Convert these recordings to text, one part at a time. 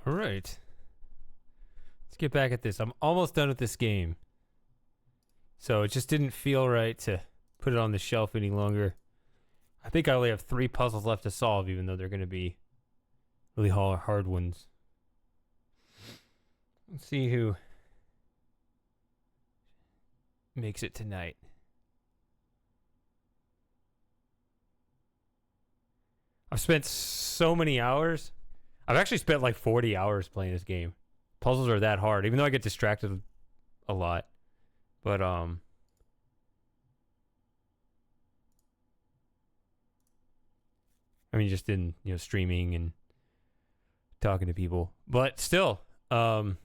All right. Let's get back at this. I'm almost done with this game. So it just didn't feel right to put it on the shelf any longer. I think I only have 3 puzzles left to solve, even though they're going to be really hard ones. Let's see who makes it tonight. I've spent so many hours. I've actually spent like 40 hours playing this game. Puzzles are that hard, even though I get distracted a lot. But, I mean, just in, streaming and talking to people. But still, down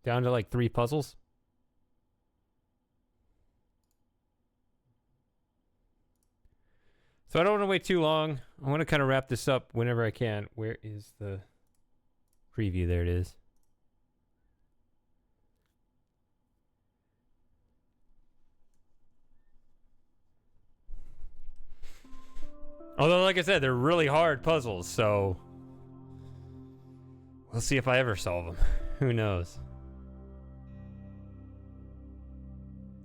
to like 3 puzzles. So I don't want to wait too long. I want to kind of wrap this up whenever I can. Where is the preview? There it is. Although, like I said, they're really hard puzzles, so we'll see if I ever solve them. Who knows?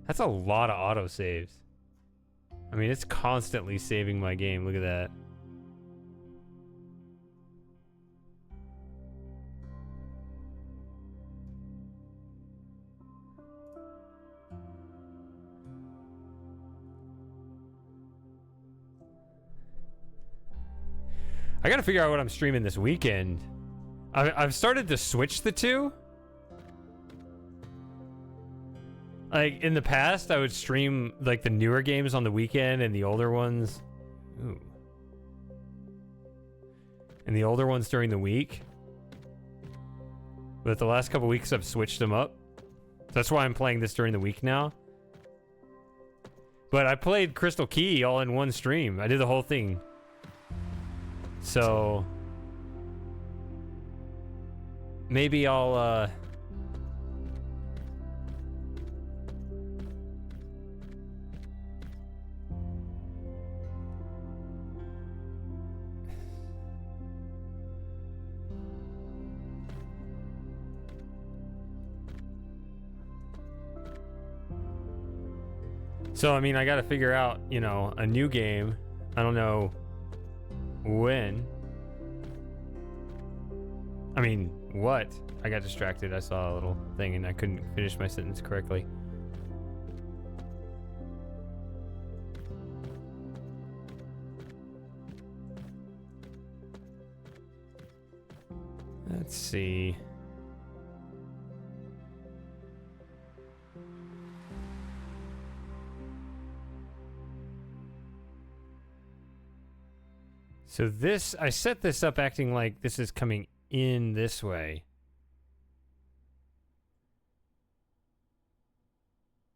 That's a lot of autosaves. I mean, it's constantly saving my game. Look at that. I gotta figure out what I'm streaming this weekend. I've started to switch the two. Like, in the past, I would stream, like, the newer games on the weekend and the older ones... Ooh. And the older ones during the week. But the last couple weeks, I've switched them up. That's why I'm playing this during the week now. But I played Crystal Key all in one stream. I did the whole thing. So... maybe I'll, So, I mean, I gotta figure out, a new game. I don't know when. I mean, what? I got distracted. I saw a little thing and I couldn't finish my sentence correctly. Let's see. So this, I set this up acting like this is coming in this way.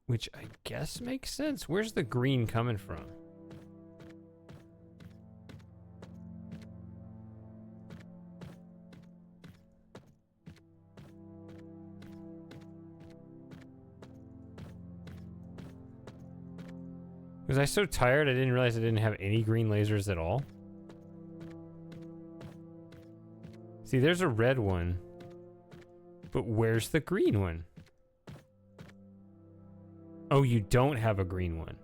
Which I guess makes sense. Where's the green coming from? Was I so tired I didn't realize I didn't have any green lasers at all? See, there's a red one. But where's the green one? Oh, you don't have a green one.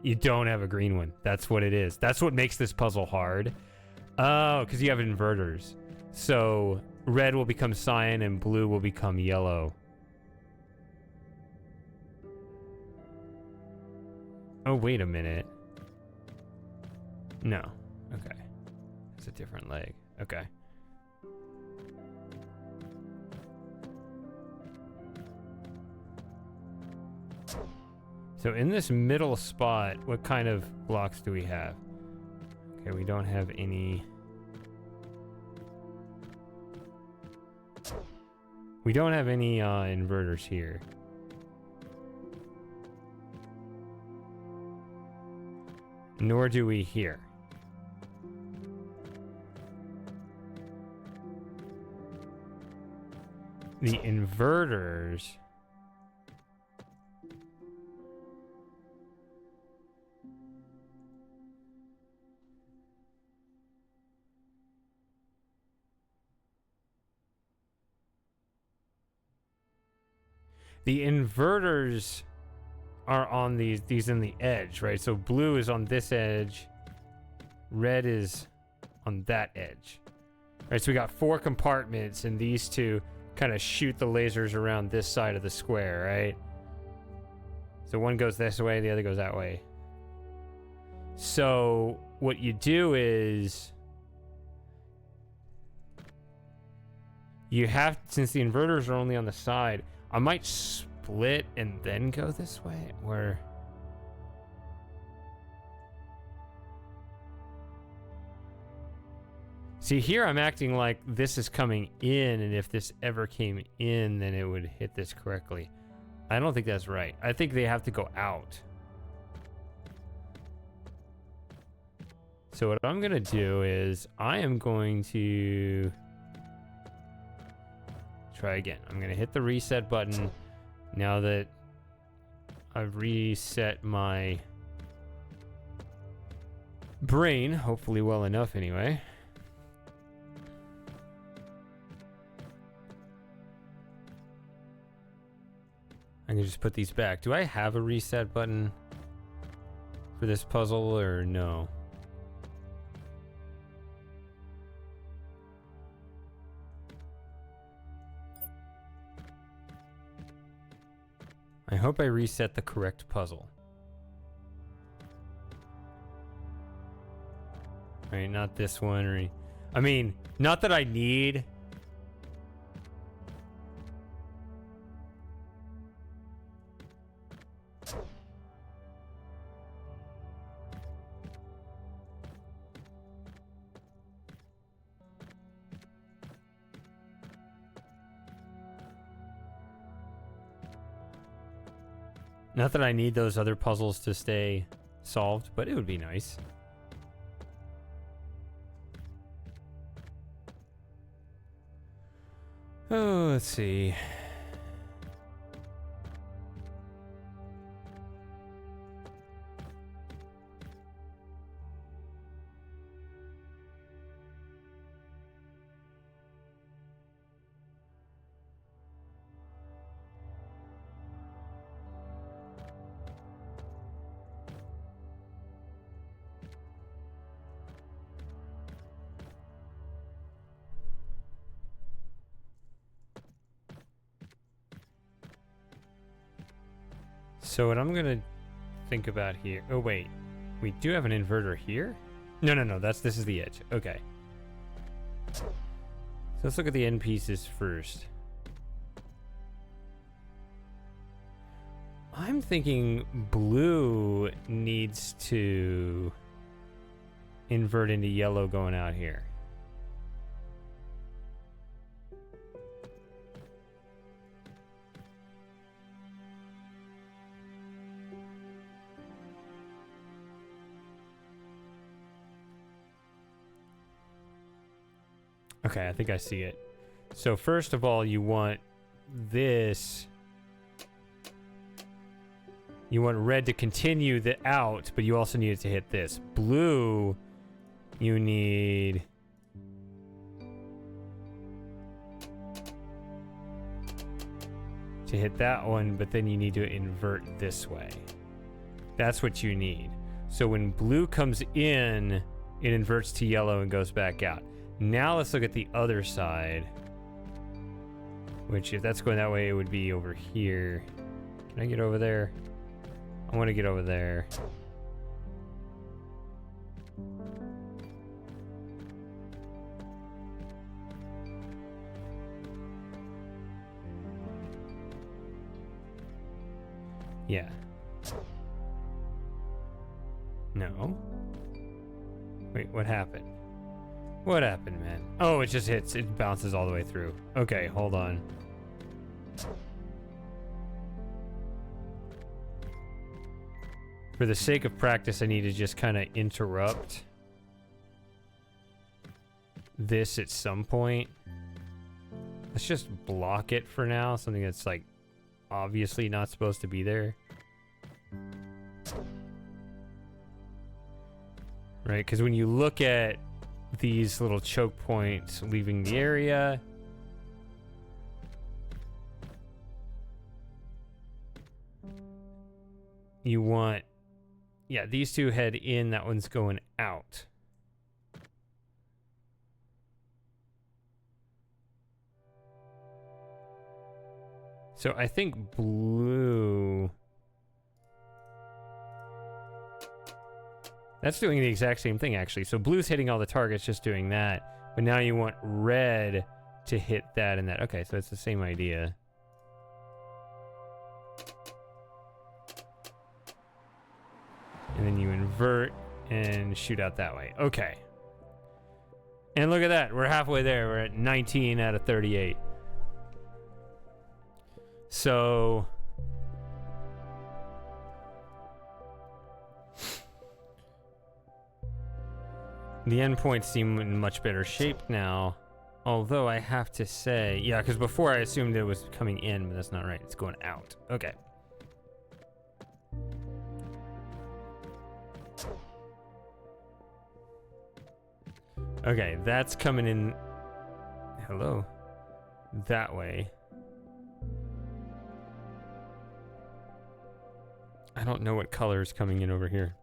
You don't have a green one. That's what it is. That's what makes this puzzle hard. Oh, because you have inverters. So red will become cyan and blue will become yellow. Oh, wait a minute. No. Okay. It's a different leg. Okay. So in this middle spot, what kind of blocks do we have? Okay, we don't have any... we don't have any inverters here. Nor do we here. The inverters... The inverters are on these in the edge, right? So blue is on this edge, red is on that edge. Right, so we got 4 compartments, and these two kind of shoot the lasers around this side of the square, right? So one goes this way, the other goes that way. So what you do is you have, since the inverters are only on the side, I might split and then go this way, where... See, here I'm acting like this is coming in, and if this ever came in, then it would hit this correctly. I don't think that's right. I think they have to go out. So what I'm going to do is I am going to try again. I'm going to hit the reset button now that I've reset my brain, hopefully well enough anyway. I can just put these back. Do I have a reset button for this puzzle or no? I hope I reset the correct puzzle. Right, not this one or any... I mean, not that I need... Not that I need those other puzzles to stay solved, but it would be nice. Oh, let's see. So what I'm gonna think about here... Oh, wait. We do have an inverter here? No. This is the edge. Okay. So let's look at the end pieces first. I'm thinking blue needs to invert into yellow going out here. Okay, I think I see it. So first of all, you want this. You want red to continue the out, but you also need it to hit this. Blue, you need... to hit that one, but then you need to invert this way. That's what you need. So when blue comes in, it inverts to yellow and goes back out. Now let's look at the other side. Which, if that's going that way, it would be over here. Can I get over there? I want to get over there. Yeah. No. Wait, what happened? What happened, man? Oh, it just hits. It bounces all the way through. Okay, hold on. For the sake of practice, I need to just kind of interrupt this at some point. Let's just block it for now. Something that's like obviously not supposed to be there. Right, because when you look at these little choke points leaving the area, you want, yeah, these two head in, that one's going out. So I think blue, that's doing the exact same thing actually. So blue's hitting all the targets, just doing that. But now you want red to hit that and that. Okay, so it's the same idea. And then you invert and shoot out that way. Okay. And look at that. We're halfway there. We're at 19 out of 38. So the endpoints seem in much better shape now. Although I have to say, yeah, because before I assumed it was coming in, but that's not right. It's going out. Okay. Okay, that's coming in. Hello. That way. I don't know what color is coming in over here.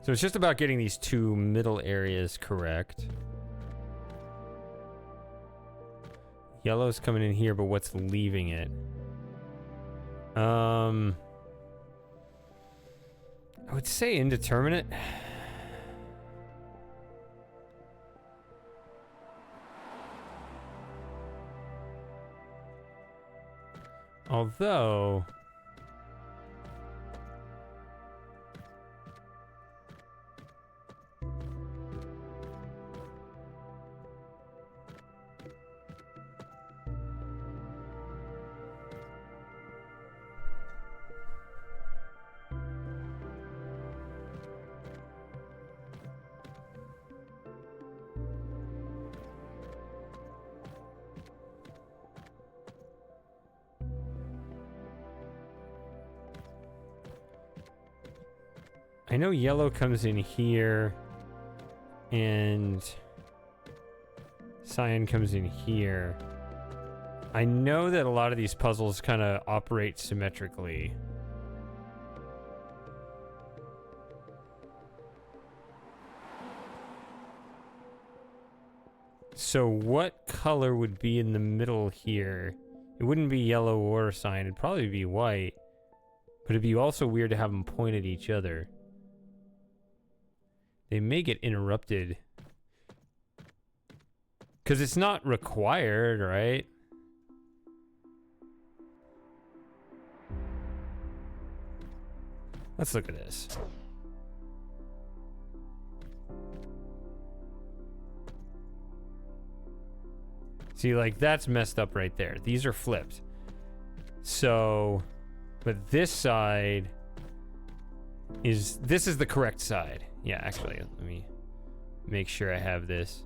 So it's just about getting these two middle areas correct. Yellow's coming in here, but what's leaving it? I would say indeterminate. Although I know yellow comes in here and cyan comes in here. I know that a lot of these puzzles kind of operate symmetrically. So what color would be in the middle here? It wouldn't be yellow or cyan. It'd probably be white. But it'd be also weird to have them point at each other. They may get interrupted. Because it's not required, right? Let's look at this. See, like, that's messed up right there. These are flipped. So, but this side is, this is the correct side. Yeah, actually, let me make sure I have this.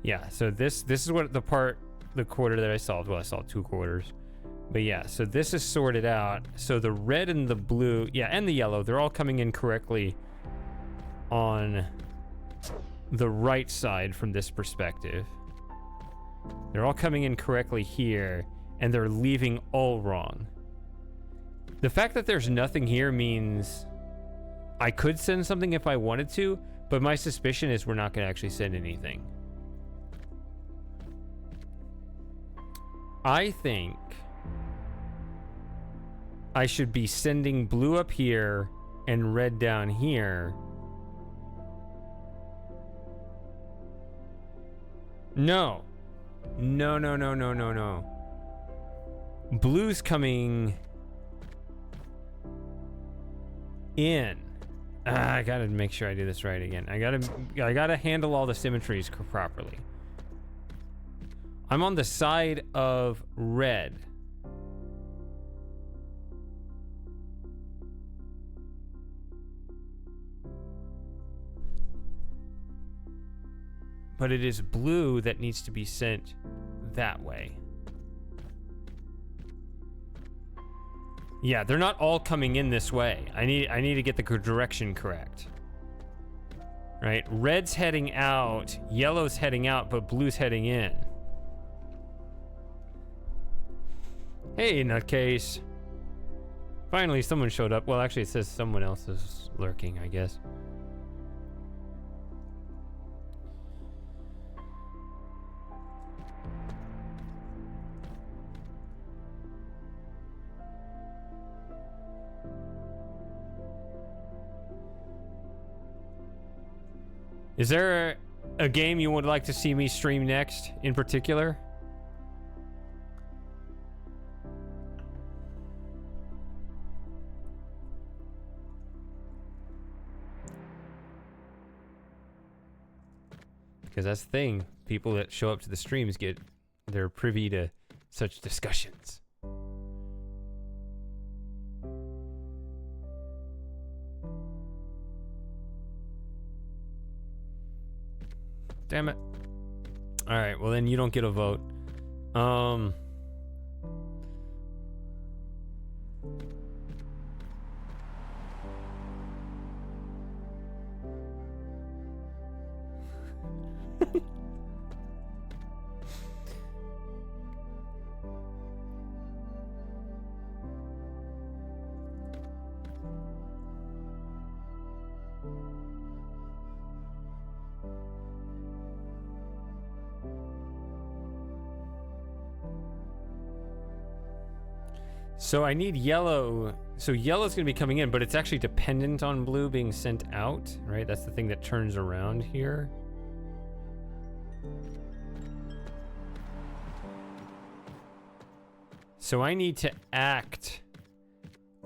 Yeah, so this is what the quarter that I solved. Well, I solved 2 quarters. But yeah, so this is sorted out. So the red and the blue, yeah, and the yellow, they're all coming in correctly on the right side from this perspective. They're all coming in correctly here, and they're leaving all wrong. The fact that there's nothing here means I could send something if I wanted to, but my suspicion is we're not going to actually send anything. I think I should be sending blue up here and red down here. No. No, no, no, no, no, no. Blue's coming in. I gotta make sure I do this right again. I gotta handle all the symmetries properly. I'm on the side of red. But it is blue that needs to be sent that way. Yeah, they're not all coming in this way. I need to get the direction correct. Right? Red's heading out, yellow's heading out, but blue's heading in. Hey, nutcase. Finally, someone showed up. Well, actually, it says someone else is lurking, I guess. Is there a game you would like to see me stream next in particular? Because that's the thing. People that show up to the streams they're privy to such discussions. Damn it. Alright, well then you don't get a vote. So I need yellow. So yellow's going to be coming in, but it's actually dependent on blue being sent out, right? That's the thing that turns around here. So I need to act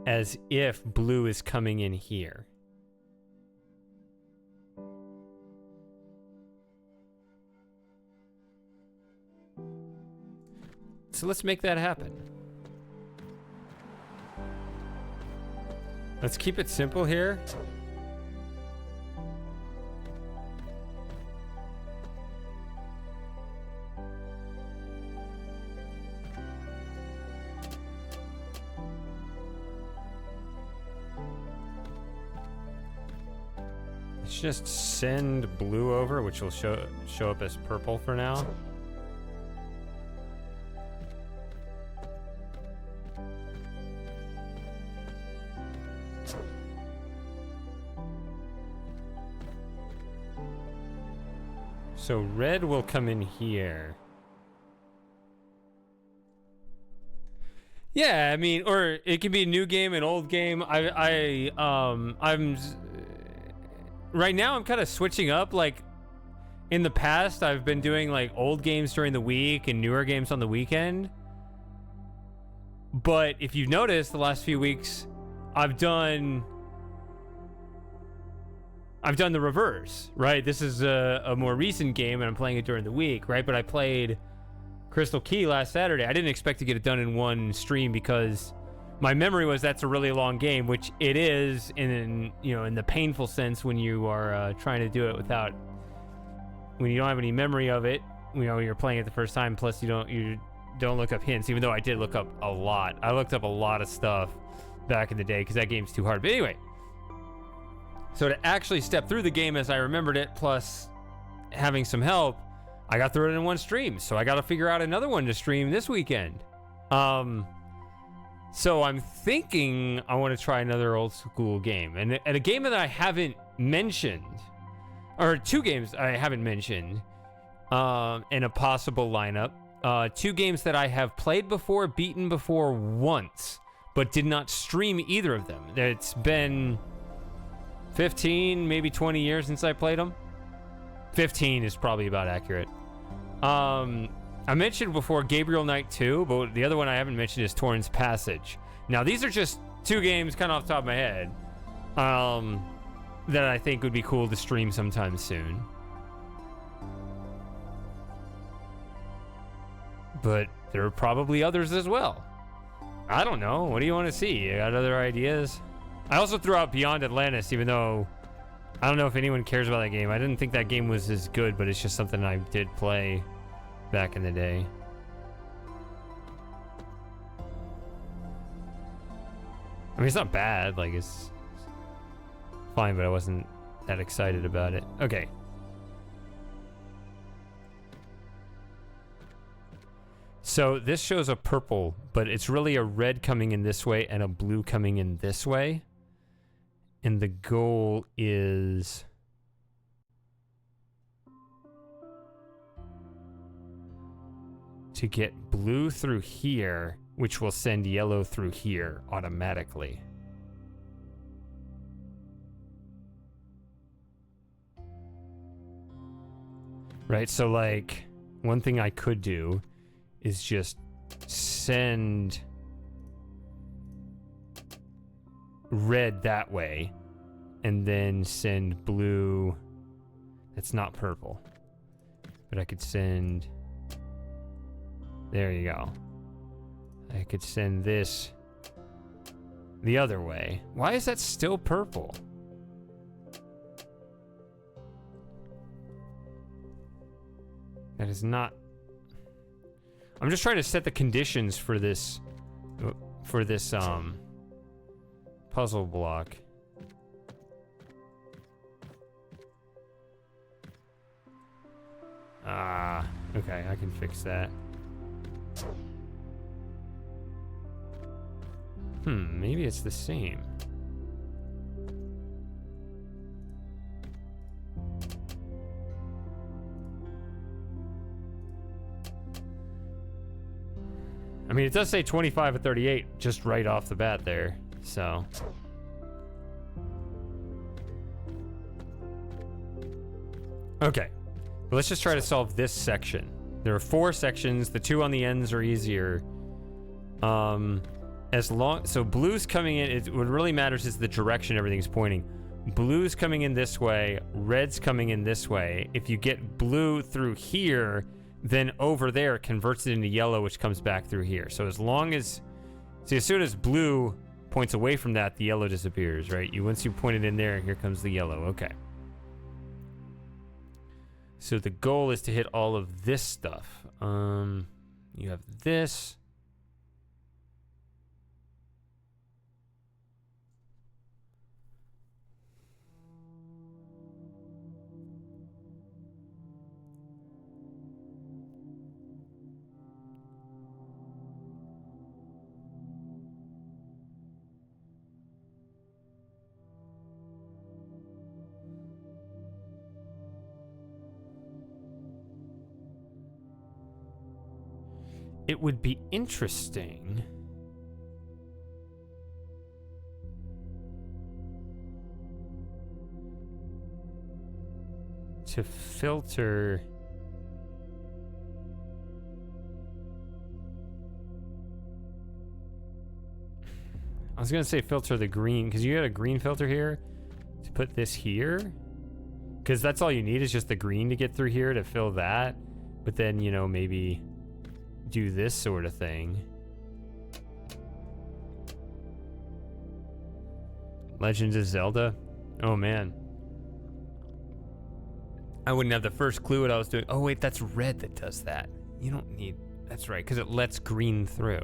as if blue is coming in here. So let's make that happen. Let's keep it simple here. Let's just send blue over, which will show up as purple for now. So red will come in here. Yeah, I mean, or it could be a new game, an old game. I'm right now I'm kind of switching up. Like in the past, I've been doing like old games during the week and newer games on the weekend. But if you've noticed, the last few weeks, I've done the reverse, right? This is a more recent game, and I'm playing it during the week, right? But I played Crystal Key last Saturday. I didn't expect to get it done in one stream because my memory was that's a really long game, which it is in the painful sense when you are trying to do it when you don't have any memory of it. You're playing it the first time. Plus, you don't look up hints, even though I did look up a lot. I looked up a lot of stuff back in the day because that game's too hard. But anyway. So to actually step through the game as I remembered it, plus having some help, I got through it in one stream. So I got to figure out another one to stream this weekend. So I'm thinking I want to try another old school game. And a game that I haven't mentioned, or two games I haven't mentioned in a possible lineup. Two games that I have played before, beaten before once, but did not stream either of them. It's been 15, maybe 20 years since I played them. 15 is probably about accurate. I mentioned before Gabriel Knight 2, but the other one I haven't mentioned is Torrens Passage. Now, these are just two games kind of off the top of my head that I think would be cool to stream sometime soon. But there are probably others as well. I don't know. What do you want to see? You got other ideas? I also threw out Beyond Atlantis, even though I don't know if anyone cares about that game. I didn't think that game was as good, but it's just something I did play back in the day. I mean, it's not bad. Like, it's fine, but I wasn't that excited about it. Okay. So this shows a purple, but it's really a red coming in this way and a blue coming in this way. And the goal is to get blue through here, which will send yellow through here automatically. Right, so like, one thing I could do is just send red that way, and then send blue. That's not purple, but I could send, there you go. I could send this the other way. Why is that still purple? That is not... I'm just trying to set the conditions for this puzzle block. Ah, okay, I can fix that. Maybe it's the same. I mean, it does say 25 of 38 just right off the bat there, so. Okay, but let's just try to solve this section. There are 4 sections. The 2 on the ends are easier. So blue's coming in, what really matters is the direction everything's pointing. Blue's coming in this way, red's coming in this way. If you get blue through here, then over there it converts it into yellow, which comes back through here. So as long as, see, as soon as blue points away from that, the yellow disappears, right? Once you point it in there, here comes the yellow. Okay. So the goal is to hit all of this stuff. You have this. It would be interesting to filter I was gonna say filter the green, because you got a green filter here, to put this here, because that's all you need is just the green to get through here to fill that. But then, you know, maybe do this sort of thing. Legends of Zelda? Oh man. I wouldn't have the first clue what I was doing. Oh wait, that's red that does that. You don't need, that's right, because it lets green through.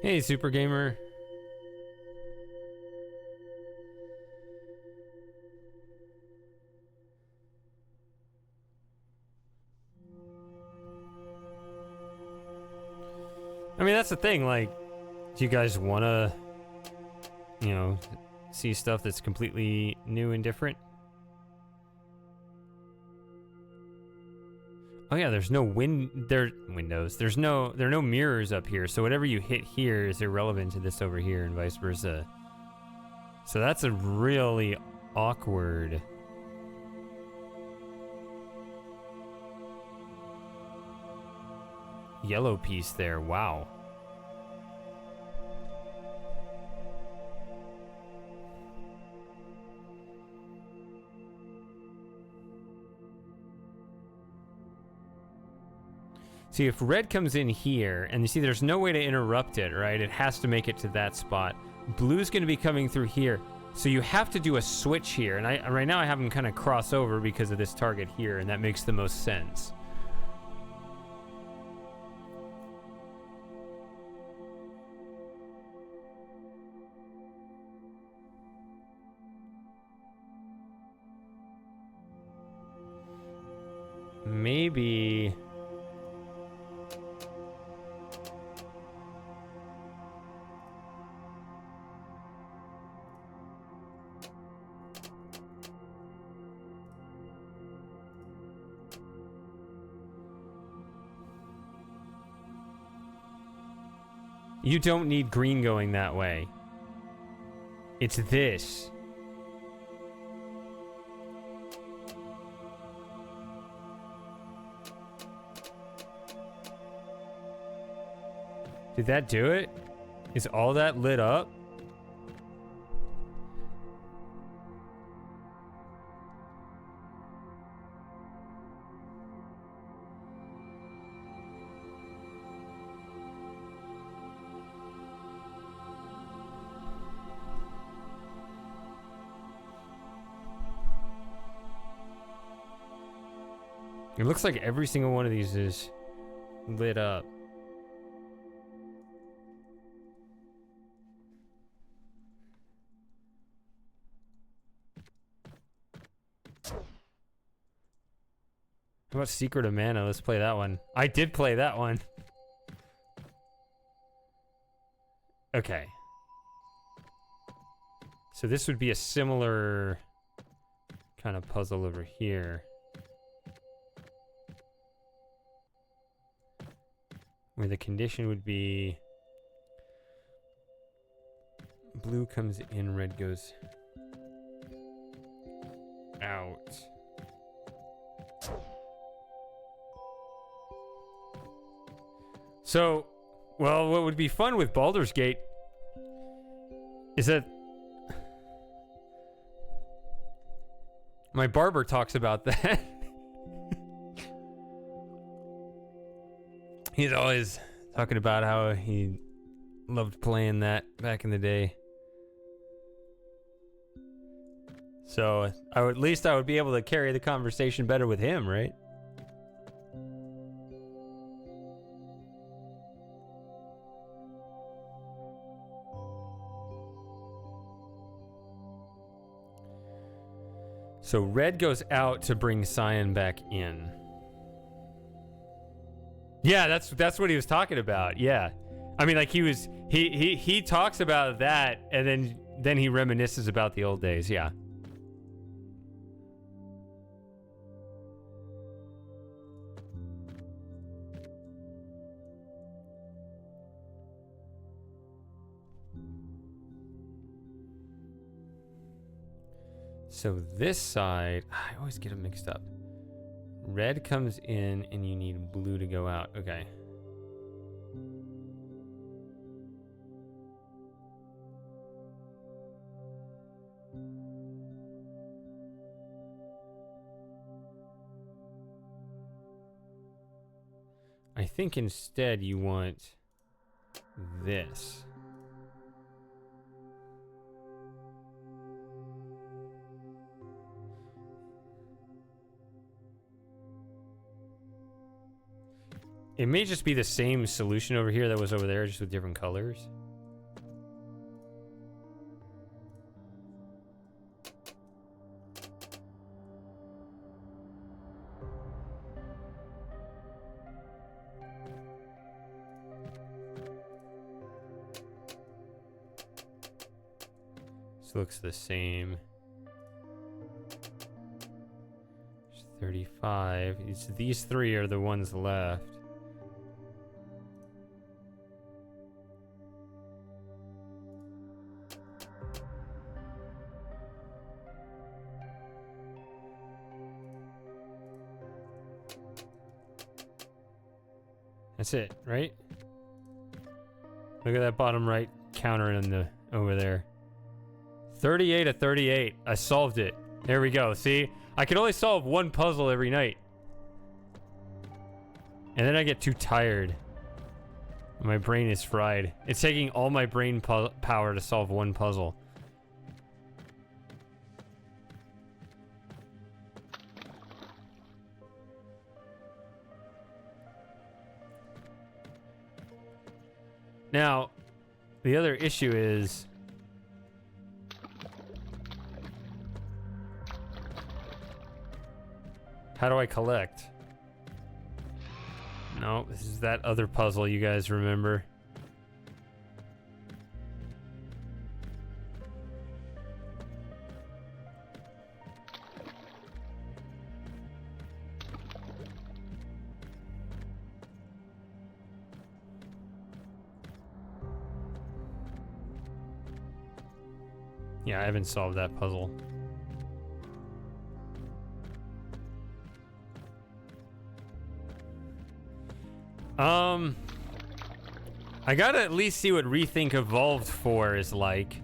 Hey, Super Gamer. I mean, that's the thing, like, do you guys want to, you know, see stuff that's completely new and different? Oh yeah, there's no windows. There are no mirrors up here, so whatever you hit here is irrelevant to this over here and vice versa. So that's a really awkward yellow piece there. Wow. See, if red comes in here, and you see there's no way to interrupt it, right? It has to make it to that spot. Blue's going to be coming through here. So you have to do a switch here. And right now I have them kind of cross over because of this target here, and that makes the most sense. Maybe... You don't need green going that way. It's this. Did that do it? Is all that lit up? It looks like every single one of these is lit up. How about Secret of Mana? Let's play that one. I did play that one. Okay. So this would be a similar kind of puzzle over here. Where the condition would be blue comes in, red goes out. So, well, what would be fun with Baldur's Gate is that my barber talks about that. He's always talking about how he loved playing that back in the day. So at least I would be able to carry the conversation better with him, right? So red goes out to bring cyan back in. Yeah, that's what he was talking about. Yeah. I mean, like he talks about that and then he reminisces about the old days. Yeah. So this side, I always get them mixed up. Red comes in and you need blue to go out. Okay. I think instead you want this. It may just be the same solution over here that was over there, just with different colors. This looks the same. 35. These three are the ones left. That's it, right? Look at that bottom right counter in the over there. 38 of 38. I solved it. There we go. See? I can only solve one puzzle every night. And then I get too tired. My brain is fried. It's taking all my brain power to solve one puzzle. Now, the other issue is... how do I collect? No, this is that other puzzle you guys remember. Yeah, I haven't solved that puzzle. I gotta at least see what ReThink Evolved 4 is like.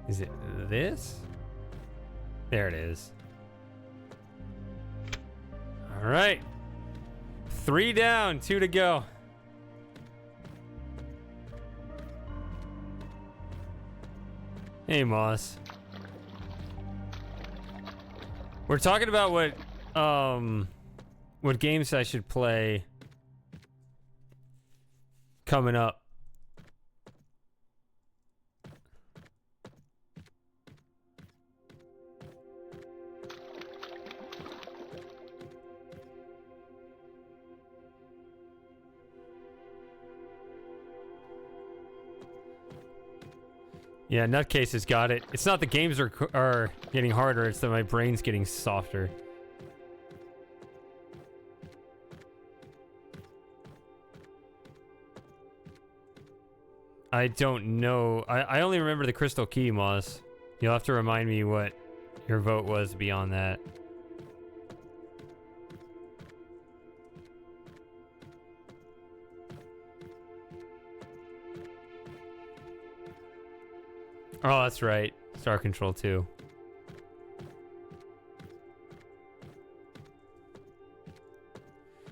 Is it this? There it is. All right. 3 down, 2 to go. Hey, Moss. We're talking about what games I should play coming up. Yeah, Nutcase has got it. It's not the games are getting harder, it's that my brain's getting softer. I don't know. I only remember the Crystal Key, Moss. You'll have to remind me what your vote was beyond that. Oh, that's right. Star Control 2.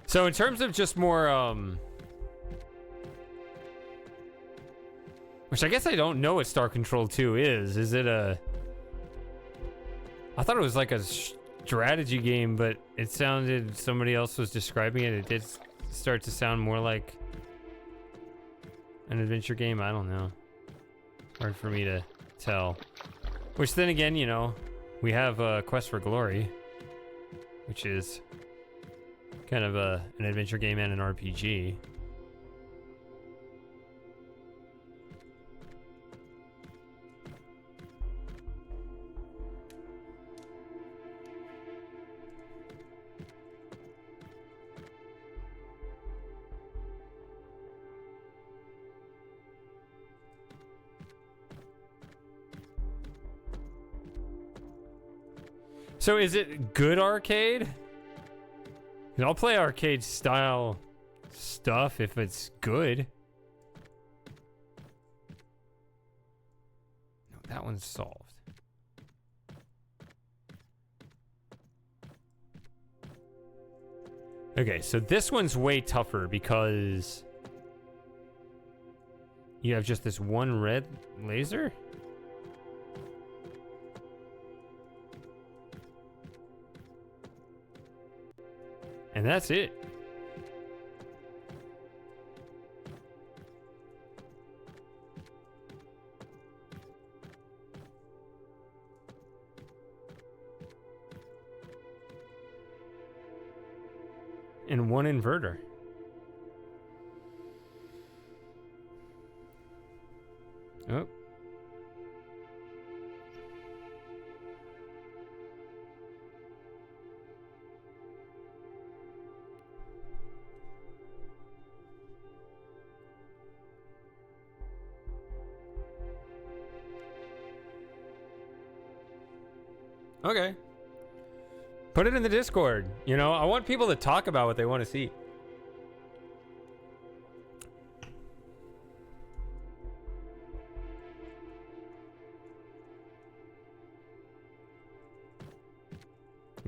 So in terms of just more, which I guess I don't know what Star Control 2 is. Is it a... I thought it was like a strategy game, but it sounded... somebody else was describing it. It did start to sound more like an adventure game. I don't know. Hard for me to tell. Which then again, you know, we have Quest for Glory, which is kind of an adventure game and an RPG. So is it good arcade? 'Cause I'll play arcade style stuff if it's good. No, that one's solved. Okay, so this one's way tougher because you have just this one red laser? And that's it. And one inverter. Oh. Okay. Put it in the Discord. You know, I want people to talk about what they want to see.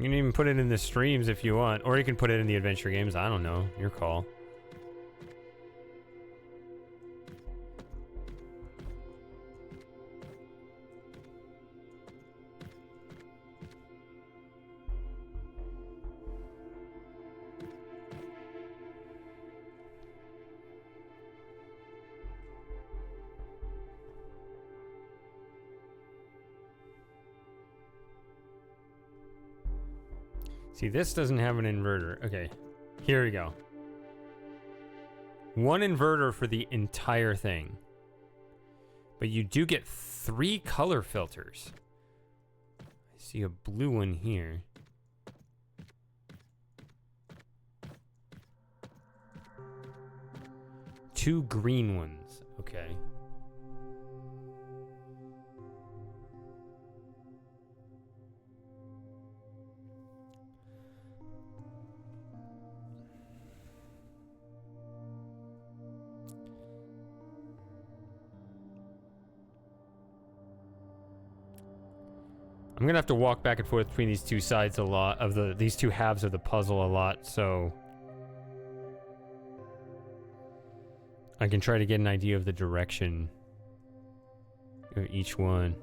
You can even put it in the streams if you want. Or you can put it in the adventure games. I don't know. Your call. See, this doesn't have an inverter. Okay, here we go. One inverter for the entire thing. But you do get 3 color filters. I see a blue one here. Two green ones. Okay. I'm gonna have to walk back and forth between these two sides a lot of these two halves of the puzzle a lot, so I can try to get an idea of the direction of each one.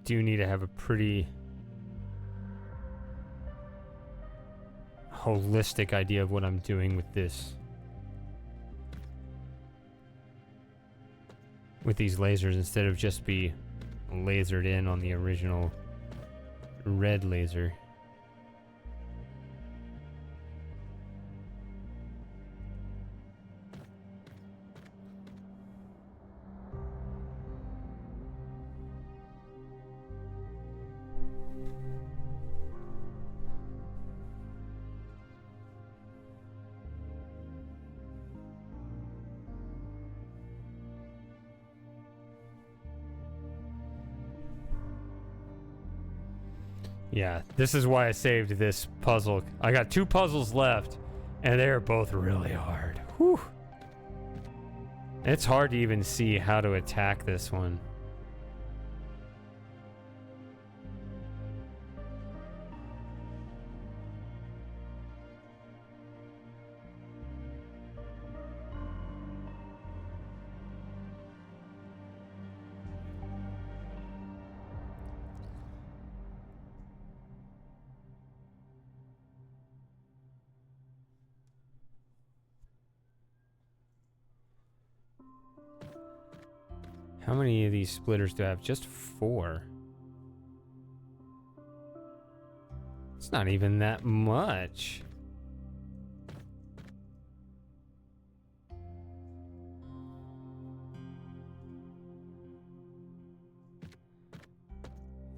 Do need to have a pretty holistic idea of what I'm doing with this. With these lasers, instead of just be lasered in on the original red laser. Yeah, this is why I saved this puzzle. I got 2 puzzles left, and they're both really hard. Whew. It's hard to even see how to attack this one. How many of these splitters do I have? Just 4. It's not even that much.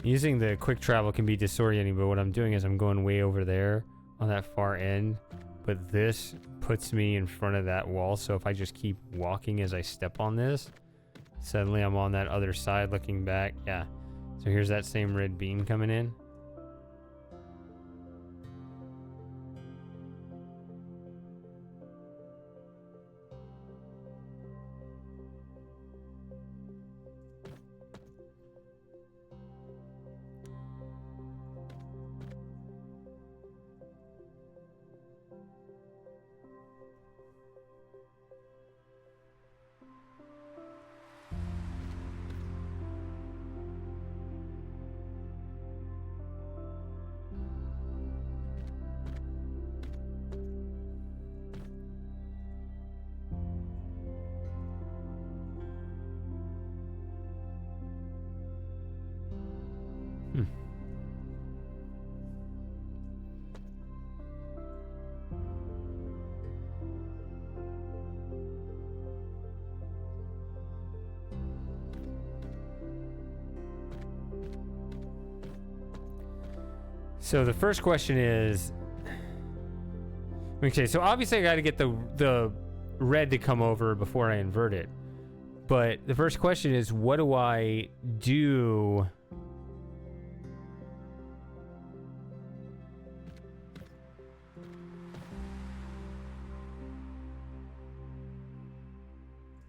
Using the quick travel can be disorienting, but what I'm doing is I'm going way over there on that far end, but this puts me in front of that wall, so if I just keep walking as I step on this, suddenly I'm on that other side looking back. Yeah. So here's that same red beam coming in. Hmm. So the first question is, okay, so obviously I got to get the red to come over before I invert it. But the first question is, what do I do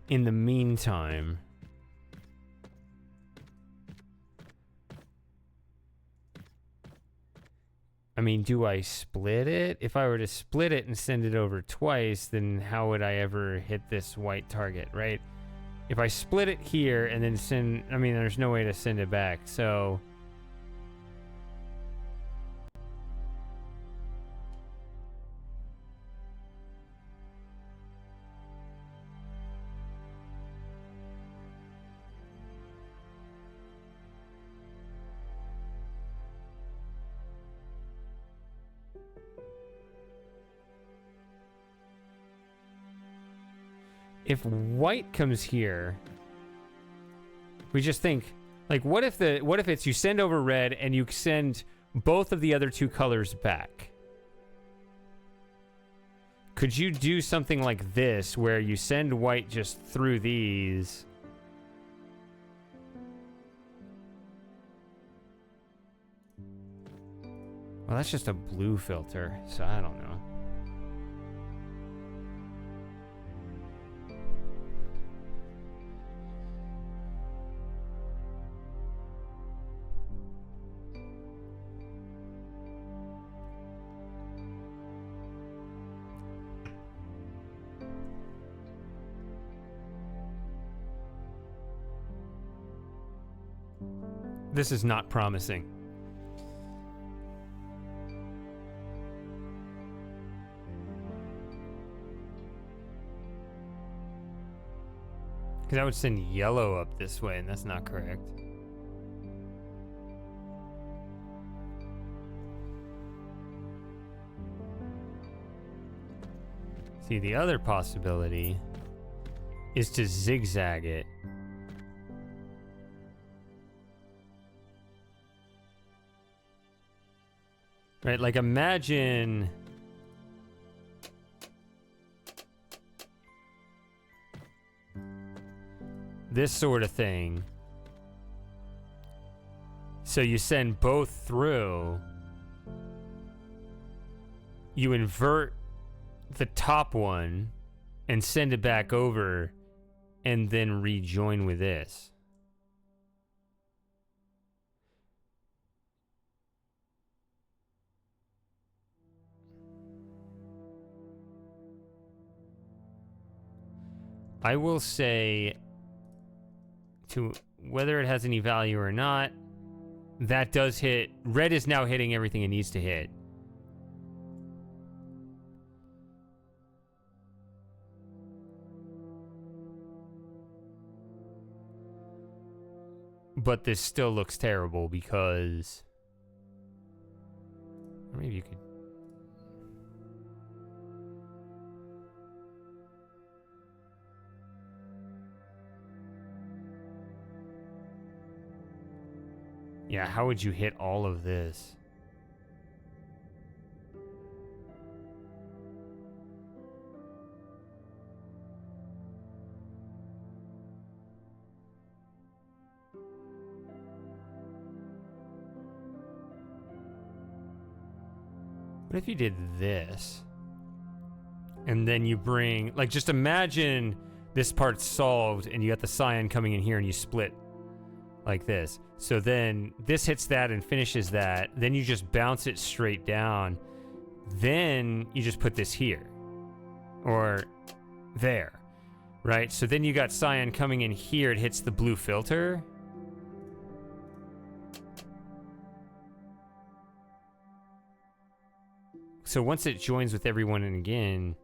in the meantime? I mean, do I split it? If I were to split it and send it over twice, then how would I ever hit this white target, right? If I split it here and then send... I mean, there's no way to send it back, so... If white comes here, we just think, like, what if it's you send over red and you send both of the other two colors back? Could you do something like this where you send white just through these? Well, that's just a blue filter, so I don't know. This is not promising. Because I would send yellow up this way, and that's not correct. See, the other possibility is to zigzag it. Right, like imagine... this sort of thing. So you send both through. You invert the top one and send it back over and then rejoin with this. I will say, to whether it has any value or not, that does hit. Red is now hitting everything it needs to hit. But this still looks terrible because... or maybe you could... yeah, how would you hit all of this? What if you did this? And then you bring... like, just imagine this part's solved and you got the cyan coming in here and you split like this. So then this hits that and finishes that. Then you just bounce it straight down. Then you just put this here. Or there. Right? So then you got cyan coming in here. It hits the blue filter. So once it joins with everyone and again...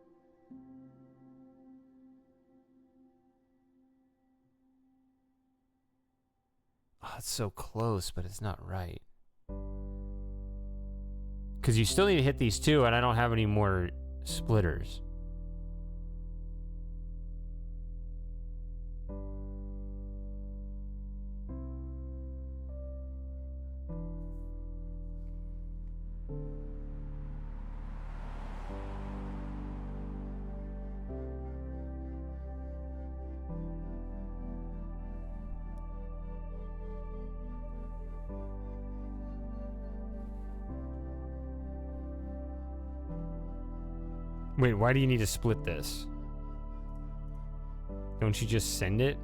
oh, it's so close, but it's not right. Because you still need to hit these two, and I don't have any more splitters. Wait, why do you need to split this? Don't you just send it?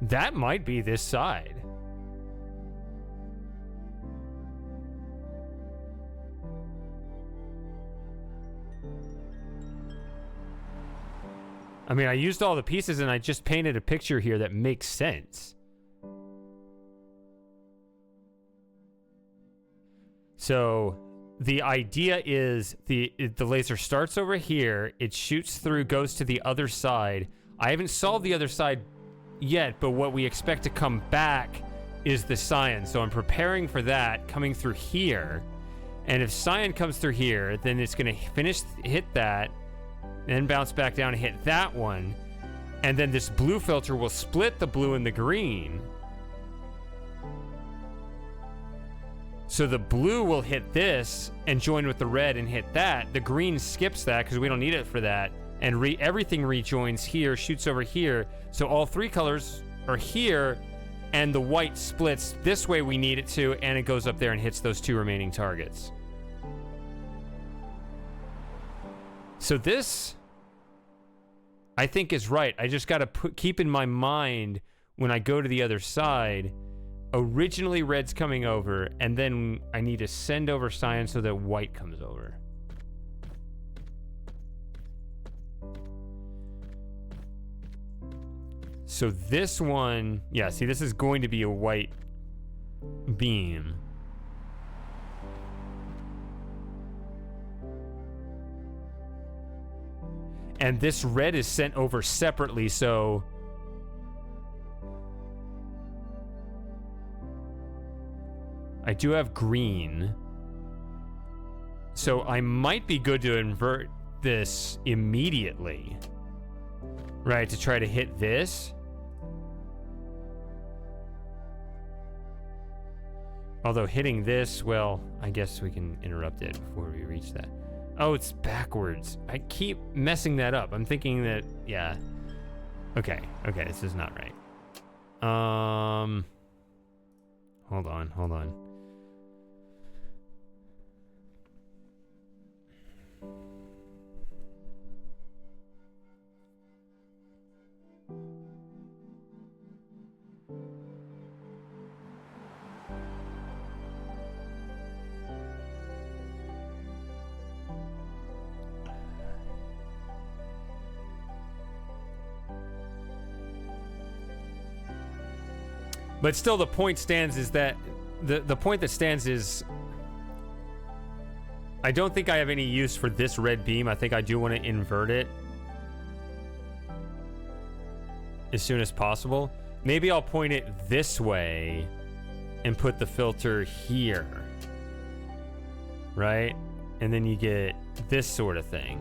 That might be this side. I mean, I used all the pieces and I just painted a picture here that makes sense. So the idea is the laser starts over here, it shoots through, goes to the other side. I haven't solved the other side yet, but what we expect to come back is the cyan. So I'm preparing for that coming through here. And if cyan comes through here, then it's going to hit that, then bounce back down and hit that one. And then this blue filter will split the blue and the green. So the blue will hit this and join with the red and hit that. The green skips that because we don't need it for that. And everything rejoins here, shoots over here. So all three colors are here, and the white splits this way we need it to, and it goes up there and hits those two remaining targets. So this, I think, is right. I just got to keep in my mind when I go to the other side, originally red's coming over, and then I need to send over cyan so that white comes over. So this one, yeah, see, this is going to be a white beam. And this red is sent over separately, so I do have green. So I might be good to invert this immediately. Right, to try to hit this. Although hitting this, well, I guess we can interrupt it before we reach that. Oh, it's backwards. I keep messing that up. I'm thinking that, yeah. Okay, this is not right. Hold on. But still, the point stands is that the point that stands is I don't think I have any use for this red beam. I think I do want to invert it as soon as possible. Maybe I'll point it this way and put the filter here, right? And then you get this sort of thing.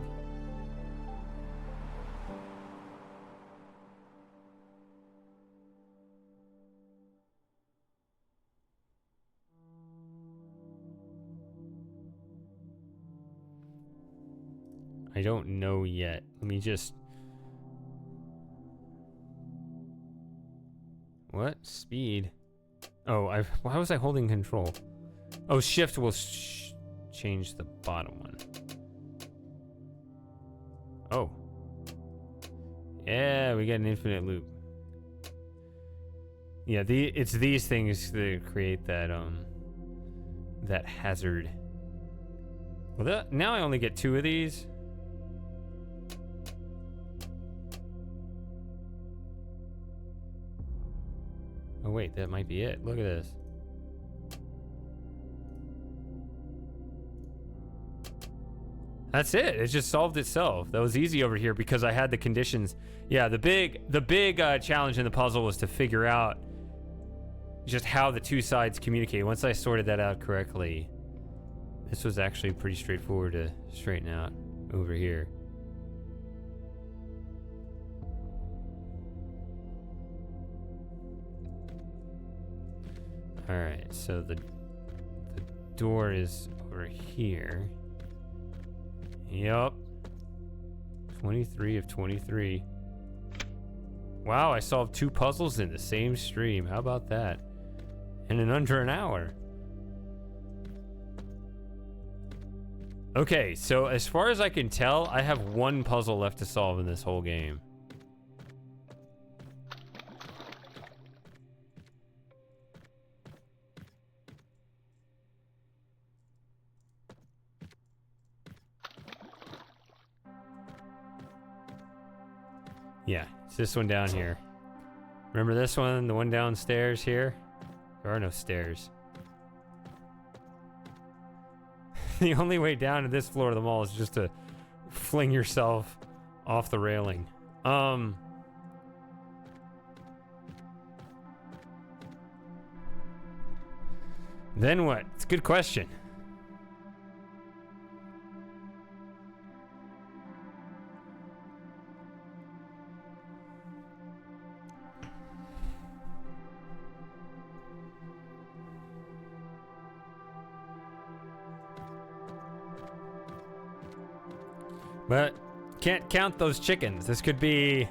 I don't know yet. Let me just... What? Speed? Oh, why was I holding control? Oh, shift will change the bottom one. Oh. Yeah, we get an infinite loop. Yeah, it's these things that create that, that hazard. Well, now I only get 2 of these. Oh wait, that might be it. Look at this. That's it. It just solved itself. That was easy over here because I had the conditions. Yeah, the big challenge in the puzzle was to figure out just how the two sides communicate. Once I sorted that out correctly, this was actually pretty straightforward to straighten out over here. Alright, so the door is over here. Yup. 23 of 23. Wow, I solved 2 puzzles in the same stream. How about that? And in under an hour. Okay, so as far as I can tell, I have 1 puzzle left to solve in this whole game. Yeah, it's this one down here. Remember this one, the one downstairs here? There are no stairs. The only way down to this floor of the mall is just to fling yourself off the railing. Then what? It's a good question. But can't count those chickens. This could be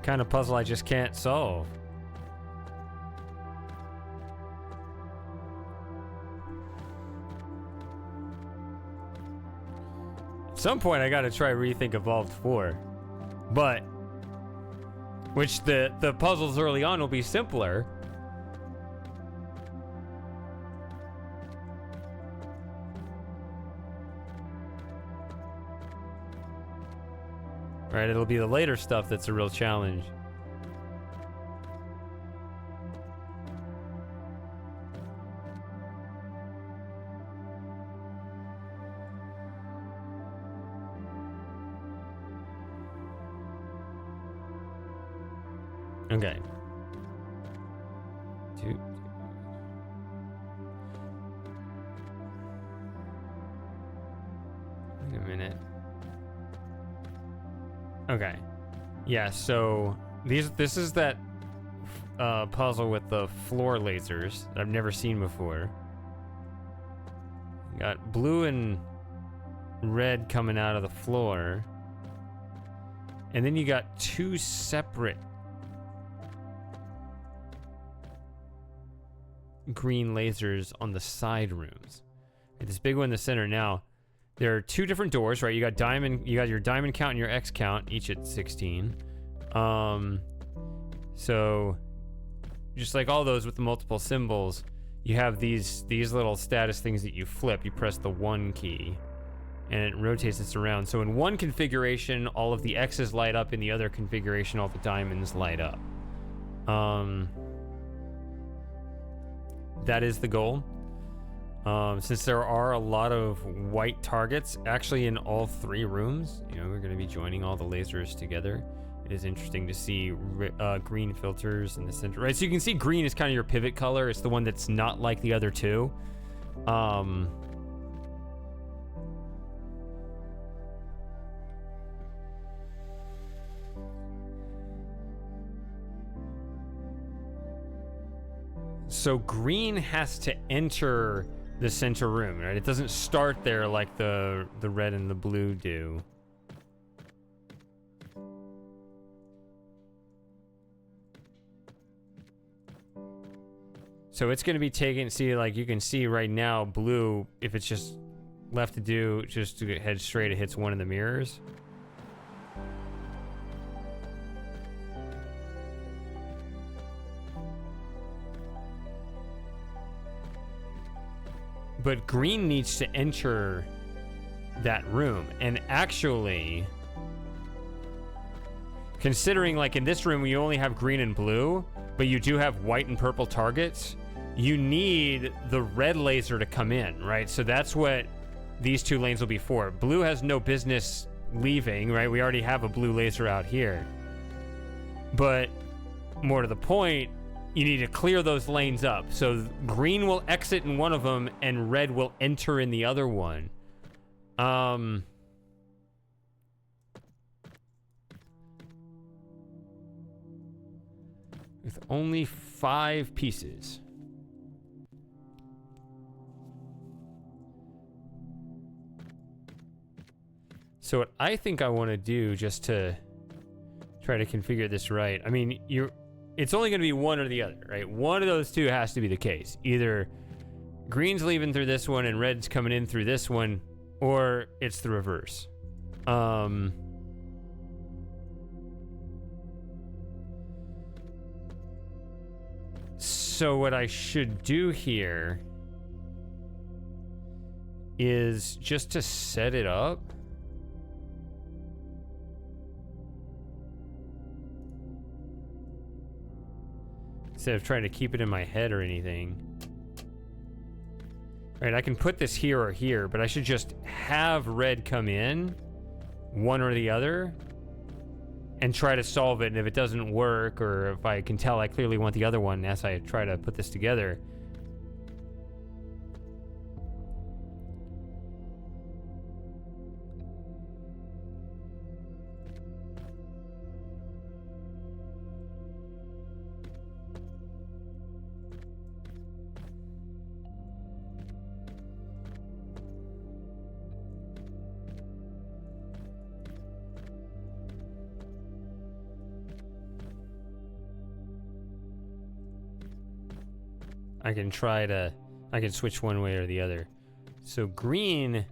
kind of puzzle I just can't solve. At some point I gotta try ReThink Evolved 4. But which the puzzles early on will be simpler. Right, it'll be the later stuff that's a real challenge. Okay. Wait a minute. Okay. Yeah, so this is that puzzle with the floor lasers that I've never seen before. You got blue and red coming out of the floor. And then you got 2 separate green lasers on the side rooms. This big one in the center now. There are 2 different doors, right? You got your diamond count and your X count, each at 16. So just like all those with the multiple symbols, you have these little status things that you flip. You press the 1 key and it rotates this around. So in one configuration, all of the X's light up. In the other configuration, all the diamonds light up. That is the goal. Since there are a lot of white targets actually in all 3 rooms, you know, we're going to be joining all the lasers together. It is interesting to see green filters in the center, right? So you can see green is kind of your pivot color. It's the one that's not like the other 2. So green has to enter the center room, right? It doesn't start there like the red and the blue do. So it's going to be taken, see, like you can see right now, blue, if it's just left to do, just to head straight, it hits one of the mirrors. But green needs to enter that room. And actually, considering like in this room, you only have green and blue, but you do have white and purple targets, you need the red laser to come in, right? So that's what these 2 lanes will be for. Blue has no business leaving, right? We already have a blue laser out here. But more to the point, you need to clear those lanes up. So green will exit in one of them and red will enter in the other one. With only 5 pieces. So what I think I want to do, just to try to configure this right, I mean, it's only going to be one or the other, right? One of those two has to be the case. Either green's leaving through this one and red's coming in through this one, or it's the reverse. So what I should do here is just to set it up. Instead of trying to keep it in my head or anything. Right, I can put this here or here, but I should just have red come in, one or the other, and try to solve it. And if it doesn't work, or if I can tell I clearly want the other one as I try to put this together, I can switch one way or the other. So green,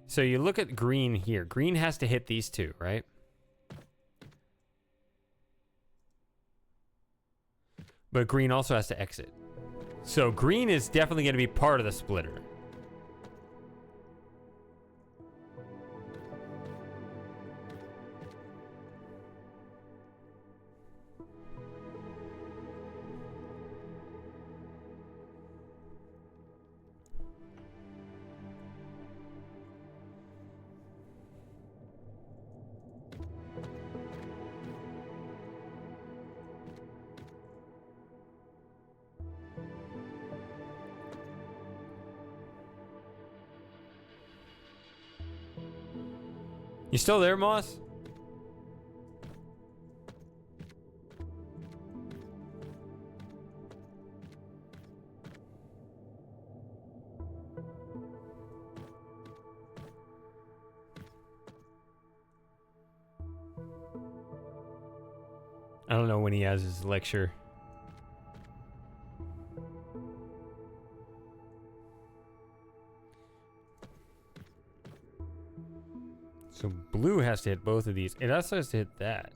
so you look at green here. Green has to hit these two, right? But green also has to exit. So green is definitely going to be part of the splitter. You still there, Moss? I don't know when he has his lecture. So blue has to hit both of these. It also has to hit that.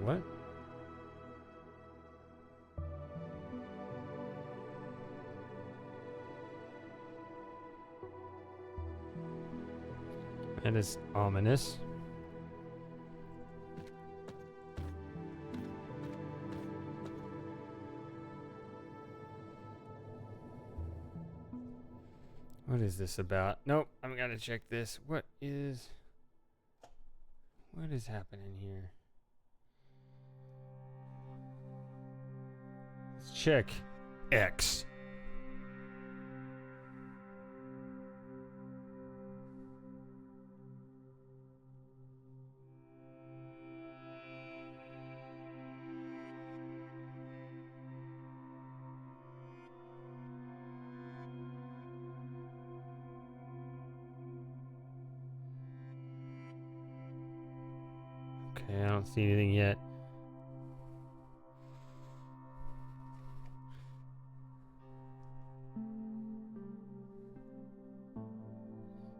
What? That is ominous. What is this about? Nope, I'm gonna check this. What is happening here? Let's check X. Okay, I don't see anything yet.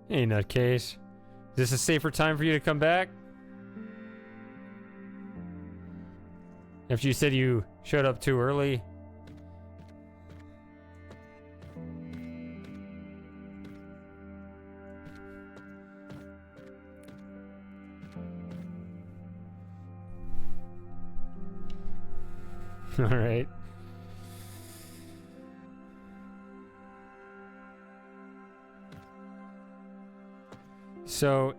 Hey, nutcase. Is this a safer time for you to come back? After you said you showed up too early? All right. So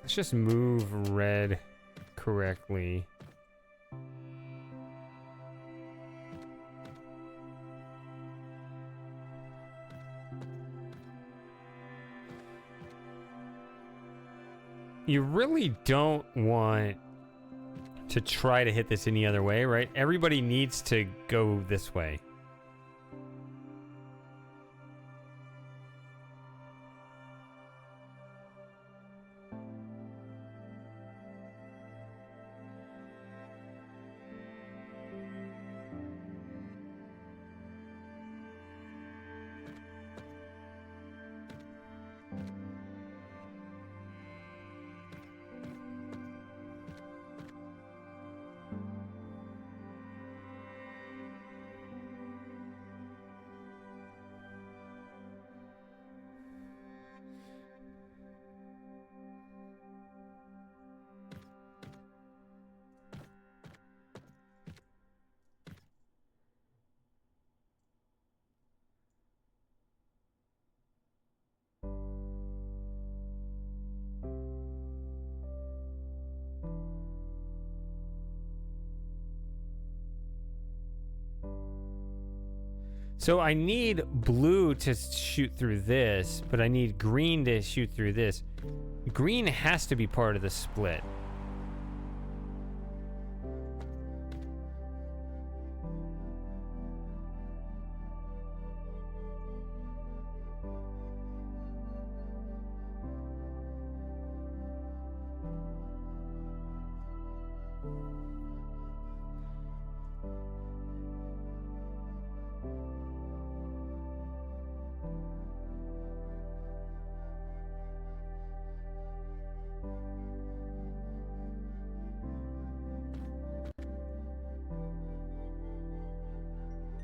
let's just move red correctly. You really don't want to try to hit this any other way, right? Everybody needs to go this way. So I need blue to shoot through this, but I need green to shoot through this. Green has to be part of the split.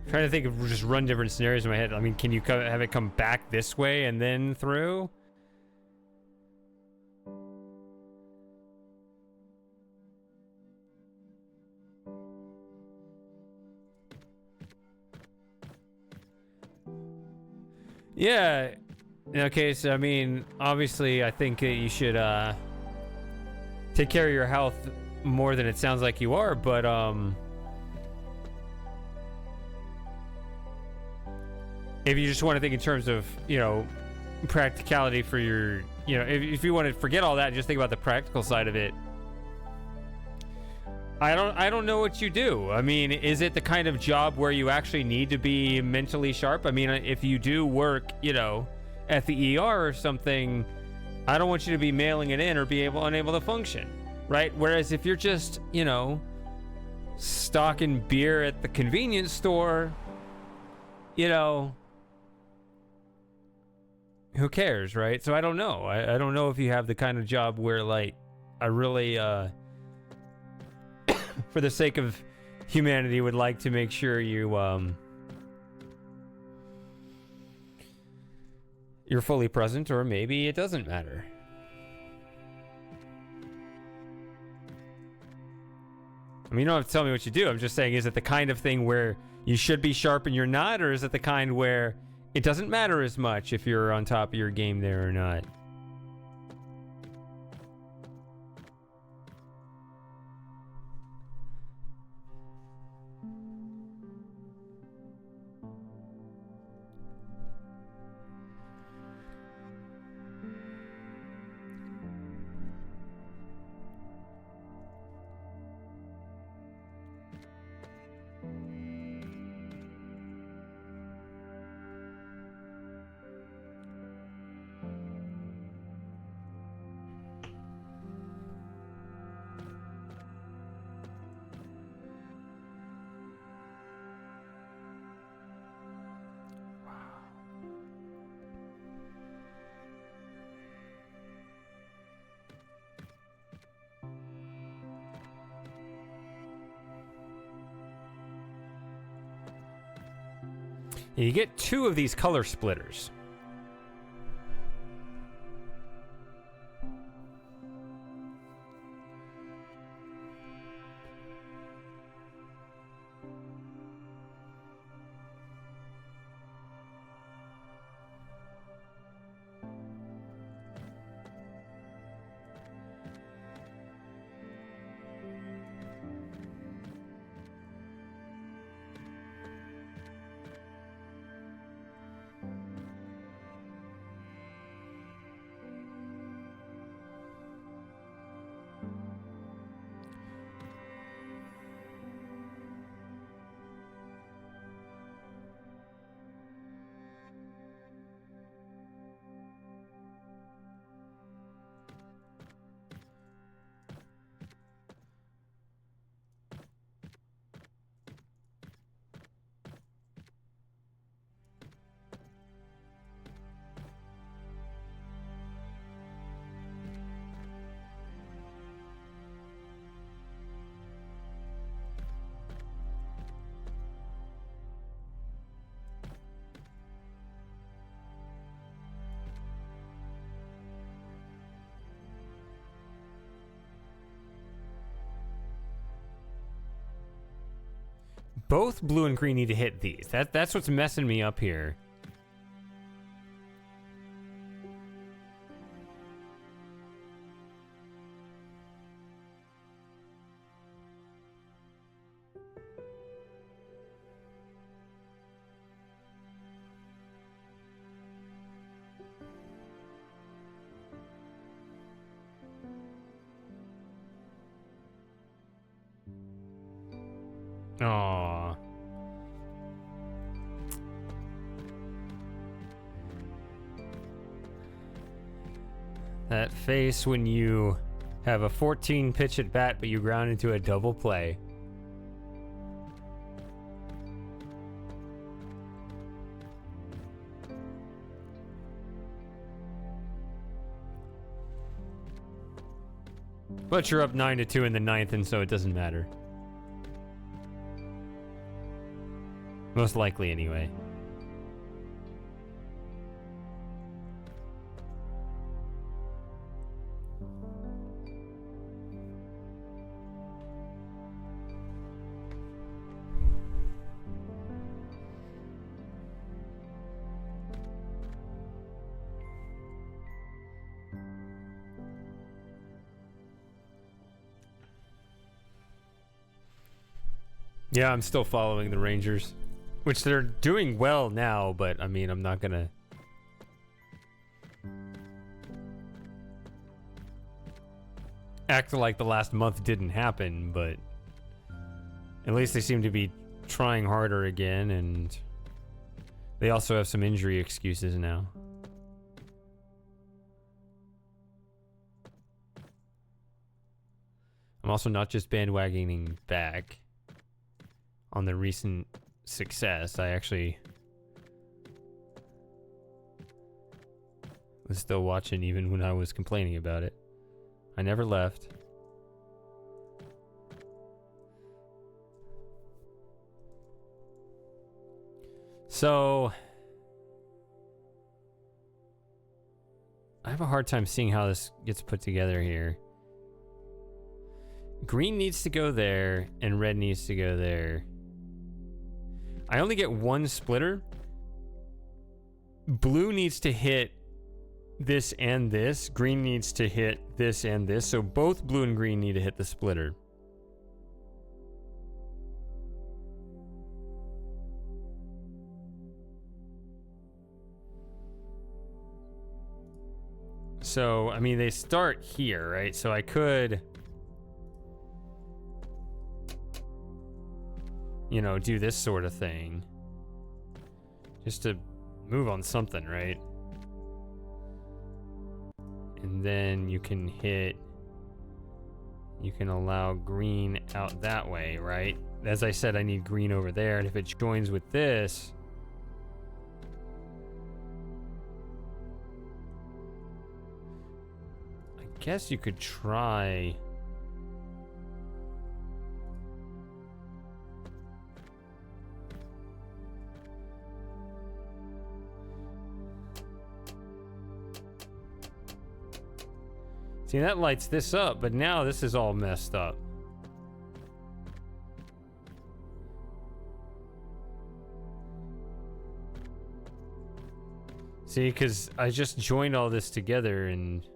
Trying to think of just run different scenarios in my head. I mean, can you have it come back this way and then through? Yeah. Okay, so I mean, obviously, I think that you should take care of your health more than it sounds like you are, but if you just want to think in terms of, you know, practicality for your, you know, if you want to forget all that and just think about the practical side of it, I don't know what you do. I mean, is it the kind of job where you actually need to be mentally sharp? I mean, if you do work, you know, at the ER or something, I don't want you to be mailing it in or be unable to function, right? Whereas if you're just, you know, stocking beer at the convenience store, you know, who cares, right? So I don't know. I don't know if you have the kind of job where, like, I really, for the sake of humanity, would like to make sure you, you're fully present, or maybe it doesn't matter. I mean, you don't have to tell me what you do. I'm just saying, is it the kind of thing where you should be sharp and you're not, or is it the kind where it doesn't matter as much if you're on top of your game there or not? You get 2 of these color splitters. both blue and green need to hit these. That's what's messing me up here. Aww. That face when you have a 14 pitch at bat, but you ground into a double play. But you're up 9-2 in the ninth, and so it doesn't matter. Most likely, anyway. Yeah, I'm still following the Rangers. Which they're doing well now, but I mean, I'm not gonna... act like the last month didn't happen, but... at least they seem to be trying harder again, and... they also have some injury excuses now. I'm also not just bandwagoning back on the recent success. I actually was still watching even when I was complaining about it. I never left. So I have a hard time seeing how this gets put together here. Green needs to go there and red needs to go there. I only get one splitter. Blue needs to hit this and this. Green needs to hit this and this. So both blue and green need to hit the splitter. So, I mean, they start here, right? So I could... you know, do this sort of thing. Just to move on something, right? And then you can hit... you can allow green out that way, right? As I said, I need green over there, and if it joins with this... I guess you could try... see, that lights this up, but now this is all messed up. See, because I just joined all this together and...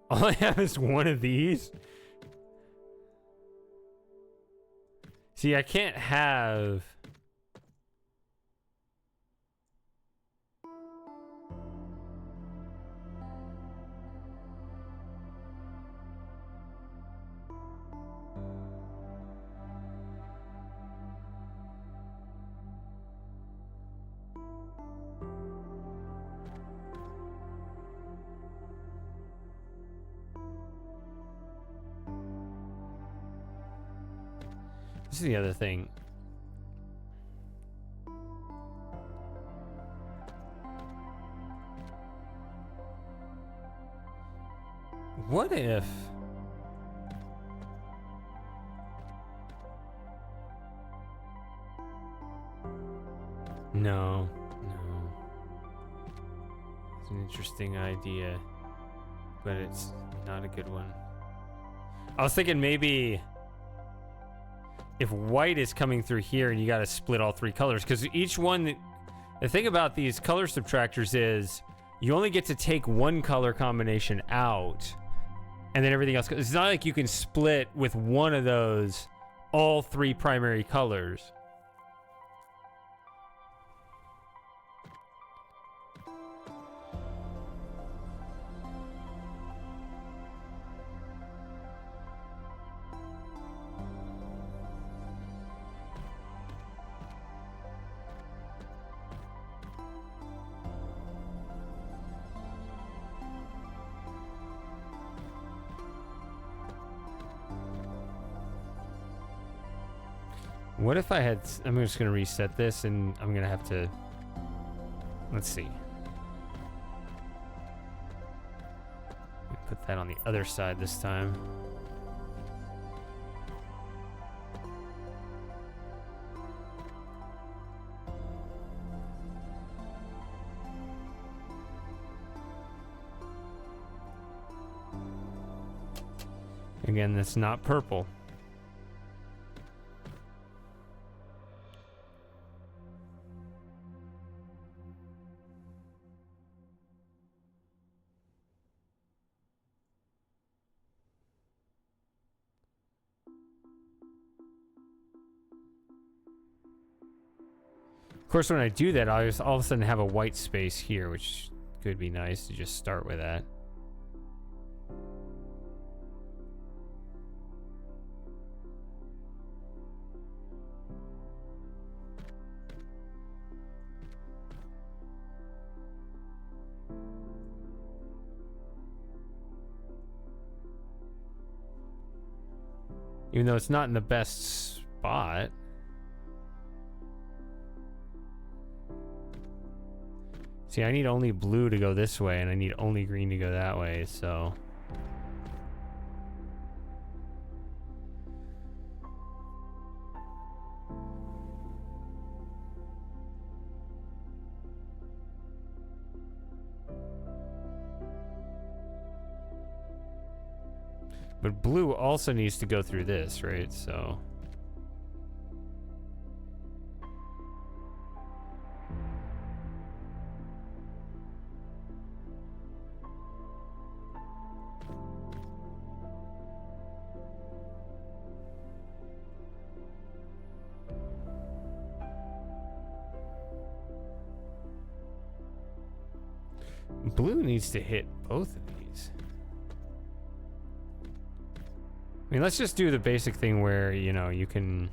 all I have is one of these? See, I can't have... this is the other thing. What if... no. It's an interesting idea. but it's not a good one. I was thinking maybe if white is coming through here and you got to split all three colors, because each one, the thing about these color subtractors is you only get to take one color combination out and then everything else. It's not like you can split with one of those all three primary colors. What if I had... I'm just going to reset this, and I'm going to have to... Let's see. Put that on the other side this time. Again, that's not purple. Of course, when I do that, I'll just all of a sudden have a white space here, which could be nice to just start with that. Even though it's not in the best spot. See, I need only blue to go this way, and I need only green to go that way, so... But blue also needs to go through this, right? So... Blue needs to hit both of these. I mean, let's just do the basic thing where, you know, you can...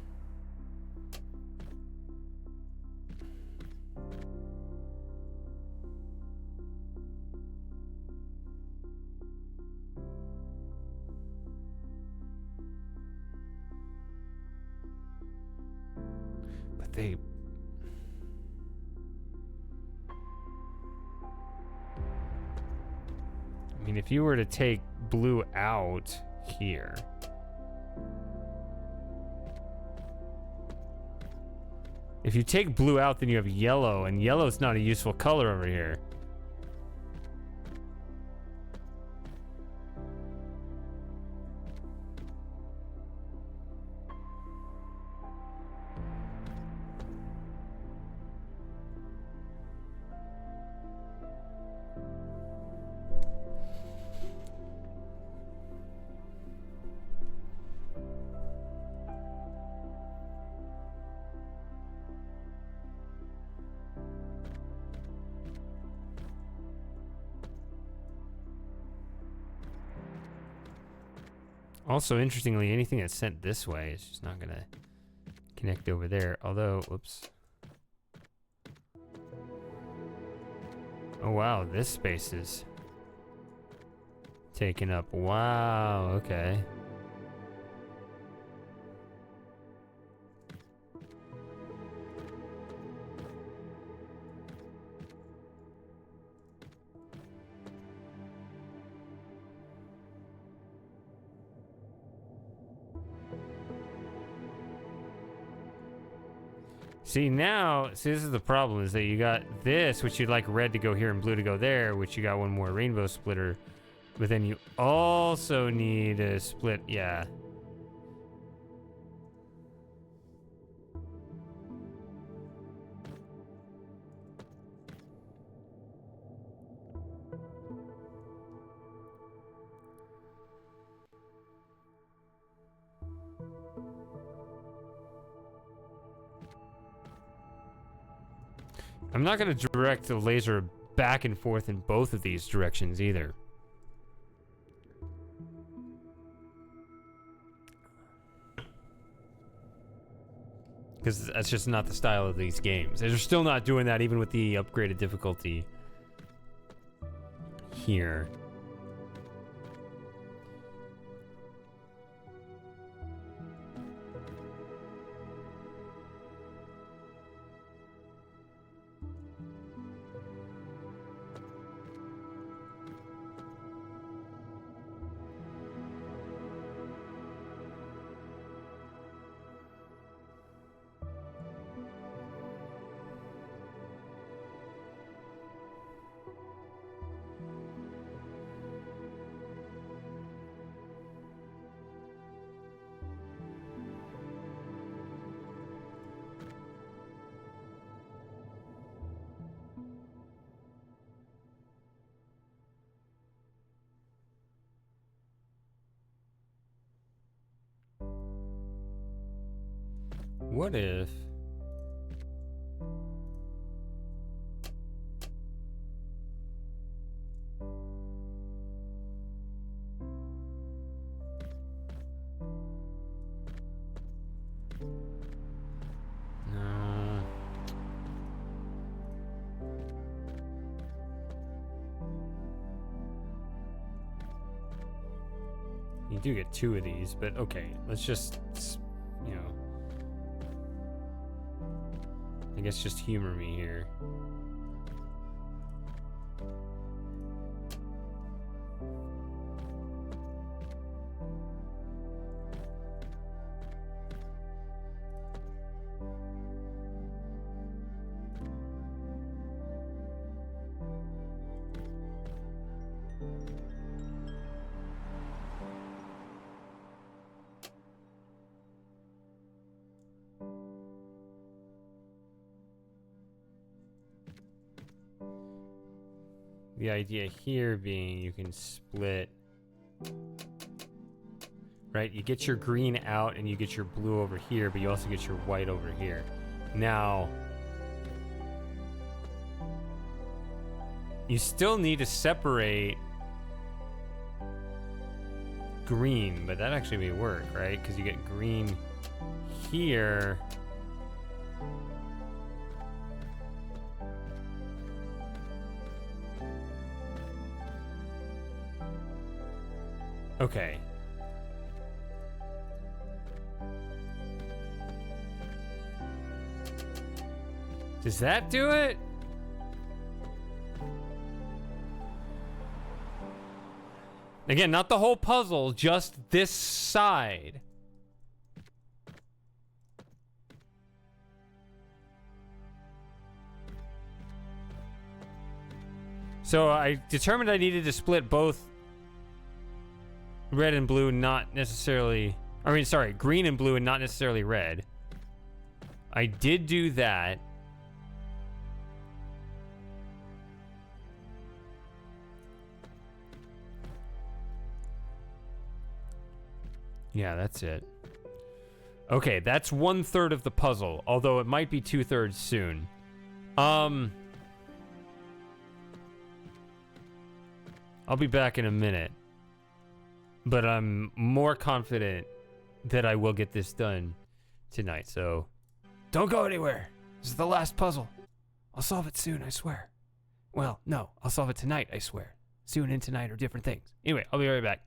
But they... I mean, if you were to take blue out here... If you take blue out, then you have yellow, and yellow's not a useful color over here. Also, interestingly, anything that's sent this way is just not going to connect over there. Although, whoops. Oh, wow. This space is taken up. Wow. Okay. See, now, see, this is the problem, is that you got this, which you'd like red to go here and blue to go there, which you got one more rainbow splitter. But then you also need a split, yeah. I'm not going to direct the laser back and forth in both of these directions either. Because that's just not the style of these games. They're still not doing that even with the upgraded difficulty here. What if... No. You do get 2 of these, but okay, let's just, you know... I guess just humor me here. The idea here being you can split, right? You get your green out and you get your blue over here, but you also get your white over here. Now, you still need to separate green, but that actually may work, right? Because you get green here. Okay. Does that do it? Again, not the whole puzzle, just this side. So I determined I needed to split both red and blue, not necessarily... I mean, sorry, green and blue and not necessarily red. I did do that. Yeah, that's it. Okay, that's 1/3 of the puzzle, although it might be 2/3 soon. I'll be back in a minute. But I'm more confident that I will get this done tonight, so don't go anywhere. This is the last puzzle. I'll solve it soon, I swear. Well, no, I'll solve it tonight, I swear. Soon and tonight are different things. Anyway, I'll be right back.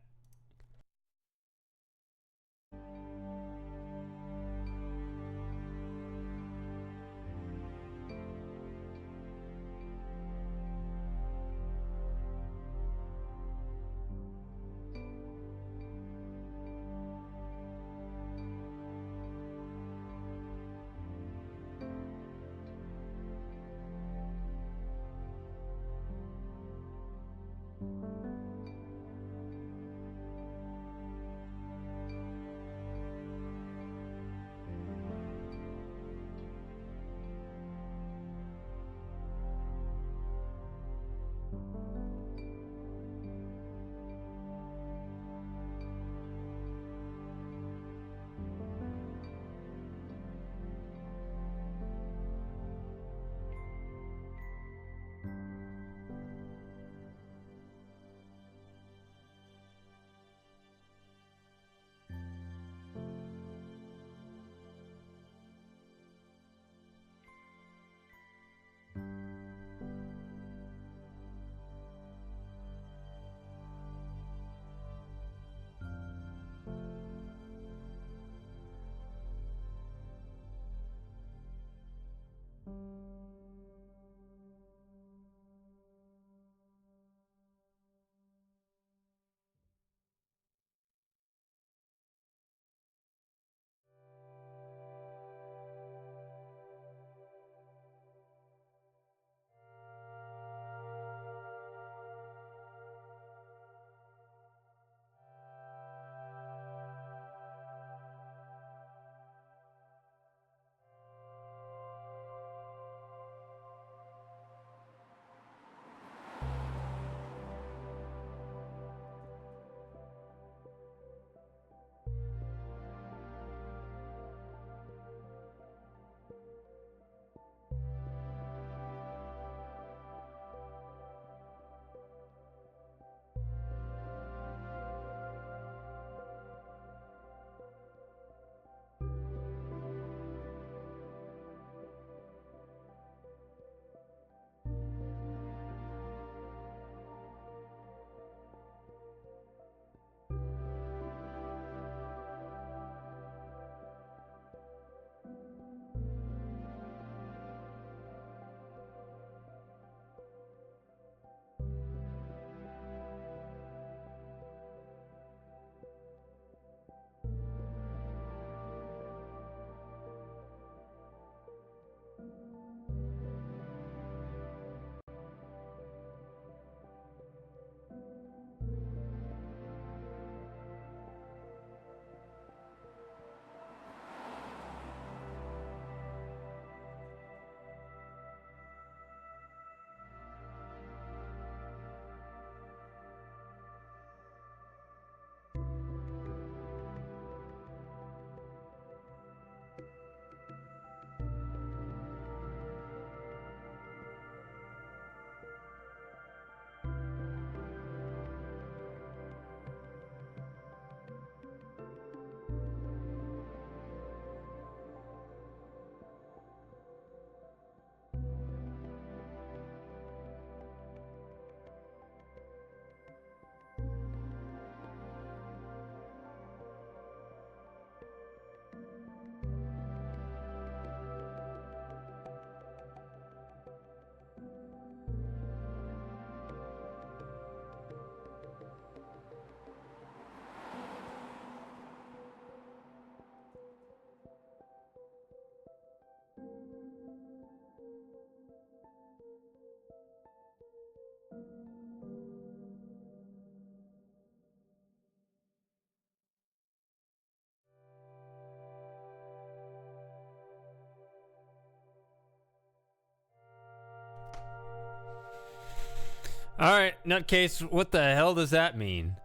All right, nutcase, what the hell does that mean?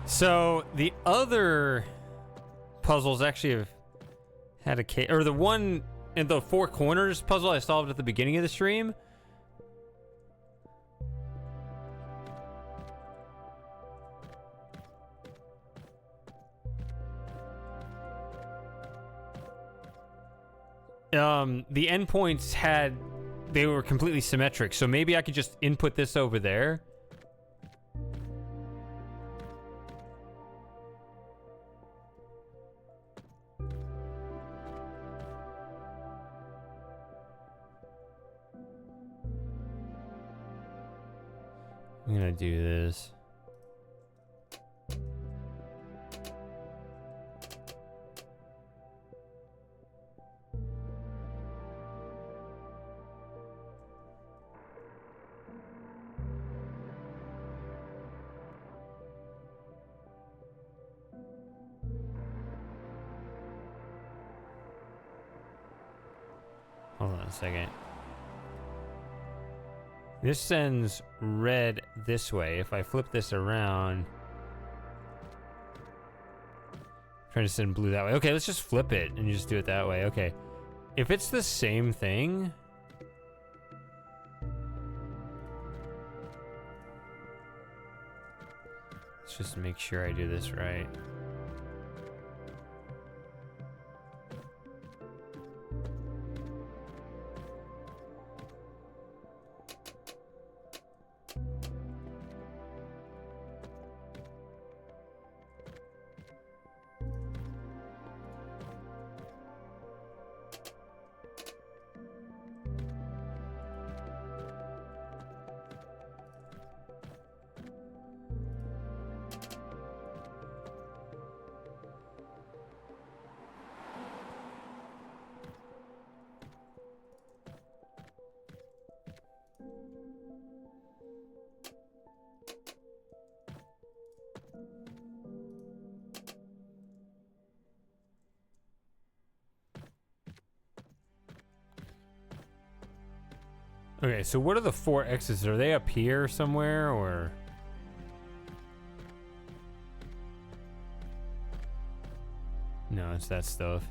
So the other puzzles actually have had a case, or the one in the four corners puzzle I solved at the beginning of the stream. The endpoints they were completely symmetric, so maybe I could just input this over there. I'm gonna do this. Hold on a second. This sends red this way. If I flip this around, trying to send blue that way. Okay, let's just flip it and just do it that way. Okay. If it's the same thing, let's just make sure I do this right. Okay, so what are the 4 X's? Are they up here somewhere, or? No, it's that stuff.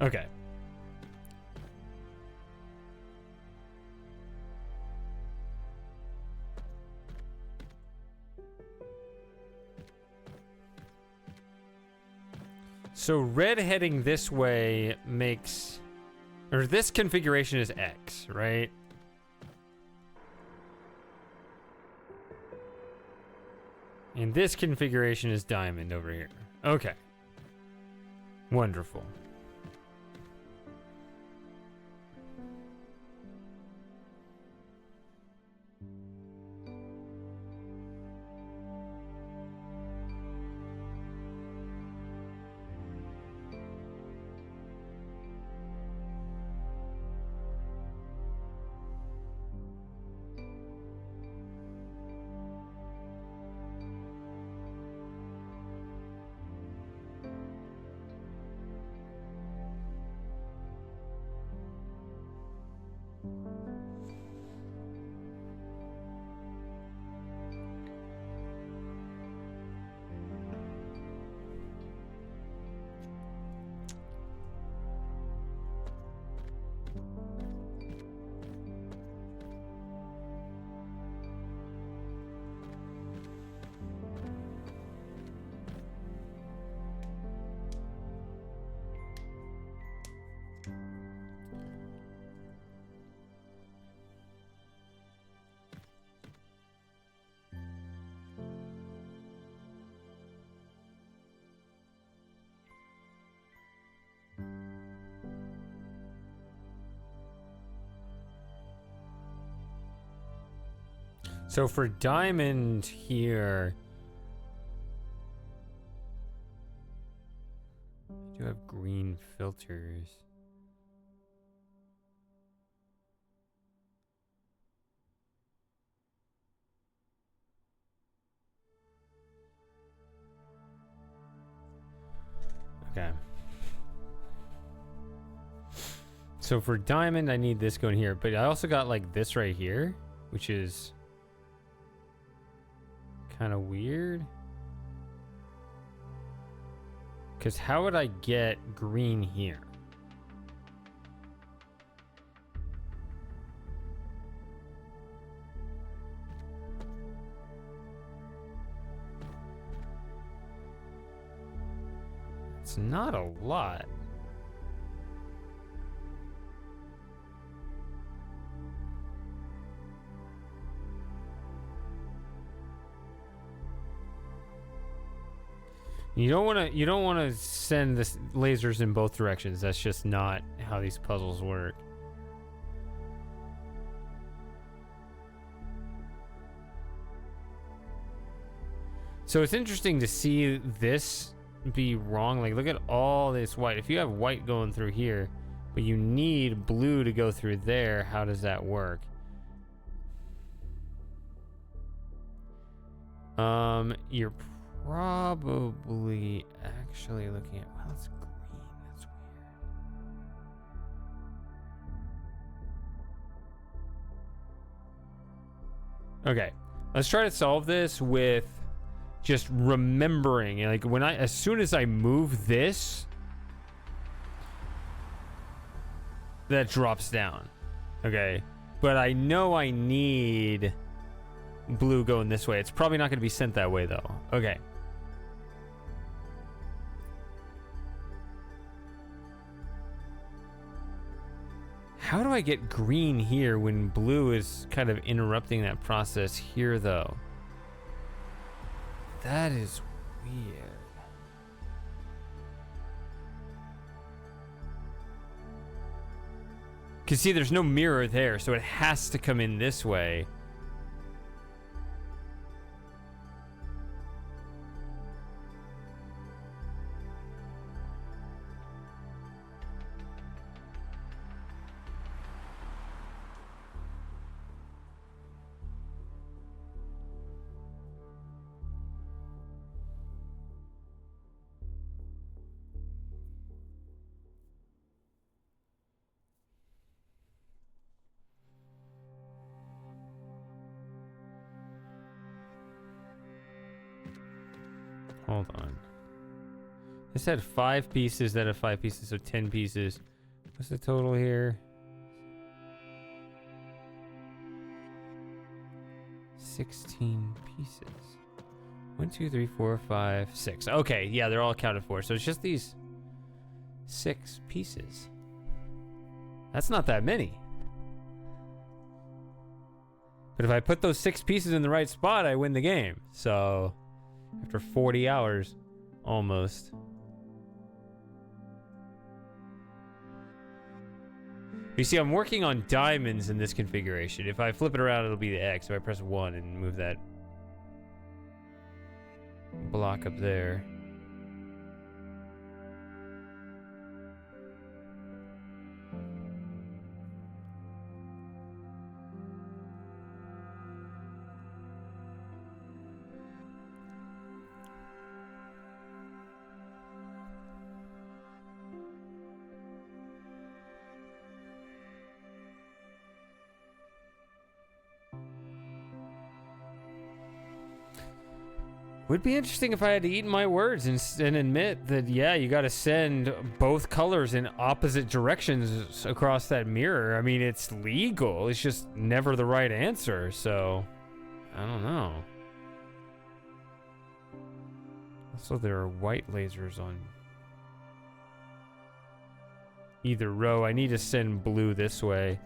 Okay. So red heading this way makes, or this configuration is X, right? And this configuration is diamond over here. Okay. Wonderful. So for diamond here, I do have green filters. Okay. So for diamond, I need this going here, but I also got like this right here, which is kind of weird. Because how would I get green here? It's not a lot. You don't want to send the lasers in both directions. That's just not how these puzzles work. So it's interesting to see this be wrong. Like, look at all this white. If you have white going through here, but you need blue to go through there, how does that work? You're probably actually looking at... Well, it's green. That's weird. Okay. Let's try to solve this with just remembering. Like, as soon as I move this, that drops down. Okay. But I know I need blue going this way. It's probably not going to be sent that way, though. Okay. How do I get green here when blue is kind of interrupting that process here, though? That is weird. Because, see, there's no mirror there, so it has to come in this way. Hold on. This had 5 pieces, that had 5 pieces, so 10 pieces. What's the total here? 16 pieces. 1, 2, 3, 4, 5, 6. Okay, yeah, they're all accounted for. So it's just these 6 pieces. That's not that many. But if I put those 6 pieces in the right spot, I win the game. So... after 40 hours, almost. You see, I'm working on diamonds in this configuration. If I flip it around, it'll be the X. So I press 1 and move that block up there. Would be interesting if I had to eat my words and admit that, yeah, you got to send both colors in opposite directions across that mirror. I mean, it's legal. It's just never the right answer. So, I don't know. Also, there are white lasers on either row. I need to send blue this way.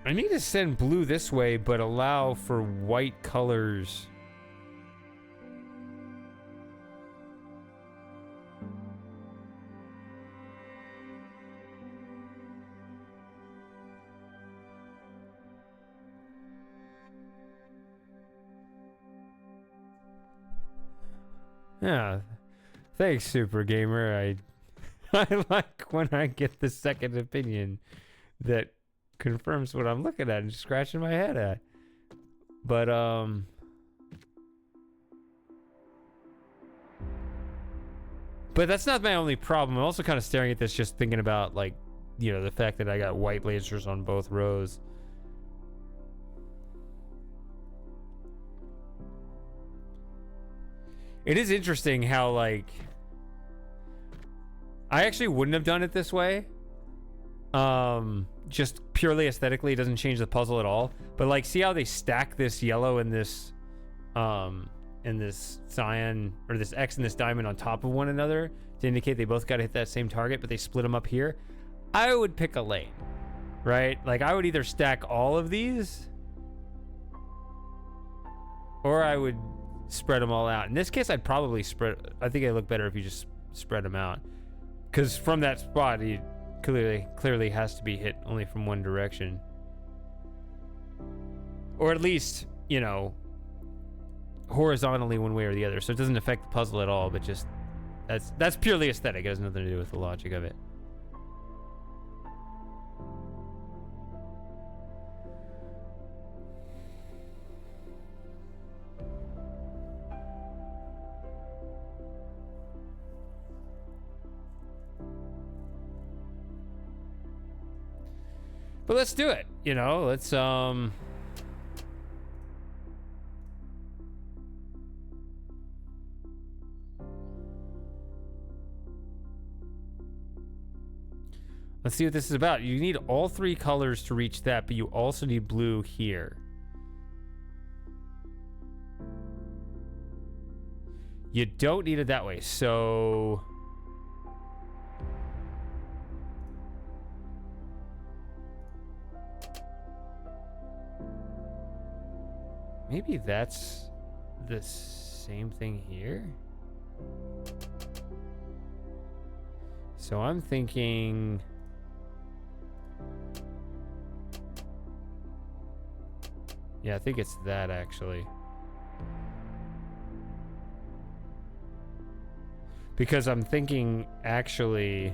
I need to send blue this way, but allow for white colors. Yeah. Thanks, Super Gamer. I like when I get the second opinion that confirms what I'm looking at and scratching my head at. But that's not my only problem. I'm also kind of staring at this, just thinking about, like, you know, the fact that I got white lasers on both rows. It is interesting how, like, I actually wouldn't have done it this way. Just purely aesthetically, it doesn't change the puzzle at all. But, like, see how they stack this yellow and this cyan, or this X and this diamond on top of one another to indicate they both got to hit that same target, but they split them up here? I would pick a lane, right? Like, I would either stack all of these, or I would spread them all out. In this case, I'd probably spread. I think it look better if you just spread them out, because from that spot, you clearly has to be hit only from one direction, or at least, you know, horizontally one way or the other, so it doesn't affect the puzzle at all. But just that's purely aesthetic. It has nothing to do with the logic of it. But let's do it, you know, let's see what this is about. You need all 3 colors to reach that, but you also need blue here. You don't need it that way, so... maybe that's the same thing here? So I'm thinking... yeah, I think it's that, actually. Because I'm thinking, actually...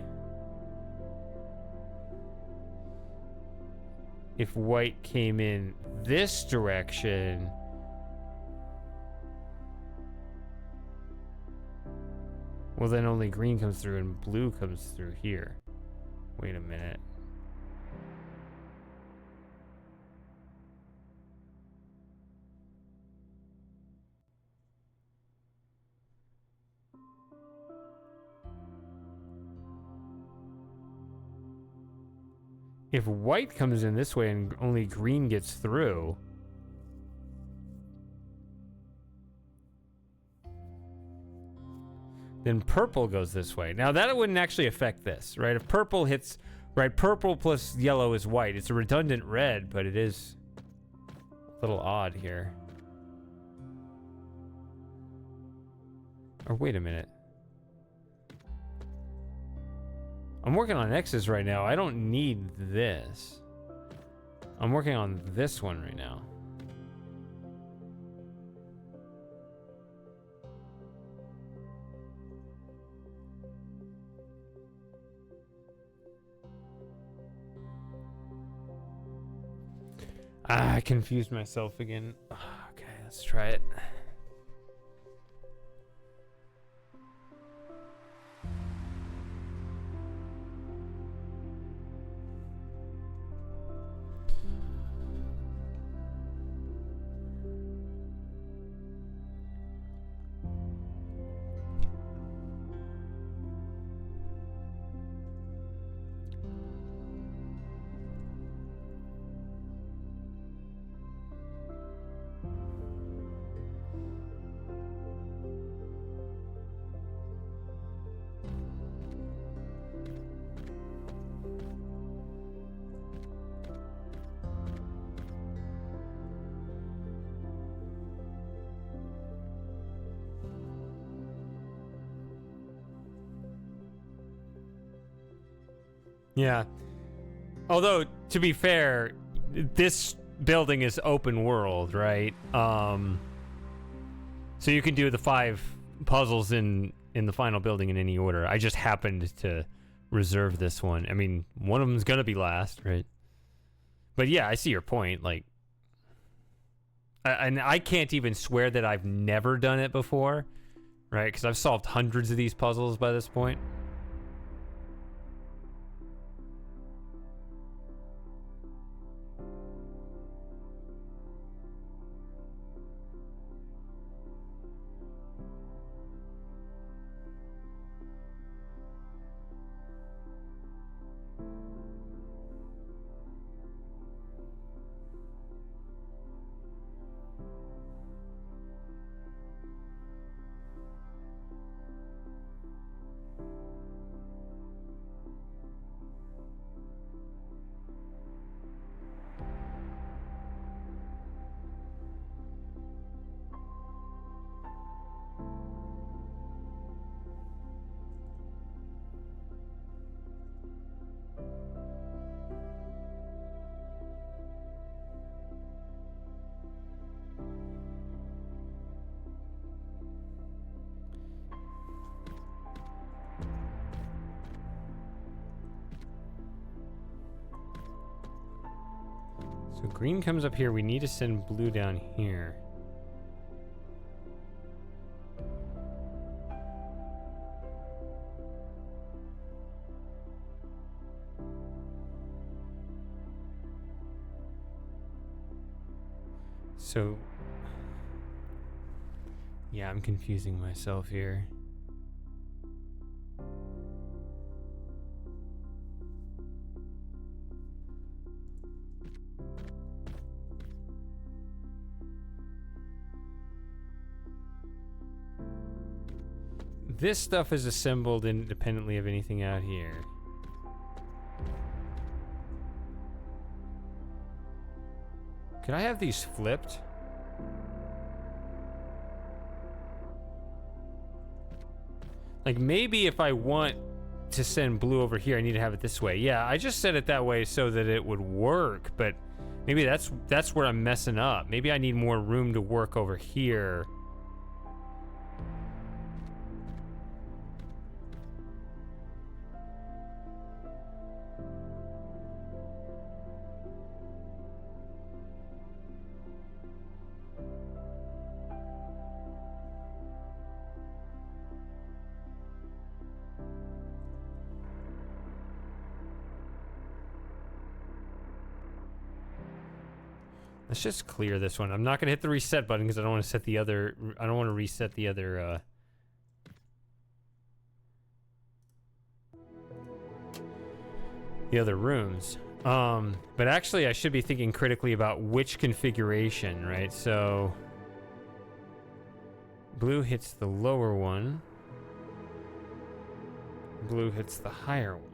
if white came in this direction... well, then only green comes through and blue comes through here. Wait a minute. If white comes in this way and only green gets through... then purple goes this way. Now, that wouldn't actually affect this, right? If purple hits... right, purple plus yellow is white. It's a redundant red, but it is a little odd here. Or wait a minute. I'm working on X's right now. I don't need this. I'm working on this one right now. I confused myself again. Okay, let's try it. Yeah. Although, to be fair, this building is open world, right? So you can do the 5 puzzles in the final building in any order. I just happened to reserve this one. I mean, one of them's gonna be last, right? But yeah, I see your point. Like, and I can't even swear that I've never done it before, right? Because I've solved hundreds of these puzzles by this point. So green comes up here. We need to send blue down here. So, yeah, I'm confusing myself here. This stuff is assembled independently of anything out here. Could I have these flipped? Like, maybe if I want to send blue over here, I need to have it this way. Yeah, I just set it that way so that it would work, but maybe that's where I'm messing up. Maybe I need more room to work over here. Let's just clear this one. I'm not gonna hit the reset button because I don't want to set the other. I don't want to reset the other. The other rooms. But actually, I should be thinking critically about which configuration, right? So, blue hits the lower one. Blue hits the higher one.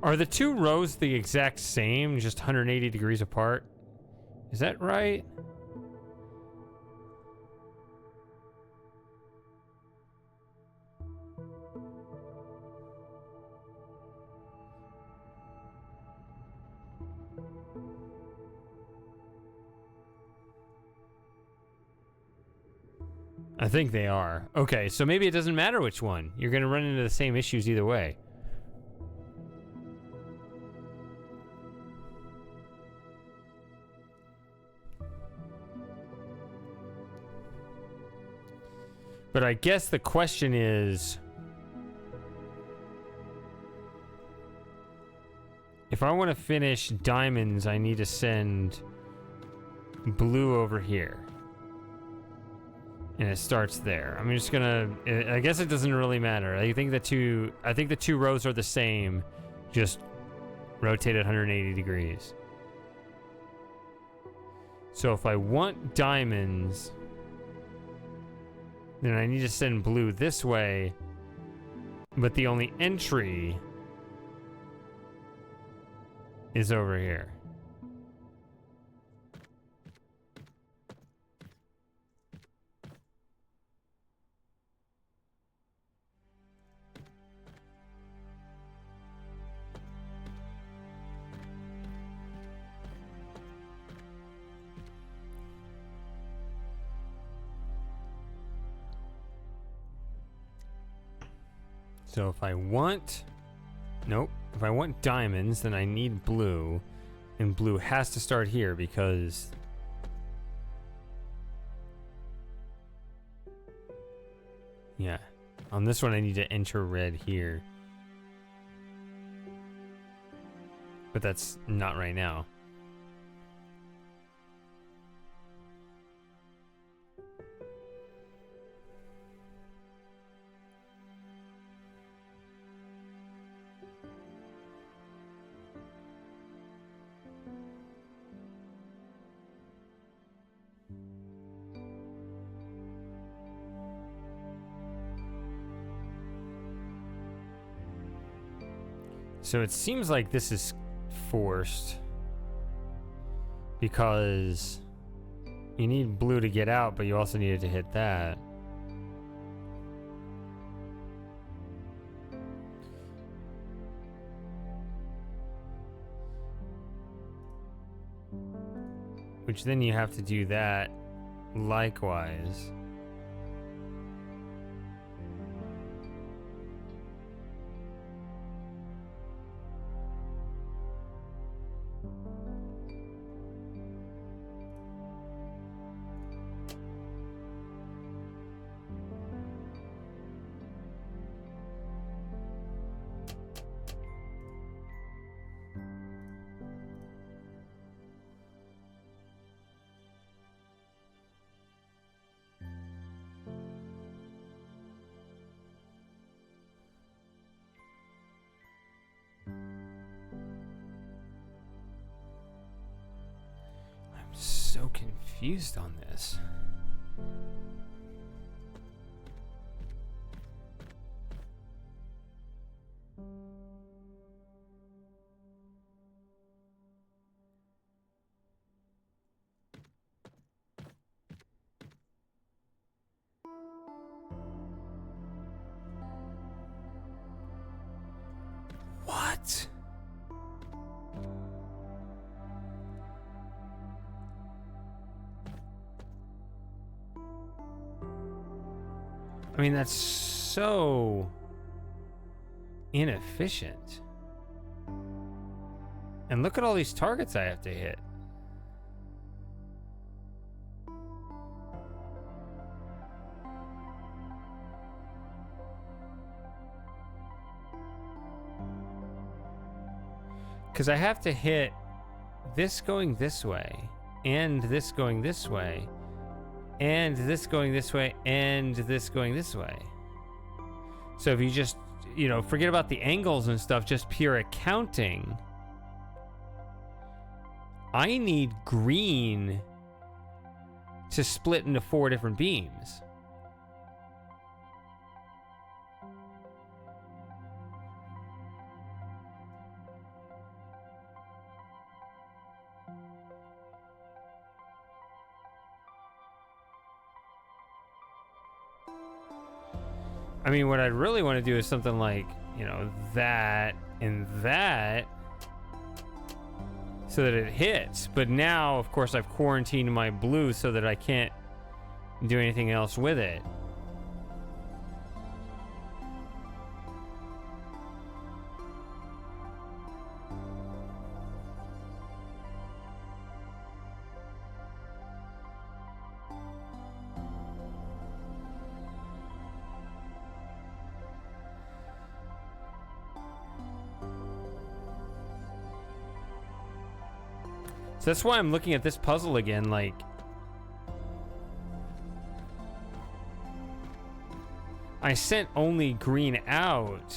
Are the two rows the exact same, just 180 degrees apart? Is that right? I think they are. Okay, so maybe it doesn't matter which one. You're going to run into the same issues either way. But I guess the question is, if I want to finish diamonds, I need to send blue over here. And it starts there. I'm just gonna, I guess it doesn't really matter. I think the two rows are the same, just rotated 180 degrees. So if I want diamonds, then I need to send blue this way, but the only entry is over here. So if I want, if I want diamonds, then I need blue, and blue has to start here because yeah, on this one I need to enter red here, but that's not right now. So it seems like this is forced because you need blue to get out, but you also needed to hit that. Which then you have to do that likewise. so confused on this. What? I mean, that's so inefficient. And look at all these targets I have to hit. Because I have to hit this going this way, and this going this way, and this going this way, and this going this way. So if you just, you know, forget about the angles and stuff, just pure accounting, I need green to split into 4 different beams. I mean, what I'd really want to do is something like, you know, that and that, so that it hits. But now, of course, I've quarantined my blue so that I can't do anything else with it. So that's why I'm looking at this puzzle again, like, I sent only green out.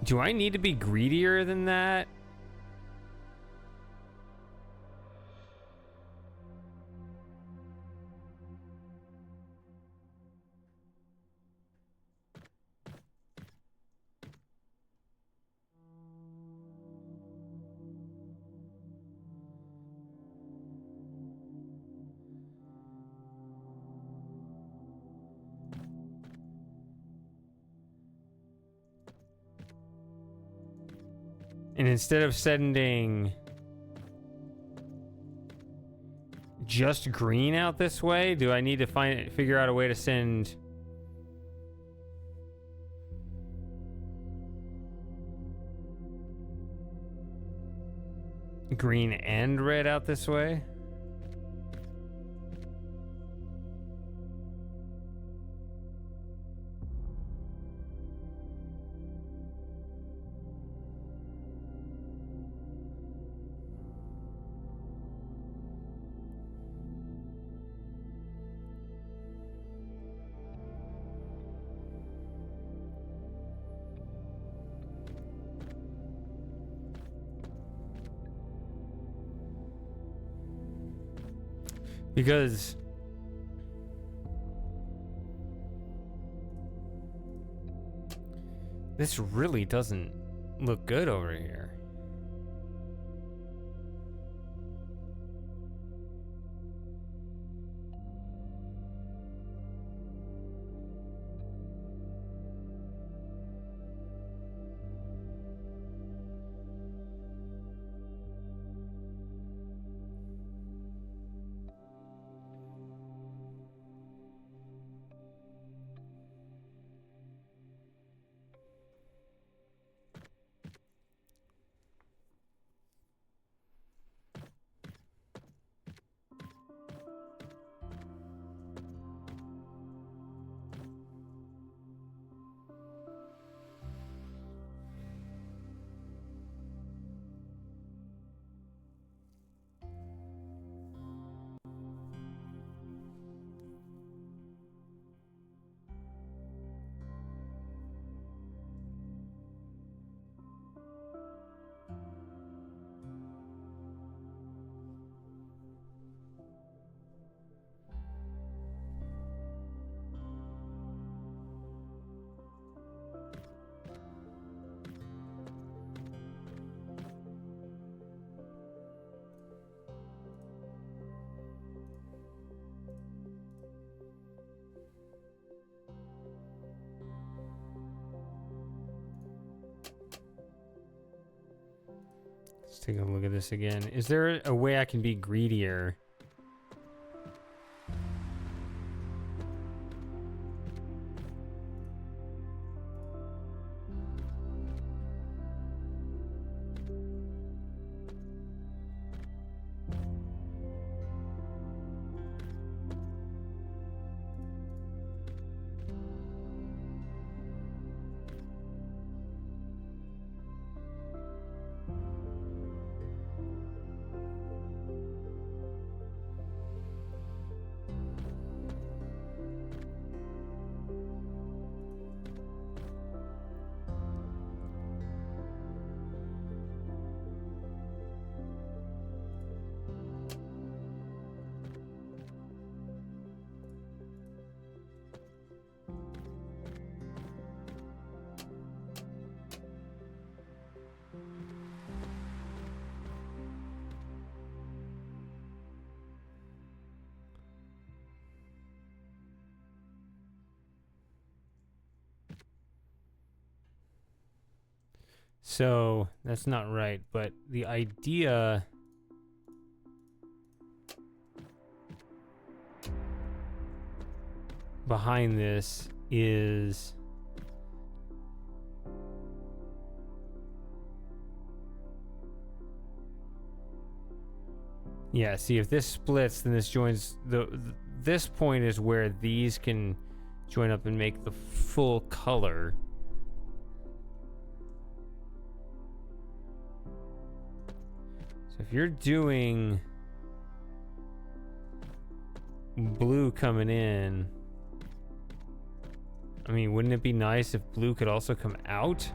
Do I need to be greedier than that? And instead of sending just green out this way, do I need to figure out a way to send green and red out this way? Because this really doesn't look good over here. take a look at this again. Is there a way I can be greedier? So that's not right, but the idea behind this is yeah, see if this splits, then this joins this point is where these can join up and make the full color. So if you're doing blue coming in, I mean, wouldn't it be nice if blue could also come out?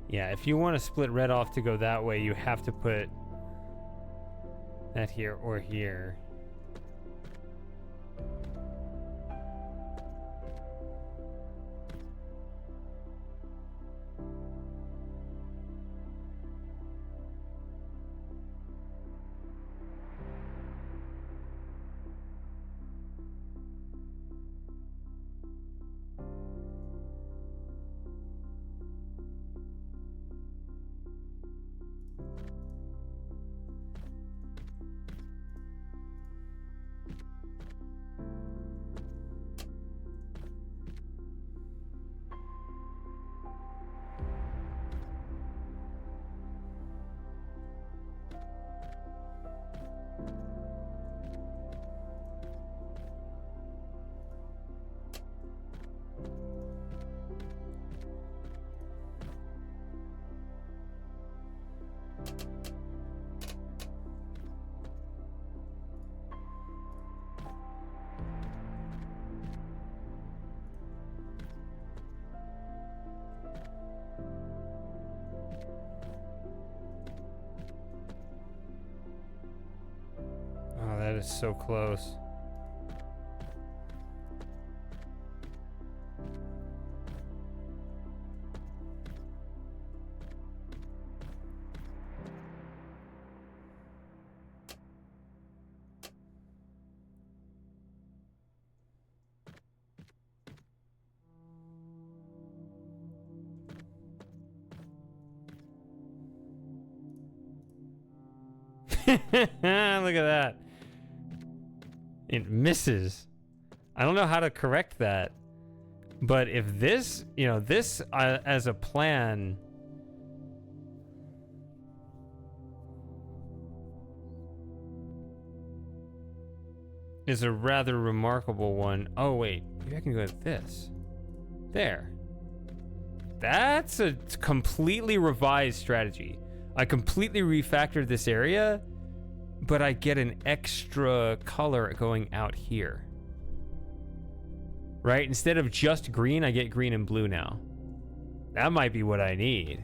Yeah, if you want to split red off to go that way, you have to put that here or here. Oh, that is so close. Look at that. It misses. I don't know how to correct that. But if this, you know, this as a plan is a rather remarkable one. Oh, wait. Maybe I can go with this. There. That's a completely revised strategy. I completely refactored this area, but I get an extra color going out here. Right? Instead of just green, I get green and blue now. That might be what I need.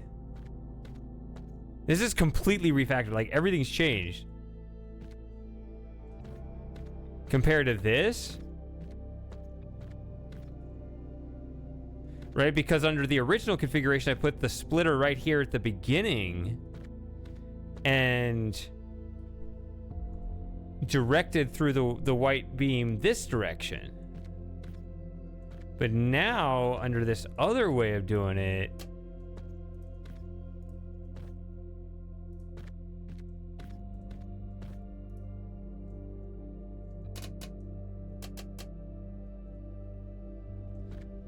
This is completely refactored. Like, everything's changed. compared to this. Right, because under the original configuration, I put the splitter right here at the beginning and directed through the white beam this direction. But now, under this other way of doing it,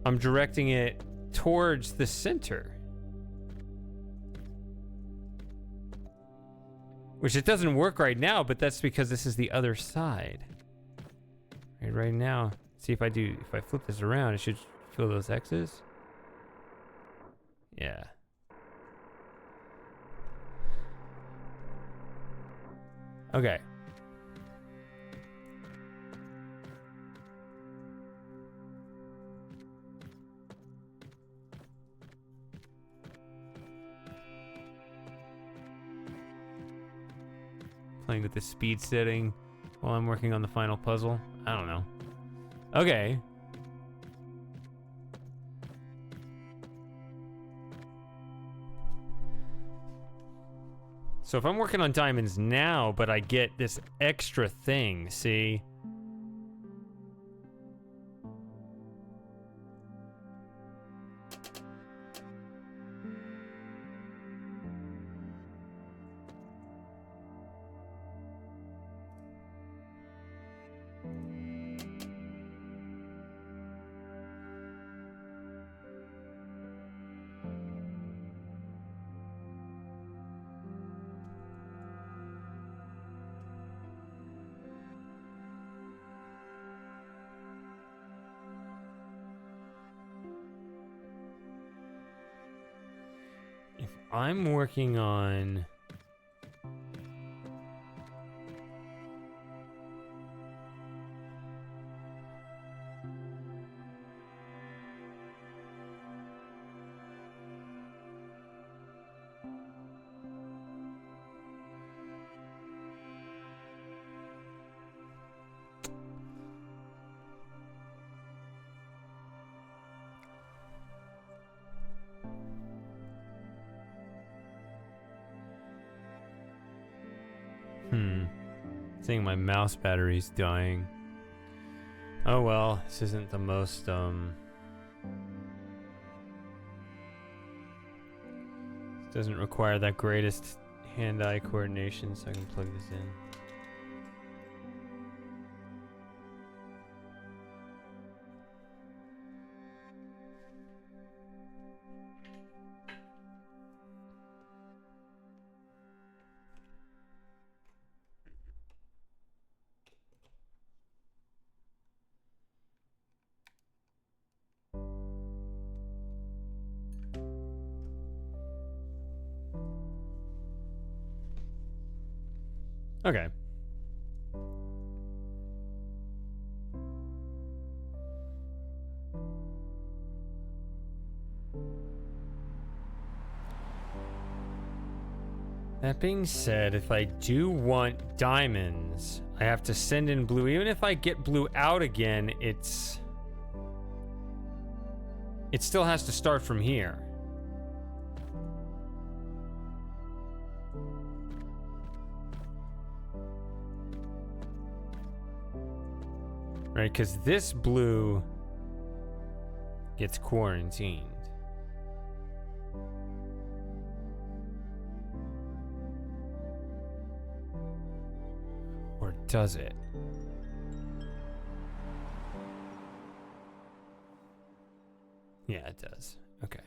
I'm directing it towards the center. Which it doesn't work right now, but that's because this is the other side. Right now, see if I flip this around, it should fill those X's. Yeah. Okay. Playing with the speed setting while I'm working on the final puzzle. I don't know. Okay. So if I'm working on diamonds now, but I get this extra thing, see? I'm working on... Seeing my mouse battery's dying. Oh well, this isn't the most This doesn't require that greatest hand-eye coordination, so I can plug this in. Okay. That being said, if I do want diamonds, I have to send in blue. Even if I get blue out again, it still has to start from here. Right, because this blue gets quarantined. Or does it? Yeah, it does. Okay.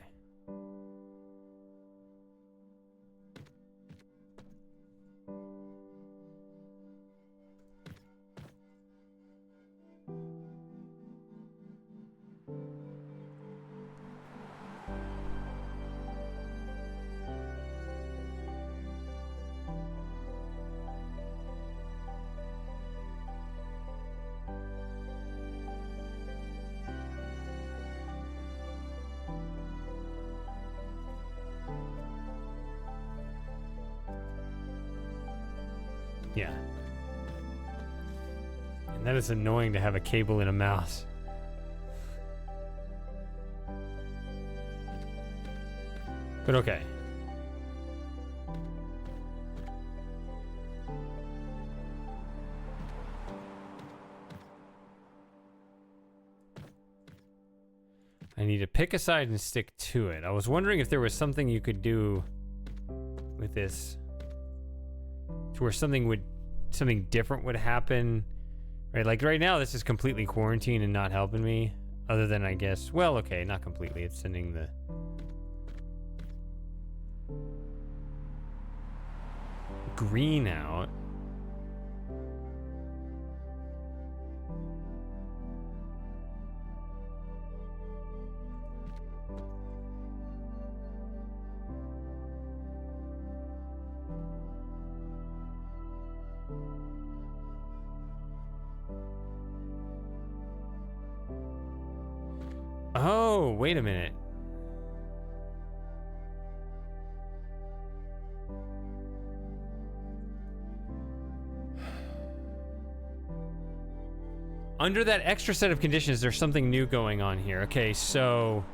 Yeah. And that is annoying to have a cable in a mouse. But okay. I need to pick a side and stick to it. I was wondering if there was something you could do with this to where something different would happen. Right, like right now this is completely quarantined and not helping me. Other than, I guess, well, okay, not completely. It's sending the green out. Oh, wait a minute. Under that extra set of conditions, there's something new going on here. Okay, so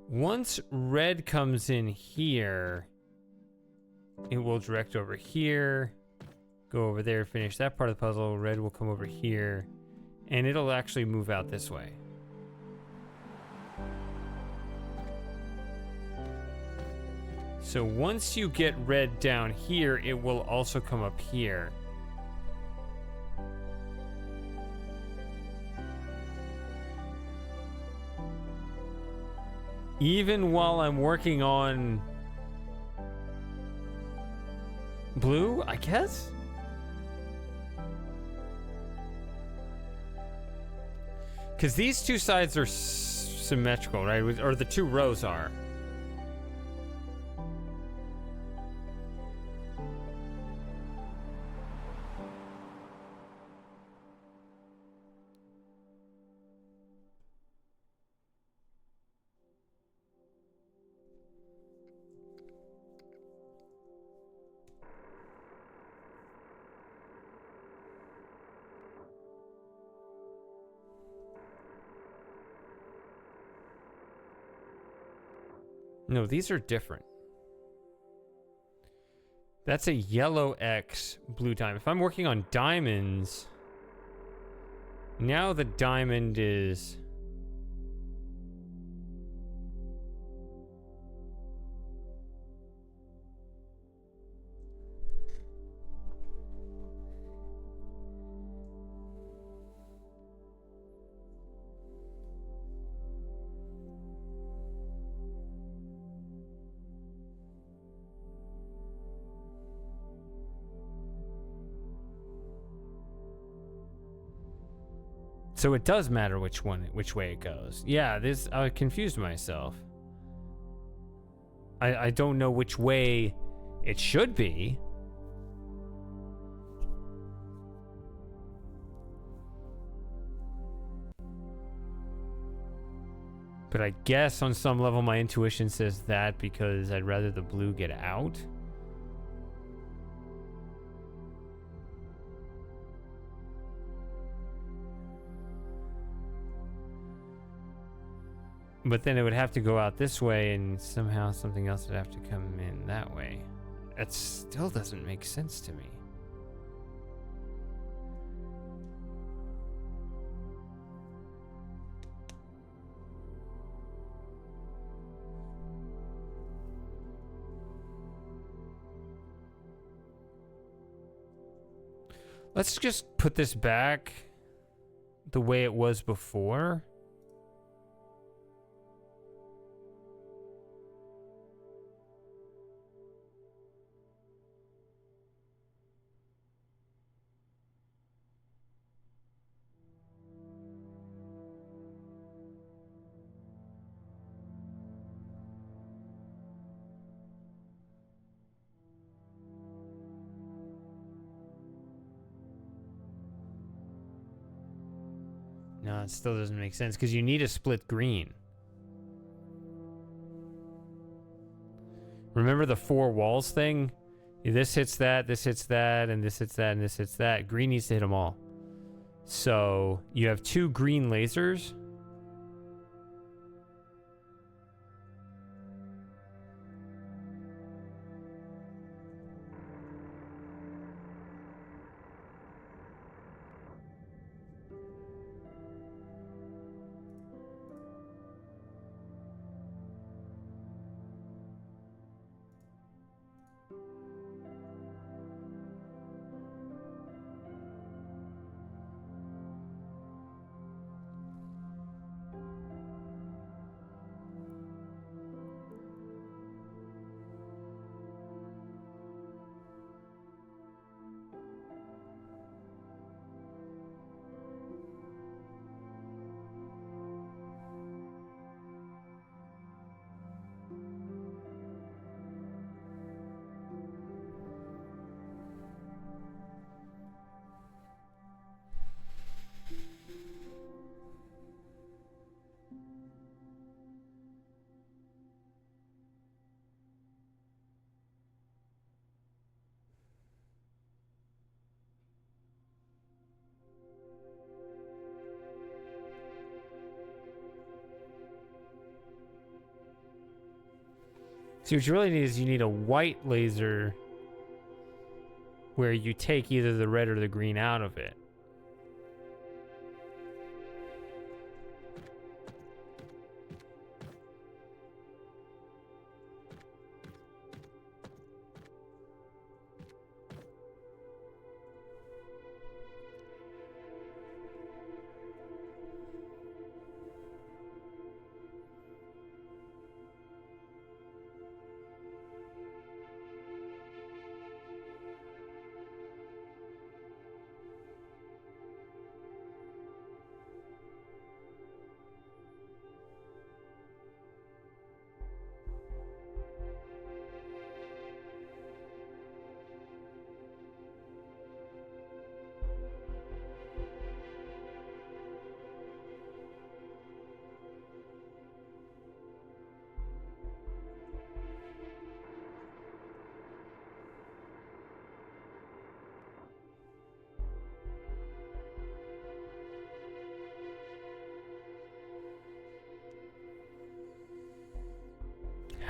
once red comes in here, it will direct over here, go over there, finish that part of the puzzle. Red will come over here, and it'll actually move out this way. So once you get red down here, it will also come up here. Even while I'm working on blue, I guess? Because these two sides are symmetrical, right? Or the two rows are. No, these are different. That's a yellow X, blue diamond. If I'm working on diamonds, now the diamond is... So it does matter which way it goes. Yeah, I confused myself. I don't know which way it should be. But I guess on some level my intuition says that because I'd rather the blue get out. But then it would have to go out this way, and somehow something else would have to come in that way. That still doesn't make sense to me. Let's just put this back the way it was before. No, it still doesn't make sense because you need a split green. Remember the four walls thing? This hits that, and this hits that, and this hits that. Green needs to hit them all. So you have 2 green lasers. See, what you really need is you need a white laser where you take either the red or the green out of it.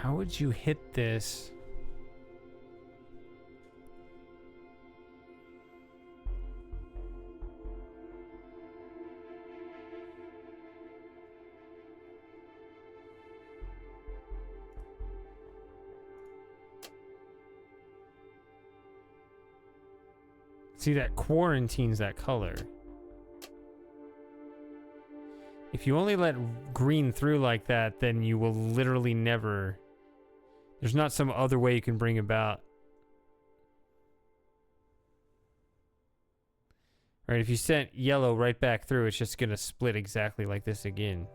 How would you hit this? See, that quarantines that color. If you only let green through like that, then you will literally never... There's not some other way you can bring about... Right, if you sent yellow right back through, it's just going to split exactly like this again.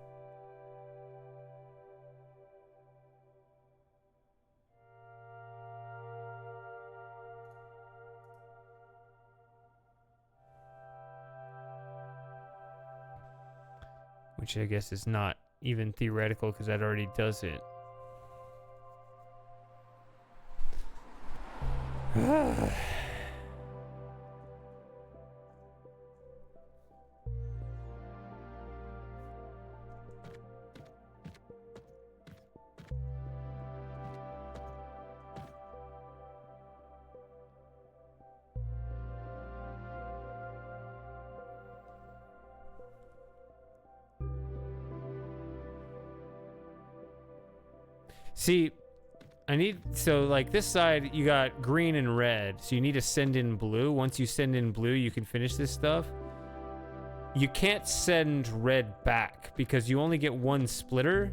Which I guess is not even theoretical because that already does it. See, I need, so like this side, you got green and red, so you need to send in blue. Once you send in blue, you can finish this stuff. You can't send red back because you only get one splitter,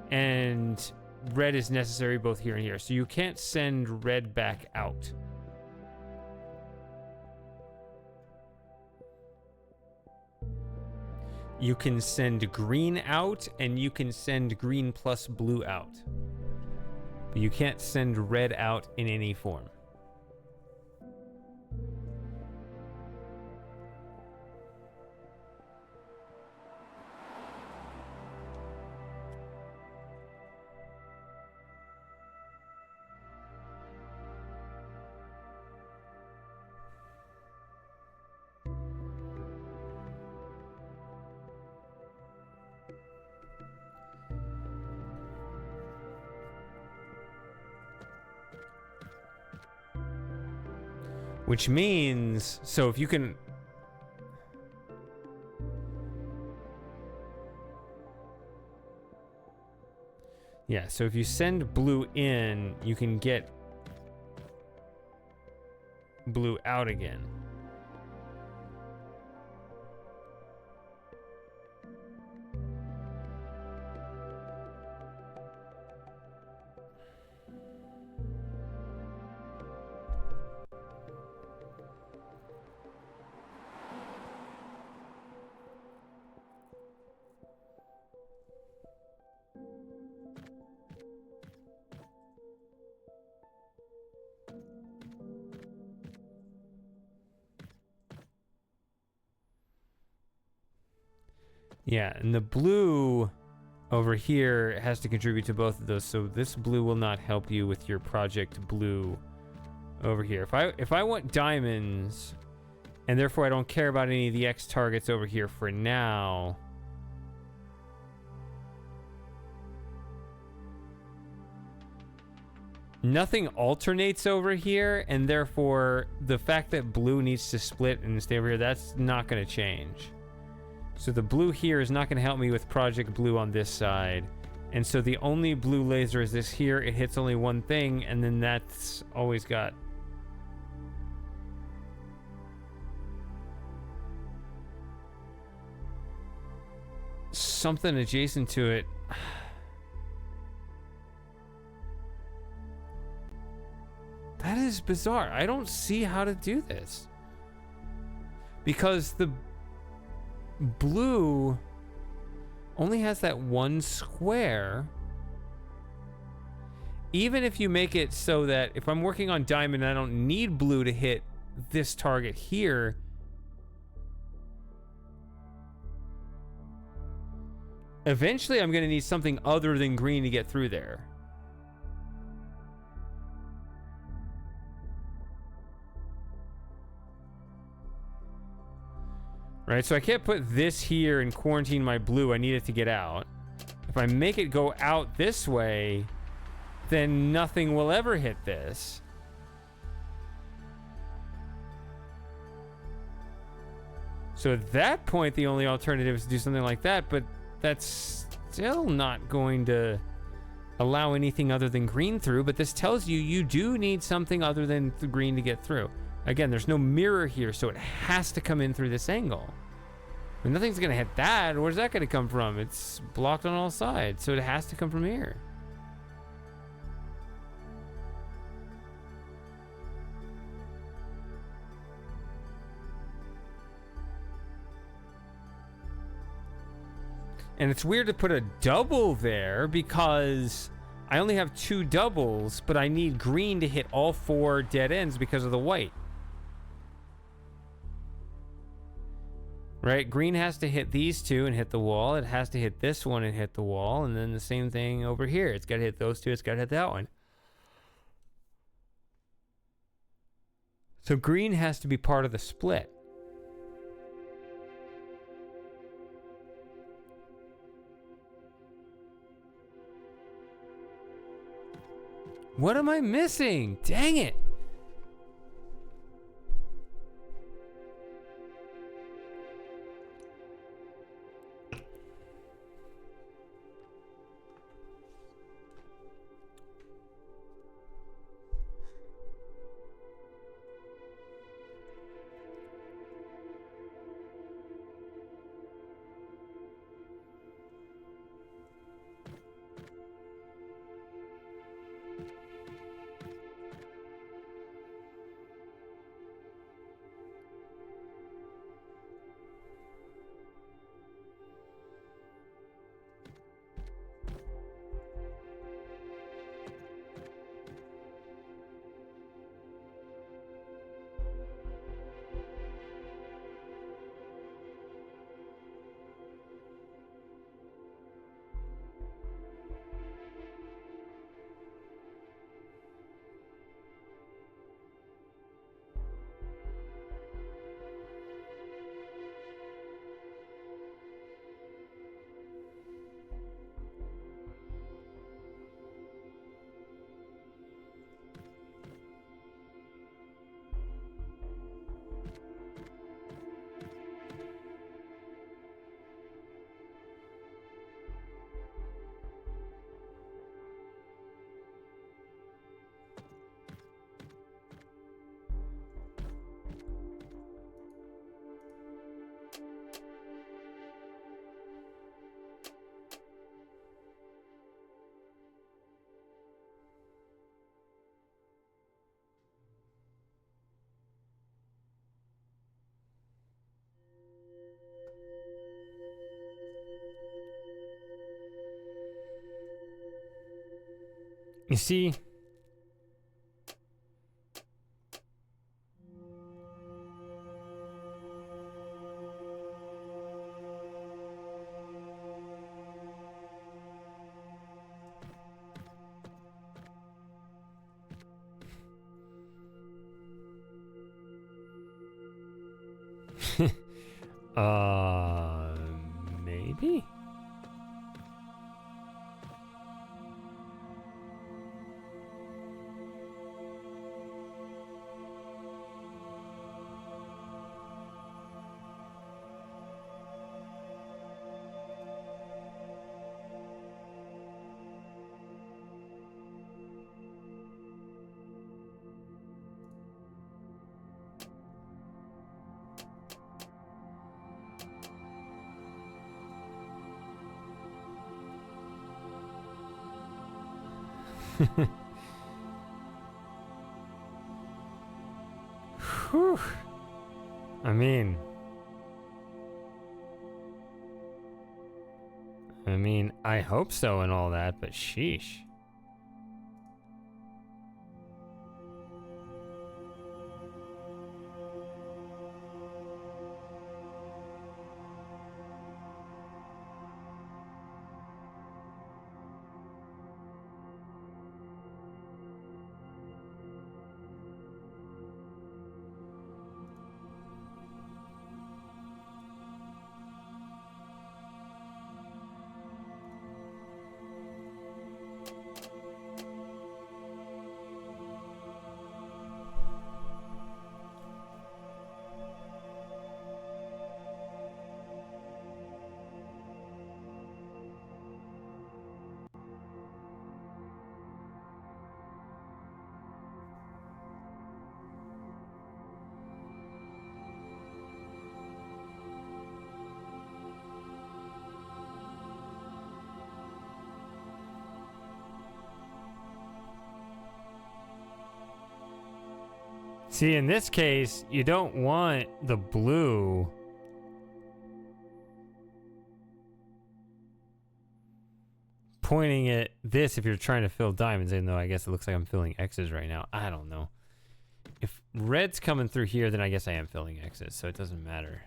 and red is necessary both here and here. So you can't send red back out. You can send green out, and you can send green plus blue out. But you can't send red out in any form. Which means, so if you can... Yeah, so if you send blue in, you can get blue out again. Yeah, and the blue over here has to contribute to both of those, so this blue will not help you with your project blue over here. If I want diamonds, and therefore I don't care about any of the X targets over here for now, nothing alternates over here, and therefore the fact that blue needs to split and stay over here, that's not going to change. So the blue here is not going to help me with Project Blue on this side. And so the only blue laser is this here. It hits only one thing, and then that's always got... something adjacent to it. That is bizarre. I don't see how to do this. Because the blue only has that one square. Even if you make it so that if I'm working on diamond, I don't need blue to hit this target here. Eventually, I'm going to need something other than green to get through there. Right, so I can't put this here and quarantine my blue. I need it to get out. If I make it go out this way, then nothing will ever hit this. So at that point, the only alternative is to do something like that, but that's still not going to allow anything other than green through. But this tells you you do need something other than the green to get through. Again, there's no mirror here, so it has to come in through this angle. I mean, nothing's going to hit that. Where's that going to come from? It's blocked on all sides, so it has to come from here. And it's weird to put a double there because I only have 2 doubles, but I need green to hit all 4 dead ends because of the white. Right? Green has to hit these 2 and hit the wall. It has to hit this one and hit the wall. And then the same thing over here. It's got to hit those 2. It's got to hit that one. So green has to be part of the split. What am I missing? Dang it. You see? Maybe? Whew. I mean, I hope so and all that, but sheesh. See, in this case, you don't want the blue pointing at this if you're trying to fill diamonds, even though I guess it looks like I'm filling X's right now. I don't know. If red's coming through here, then I guess I am filling X's, so it doesn't matter.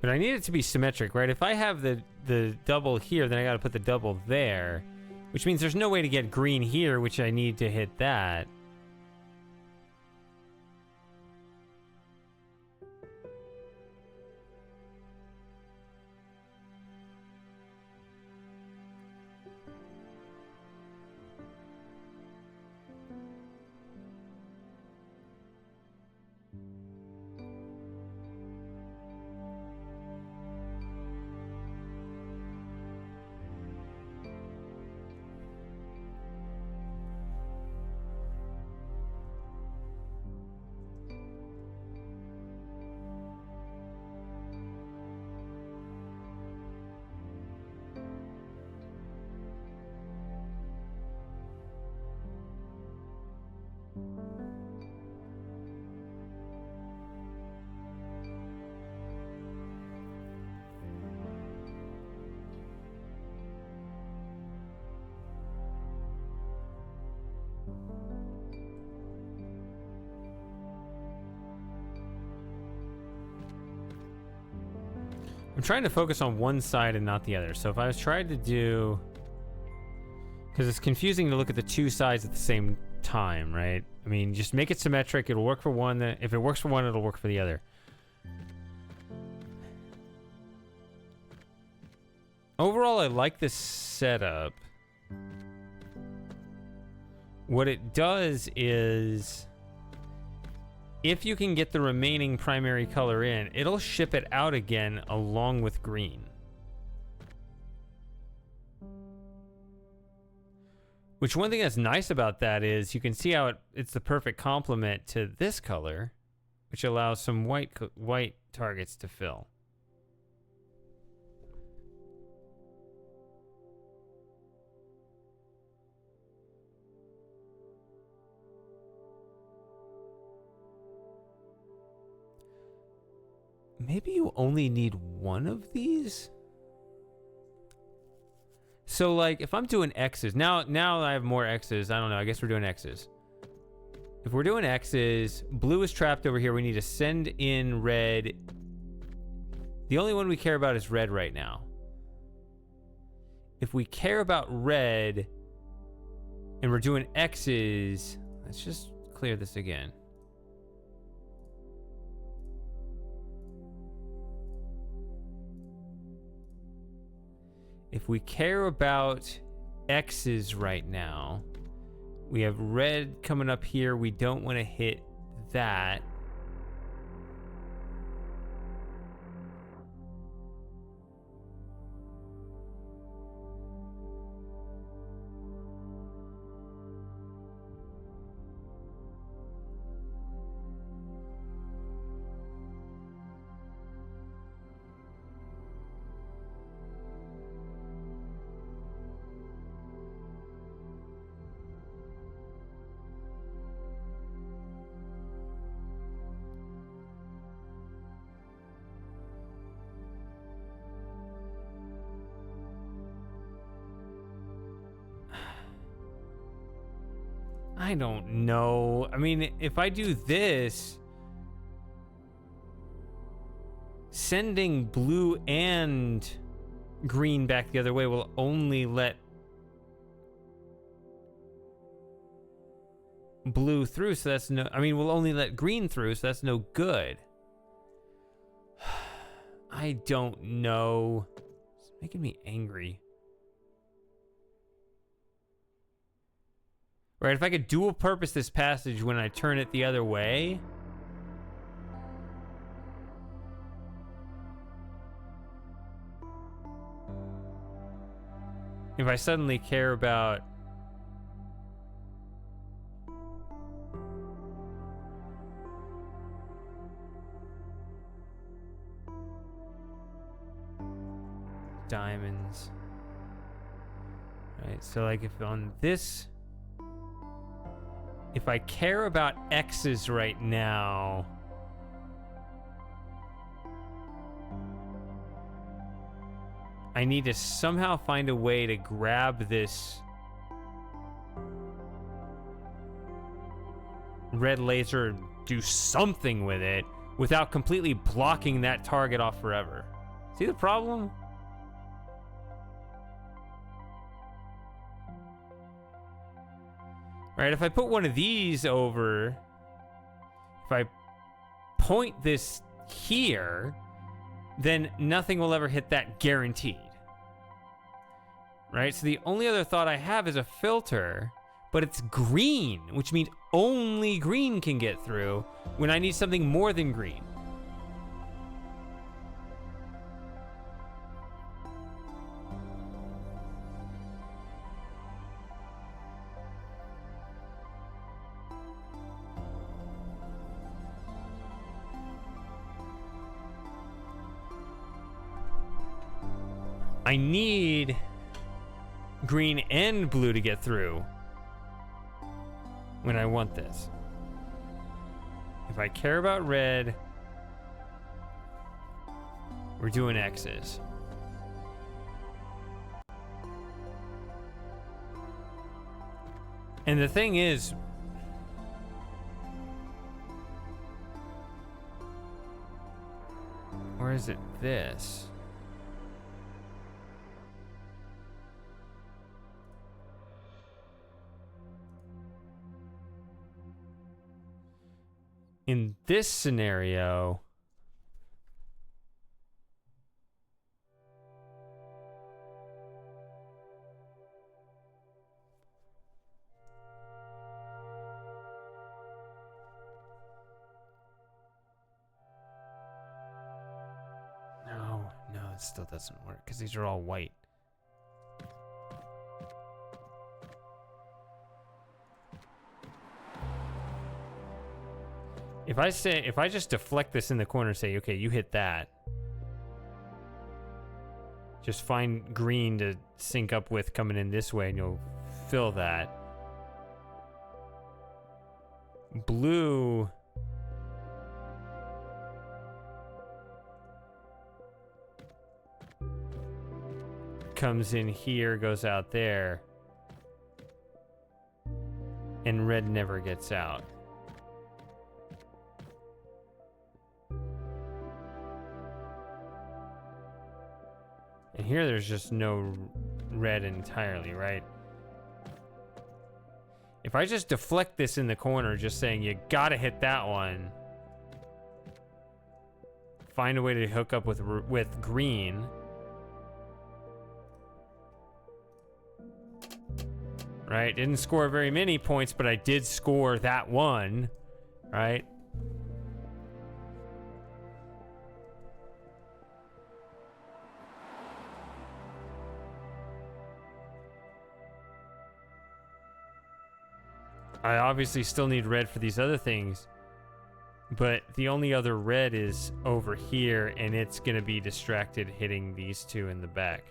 But I need it to be symmetric, right? If I have the double here, then I got to put the double there, which means there's no way to get green here, which I need to hit that. I'm trying to focus on one side and not the other. So if I was trying to do... Because it's confusing to look at the two sides at the same time, right? I mean, just make it symmetric. It'll work for one. If it works for one, it'll work for the other. Overall, I like this setup. What it does is... If you can get the remaining primary color in, it'll ship it out again along with green. Which one thing that's nice about that is you can see how it's the perfect complement to this color, which allows some white targets to fill. Maybe you only need one of these? So, like, if I'm doing X's, now I have more X's. I don't know. I guess we're doing X's. If we're doing X's, blue is trapped over here. We need to send in red. The only one we care about is red right now. If we care about red and we're doing X's, let's just clear this again. If we care about X's right now, we have red coming up here. We don't want to hit that. I don't know. I mean, if I do this, sending blue and green back the other way will only let blue through, so that's no... I mean, we'll only let green through, so that's no good. I don't know. It's making me angry. Right, if I could dual purpose this passage when I turn it the other way. If I suddenly care about diamonds. Right, so like if on this, if I care about X's right now, I need to somehow find a way to grab this red laser and do something with it without completely blocking that target off forever. See the problem? Right, if I put one of these over, if I point this here, then nothing will ever hit that, guaranteed. Right, so the only other thought I have is a filter, but it's green, which means only green can get through when I need something more than green. I need green and blue to get through when I want this. If I care about red, we're doing X's. And the thing is, or is it this? In this scenario, no, it still doesn't work because these are all white. If I just deflect this in the corner and say, okay, you hit that. Just find green to sync up with coming in this way and you'll fill that. Blue. Comes in here, goes out there. And red never gets out. And here there's just no red entirely, right? If I just deflect this in the corner, just saying you gotta hit that one. Find a way to hook up with green. Right? Didn't score very many points, but I did score that one. Right? I obviously still need red for these other things, but the only other red is over here, and it's gonna be distracted hitting these two in the back.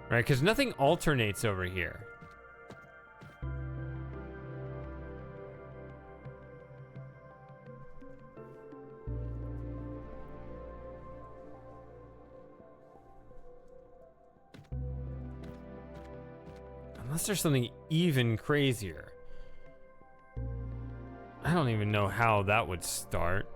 Right, because nothing alternates over here. Unless there's something even crazier. I don't even know how that would start.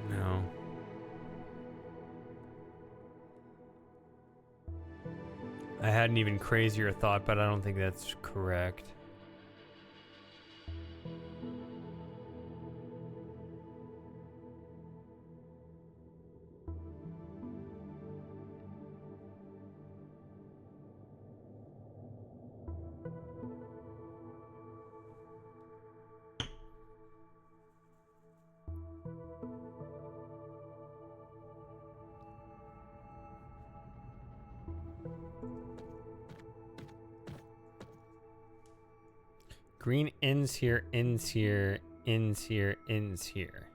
No. I had an even crazier thought, but I don't think that's correct. Green ends here, ends here, ends here, ends here.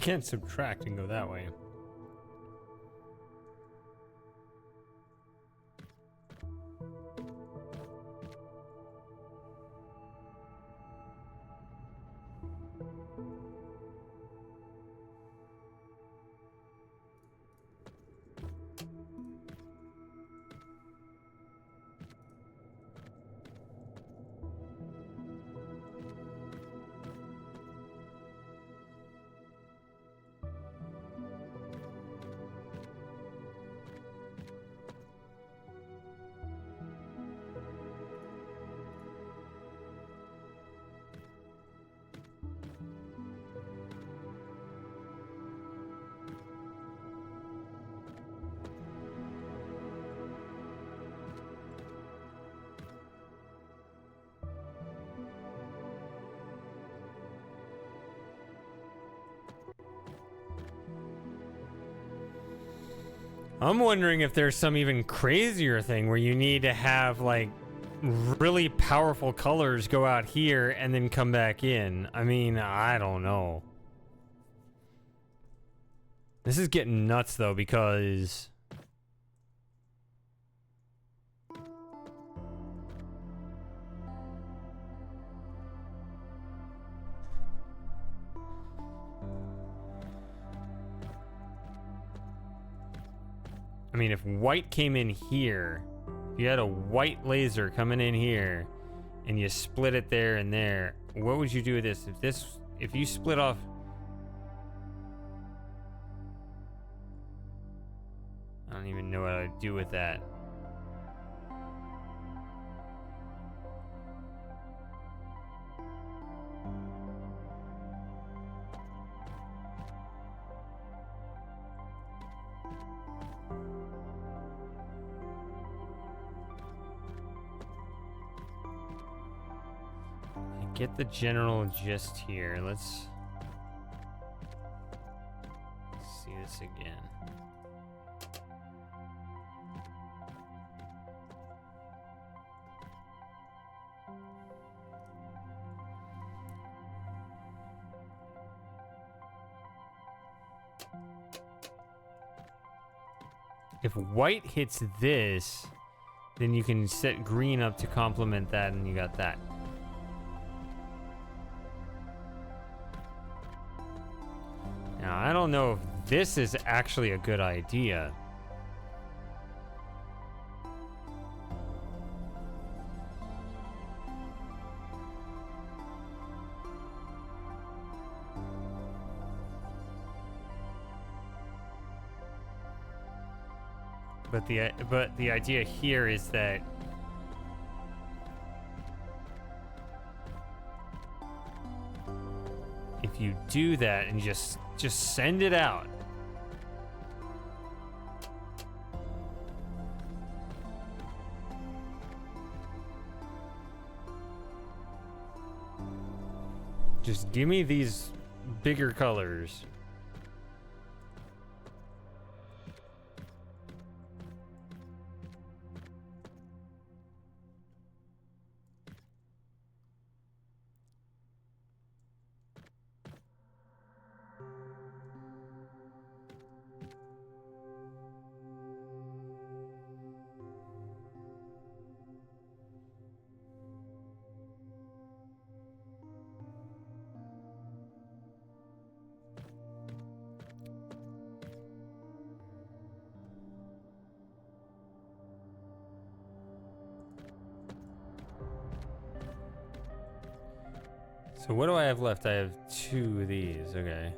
can't subtract and go that way. I'm wondering if there's some even crazier thing where you need to have like really powerful colors go out here and then come back in. I mean, I don't know. This is getting nuts though, because I mean, if white came in here, if you had a white laser coming in here and you split it there and there, what would you do with this? If you split off, I don't even know what I would do with that. Get the general gist here. Let's see this again. If white hits this, then you can set green up to complement that, and you got that. Now, I don't know if this is actually a good idea. But the idea here is that if you do that and just send it out, just give me these bigger colors. So what do I have left? I have 2 of these, okay.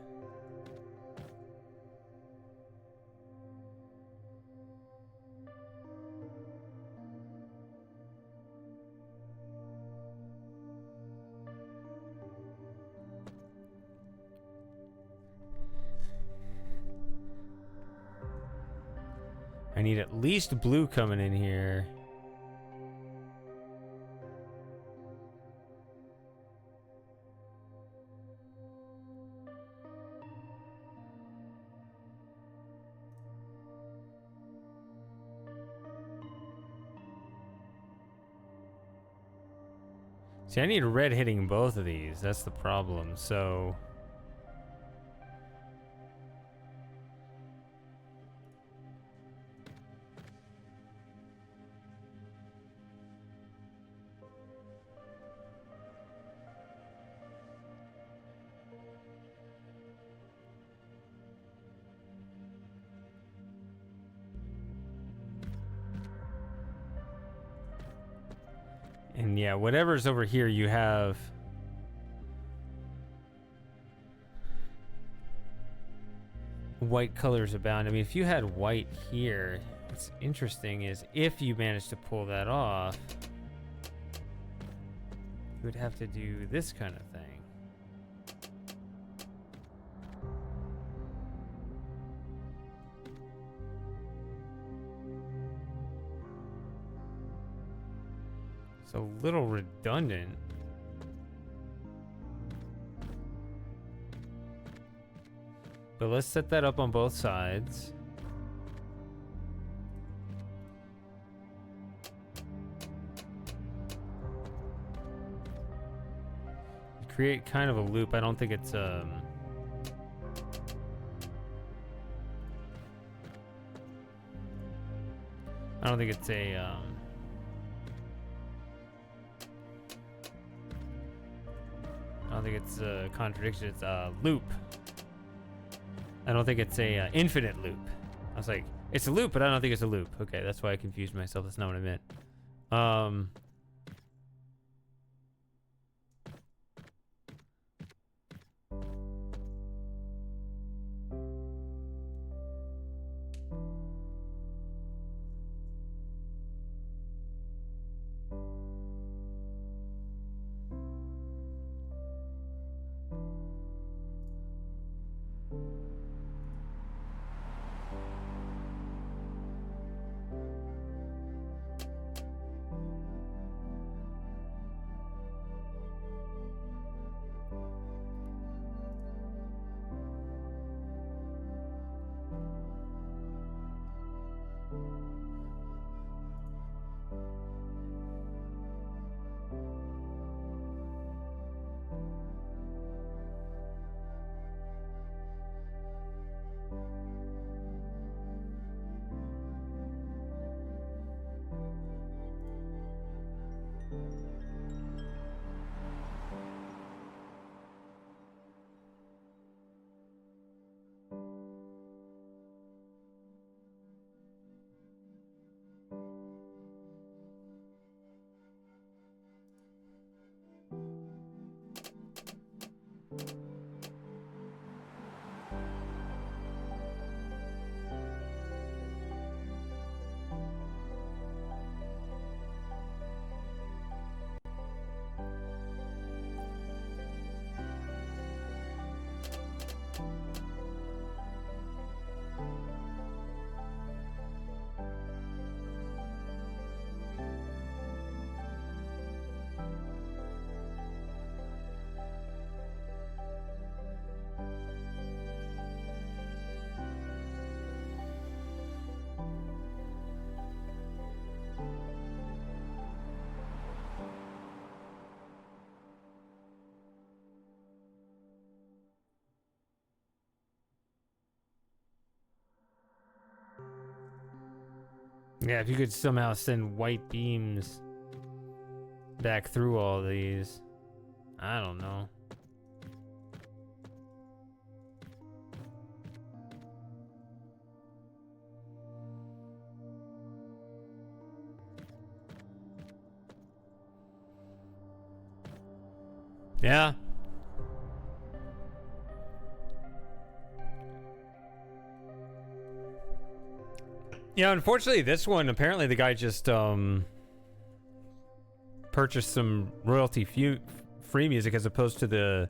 I need at least blue coming in here. See, I need red hitting both of these. That's the problem. So And yeah, whatever's over here, you have white colors abound. I mean, if you had white here, what's interesting is if you manage to pull that off, you would have to do this kind of thing. It's a little redundant. But let's set that up on both sides. Create kind of a loop. I don't think it's I don't think it's a I don't think it's a contradiction. It's a loop. I don't think it's a infinite loop. I was like, it's a loop, but I don't think it's a loop. Okay, that's why I confused myself. That's not what I meant. Yeah, if you could somehow send white beams back through all these. I don't know. Yeah. Yeah, unfortunately, this one, apparently the guy just purchased some royalty-free music as opposed to the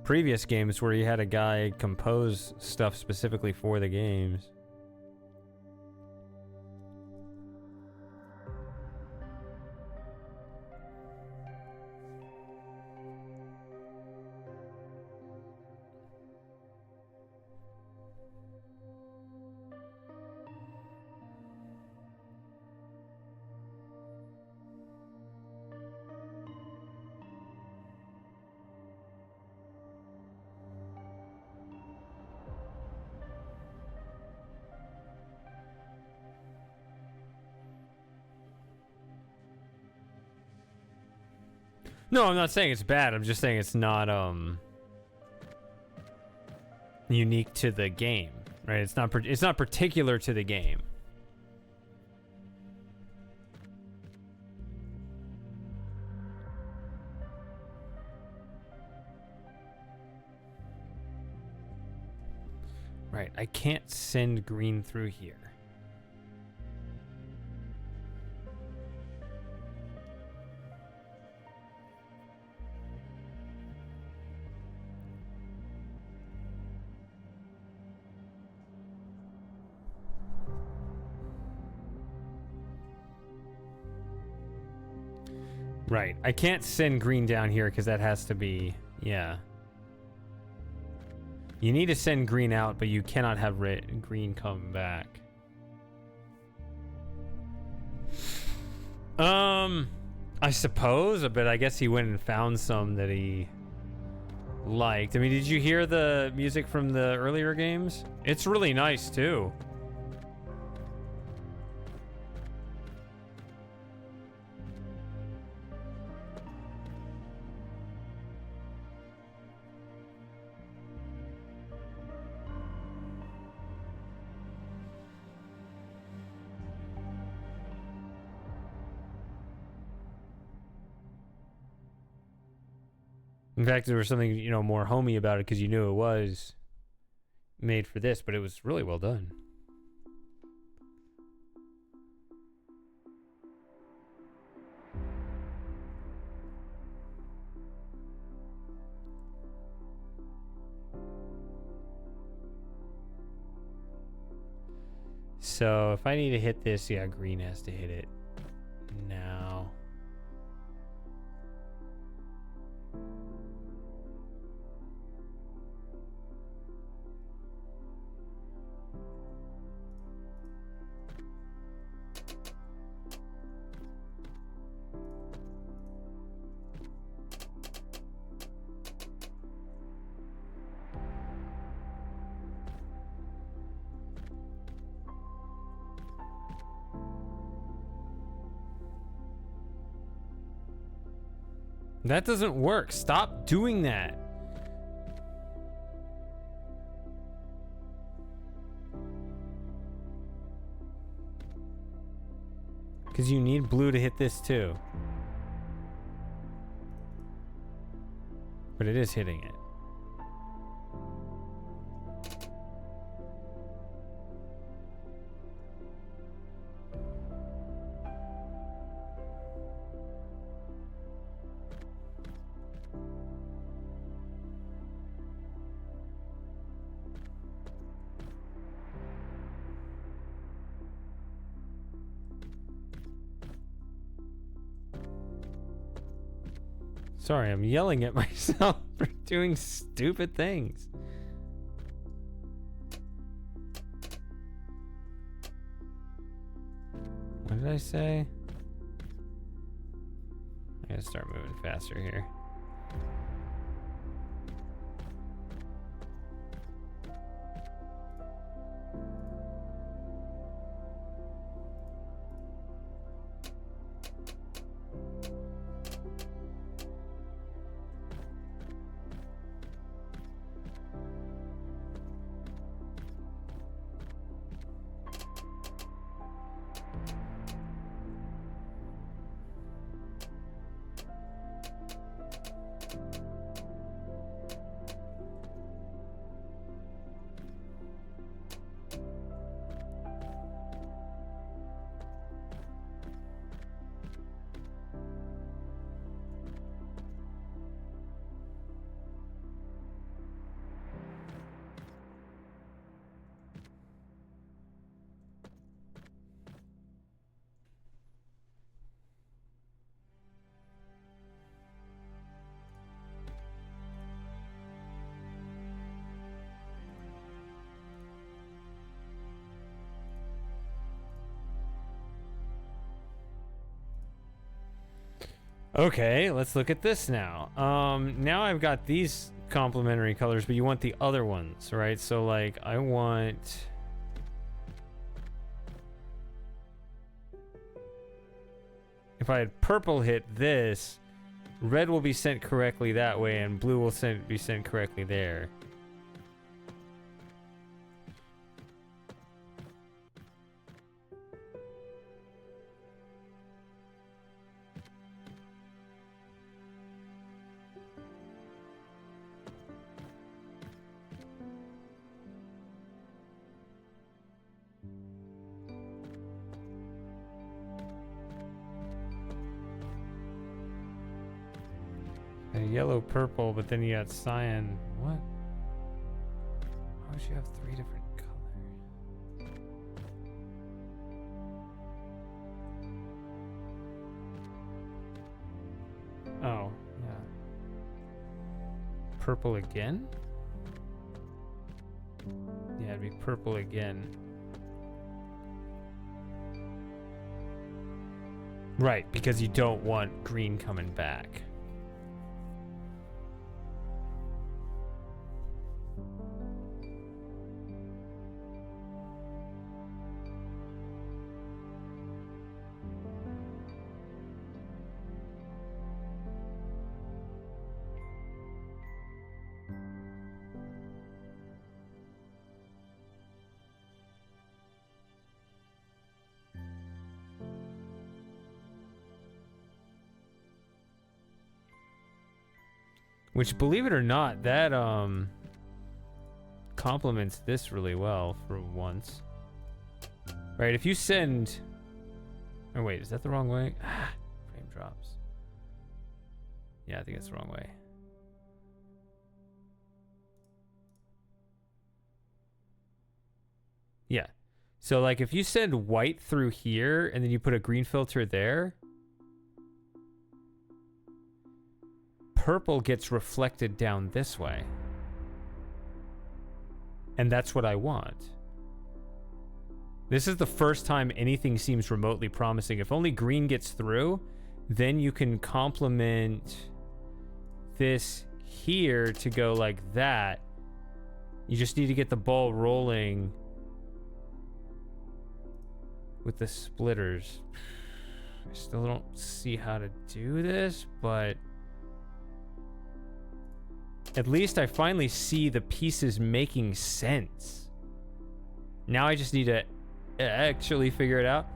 previous games where he had a guy compose stuff specifically for the games. No, I'm not saying it's bad. I'm just saying it's not unique to the game, right? It's not particular to the game. Right, I can't send green through here. Right, I can't send green down here because that has to be, yeah. You need to send green out, but you cannot have green come back. I suppose, but I guess he went and found some that he liked. I mean, did you hear the music from the earlier games? It's really nice too. In fact, there was something, you know, more homey about it because you knew it was made for this, but it was really well done. So if I need to hit this, yeah, green has to hit it now. That doesn't work. Stop doing that. Because you need blue to hit this too. But it is hitting it. Sorry, I'm yelling at myself for doing stupid things. What did I say? I gotta start moving faster here. Okay, let's look at this now. Now I've got these complementary colors, but you want the other ones, right? So like I want... If I had purple hit this, red will be sent correctly that way and blue will be sent correctly there. A yellow, purple, but then you got cyan. What? Why would you have 3 different colors? Oh, yeah. Purple again? Yeah, it'd be purple again. Right, because you don't want green coming back. Which, believe it or not, that complements this really well for once. Right, if you send... Oh wait, is that the wrong way? Frame drops. Yeah, I think it's the wrong way. Yeah. So like if you send white through here and then you put a green filter there, purple gets reflected down this way. And that's what I want. This is the first time anything seems remotely promising. If only green gets through, then you can complement this here to go like that. You just need to get the ball rolling with the splitters. I still don't see how to do this, but at least I finally see the pieces making sense. Now I just need to actually figure it out.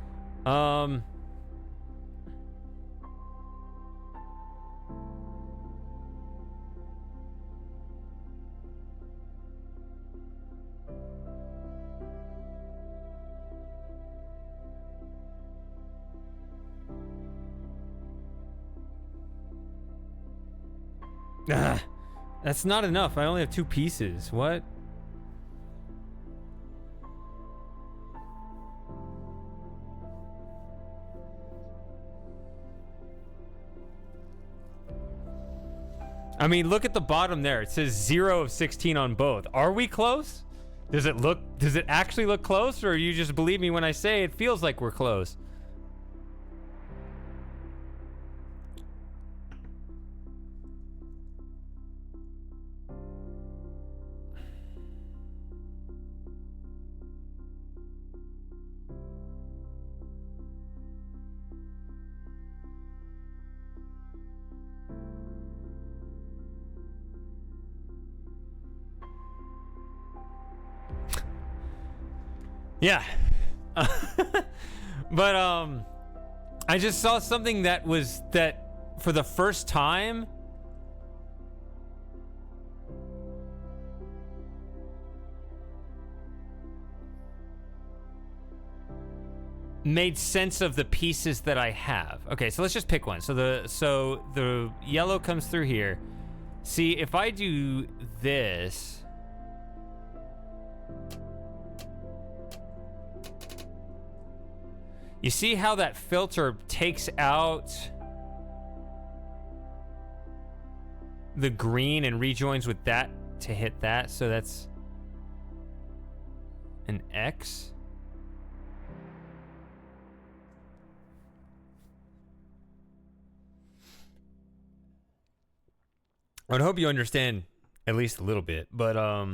That's not enough. I only have 2 pieces. What? I mean, look at the bottom there. It says 0 of 16 on both. Are we close? Does it actually look close, or you just believe me when I say it feels like we're close? Yeah. But I just saw something that for the first time made sense of the pieces that I have. Okay, so let's just pick one. So the yellow comes through here. See, if I do this, you see how that filter takes out the green and rejoins with that to hit that? So that's an X. I would hope you understand at least a little bit, but I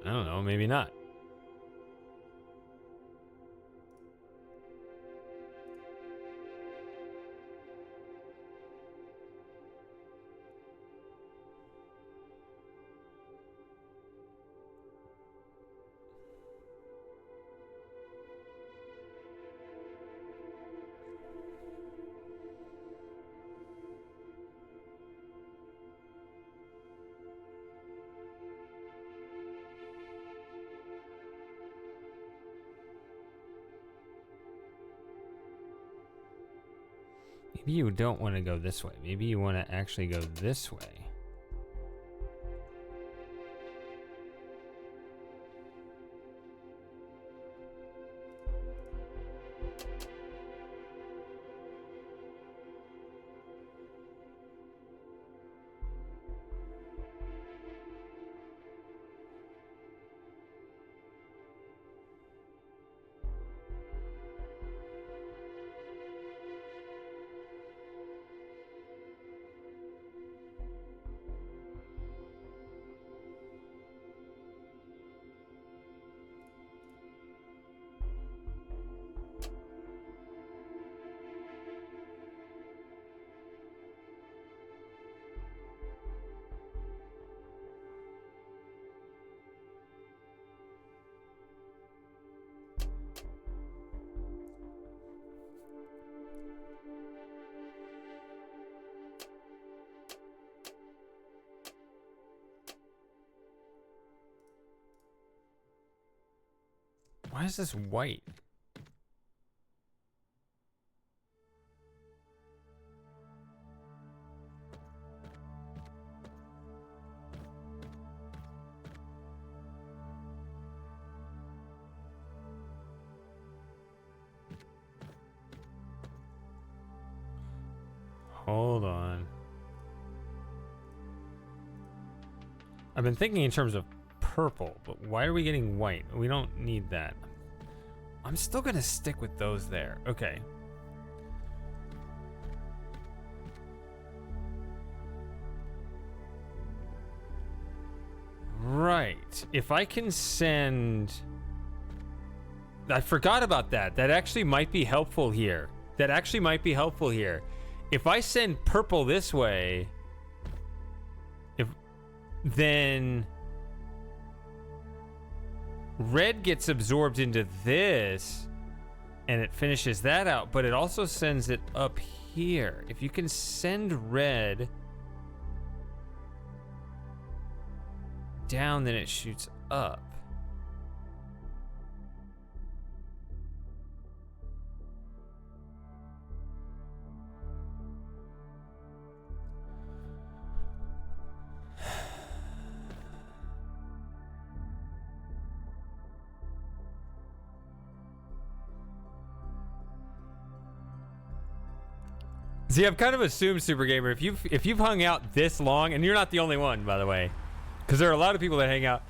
don't know, maybe not. Maybe you don't want to go this way. Maybe you want to actually go this way. Why is this white? Hold on. I've been thinking in terms of purple, but why are we getting white? We don't need that. I'm still gonna stick with those there. Okay. Right. If I can send... I forgot about that. That actually might be helpful here. If I send purple this way, then red gets absorbed into this and it finishes that out, but it also sends it up here. If you can send red down, then it shoots up. See, I've kind of assumed, Super Gamer, if you've hung out this long, and you're not the only one, by the way, because there are a lot of people that hang out,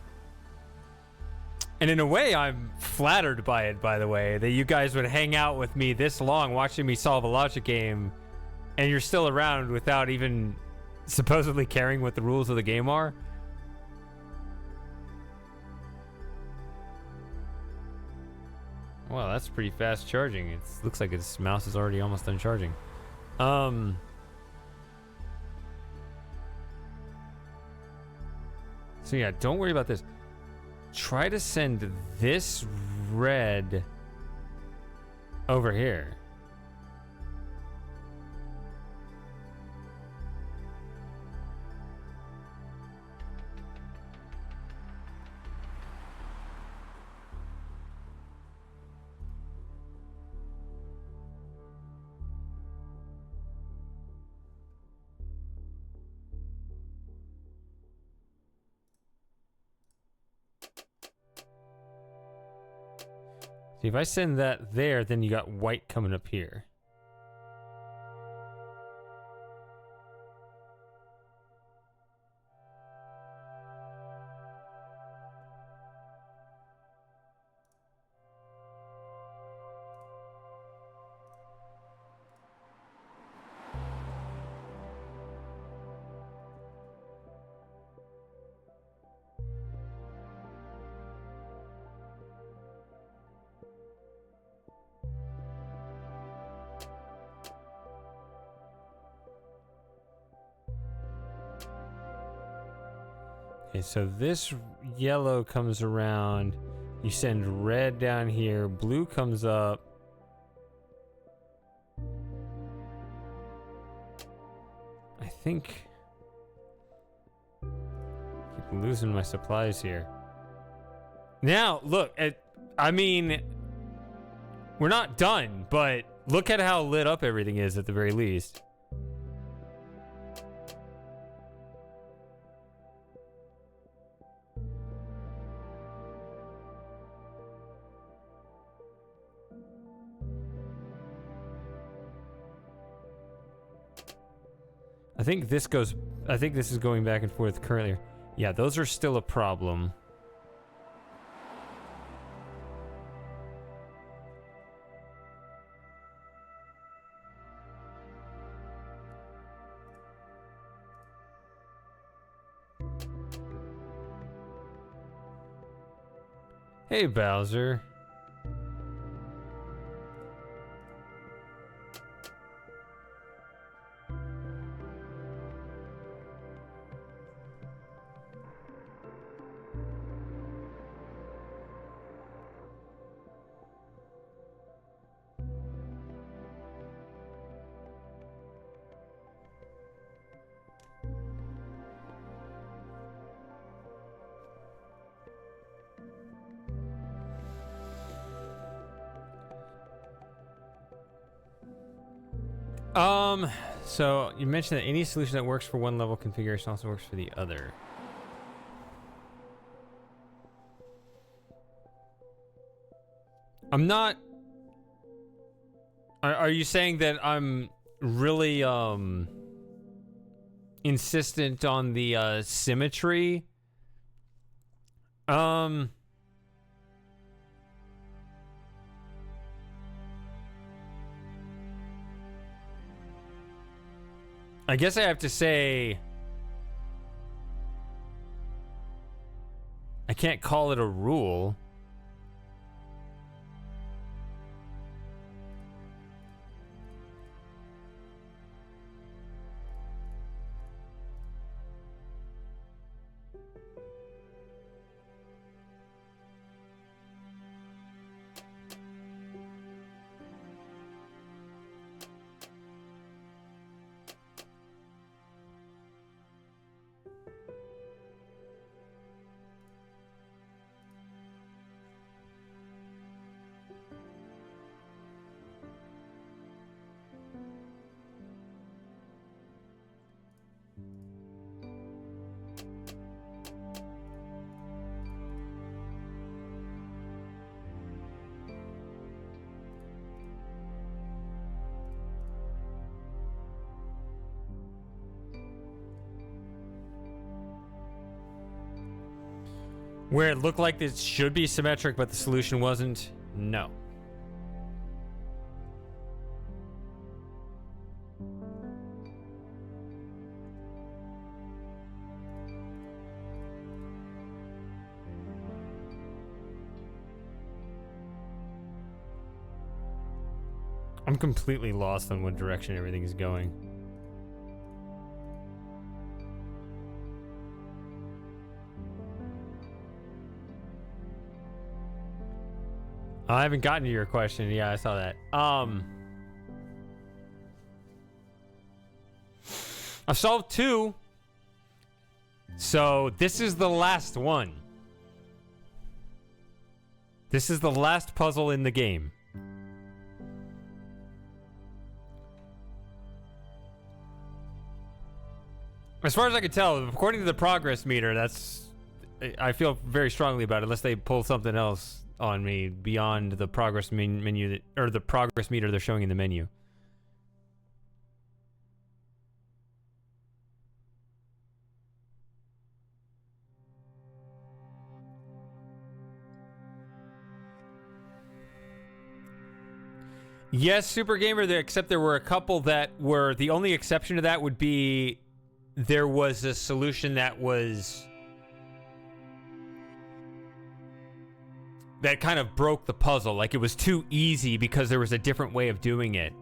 and in a way, I'm flattered by it, by the way, that you guys would hang out with me this long, watching me solve a logic game, and you're still around without even supposedly caring what the rules of the game are. Well, that's pretty fast charging. It looks like its mouse is already almost done charging. So yeah, don't worry about this. Try to send this red over here. See, if I send that there, then you got white coming up here. Okay, so this yellow comes around. You send red down here. Blue comes up. I think... keep losing my supplies here. Now, look, I mean, we're not done, but Look at how lit up everything is at the very least. I think this is going back and forth currently. Yeah, those are still a problem. Hey, Bowser. So you mentioned that any solution that works for one level configuration also works for the other. I'm not... Are you saying that I'm really, insistent on the, symmetry? I guess I have to say I can't call it a rule. Where it looked like this should be symmetric, but the solution wasn't? No. I'm completely lost on what direction everything is going. I haven't gotten to your question. Yeah, I saw that. I've solved 2. So this is the last one. This is the last puzzle in the game. As far as I can tell, according to the progress meter, that's... I feel very strongly about it, unless they pull something else on me beyond the progress menu that, or the progress meter they're showing in the menu. Yes, Super Gamer, except there were a couple that were... The only exception to that would be there was a solution that was... that kind of broke the puzzle. Like, it was too easy because there was a different way of doing it.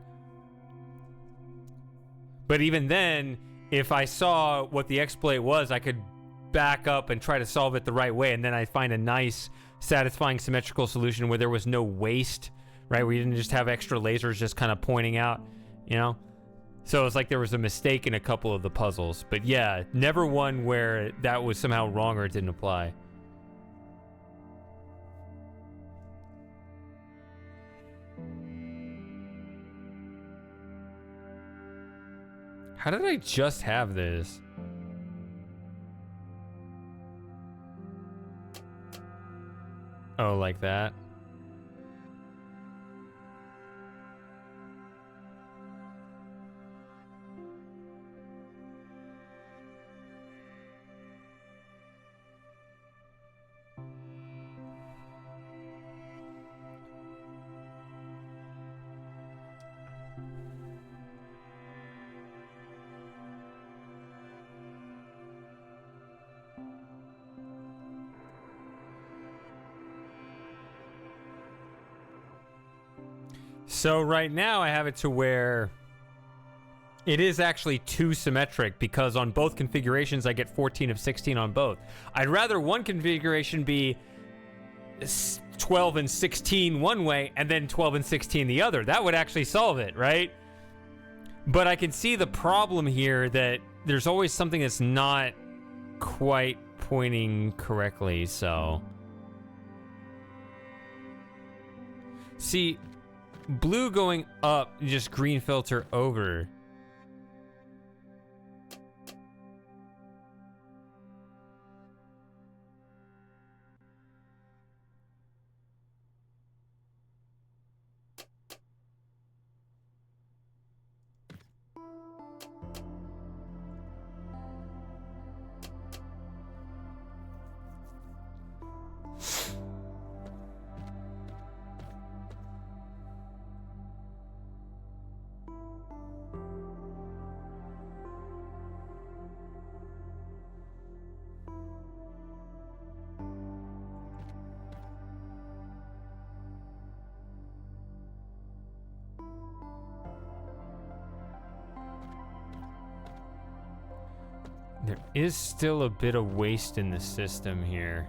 But even then, if I saw what the exploit was, I could back up and try to solve it the right way, and then I'd find a nice, satisfying, symmetrical solution where there was no waste, right? Where you didn't just have extra lasers just kind of pointing out, you know? So it's like there was a mistake in a couple of the puzzles. But yeah, never one where that was somehow wrong or it didn't apply. How did I just have this? Oh, like that? So right now I have it to where it is actually too symmetric because on both configurations I get 14 of 16 on both. I'd rather one configuration be 12 and 16 one way and then 12 and 16 the other. That would actually solve it, right? But I can see the problem here that there's always something that's not quite pointing correctly, so... See... Blue going up, just green filter over. There is still a bit of waste in the system here.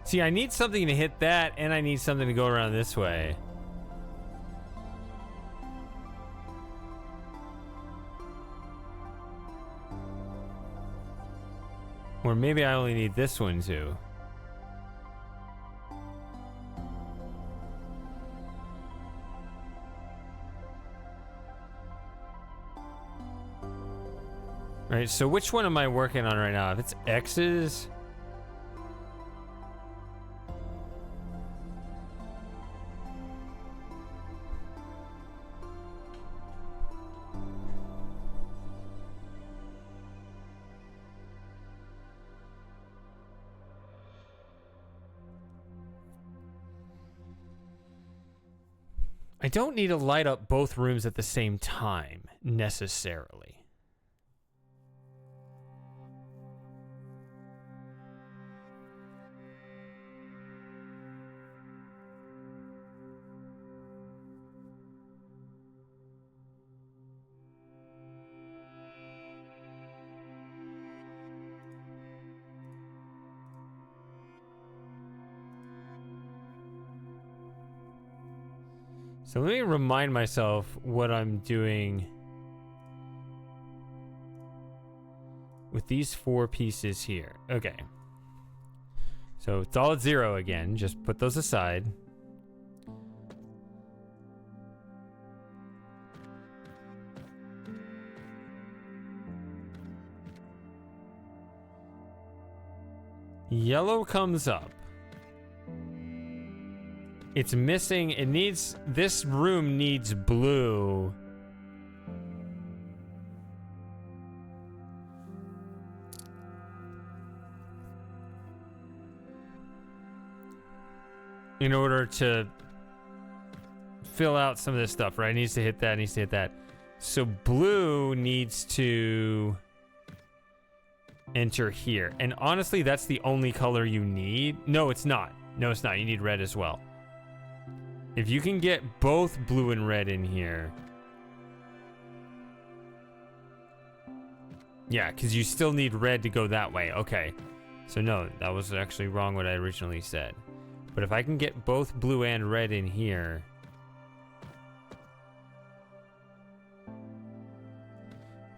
See, I need something to hit that, and I need something to go around this way. Or maybe I only need this one too. Alright, so which one am I working on right now? If it's X's... I don't need to light up both rooms at the same time, necessarily. So let me remind myself what I'm doing with these 4 pieces here. Okay. So it's all at 0 again. Just put those aside. Yellow comes up. It's missing, it needs, this room needs blue. In order to fill out some of this stuff, right? It needs to hit that, needs to hit that. So blue needs to enter here. And honestly, that's the only color you need. No, it's not. No, it's not. You need red as well. If you can get both blue and red in here. Yeah, because you still need red to go that way. Okay. So no, that was actually wrong what I originally said. But if I can get both blue and red in here.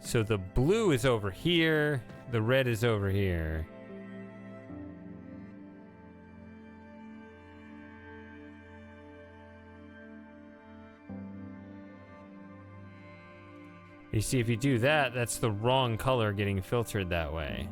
So the blue is over here. The red is over here. You see, if you do that, that's the wrong color getting filtered that way.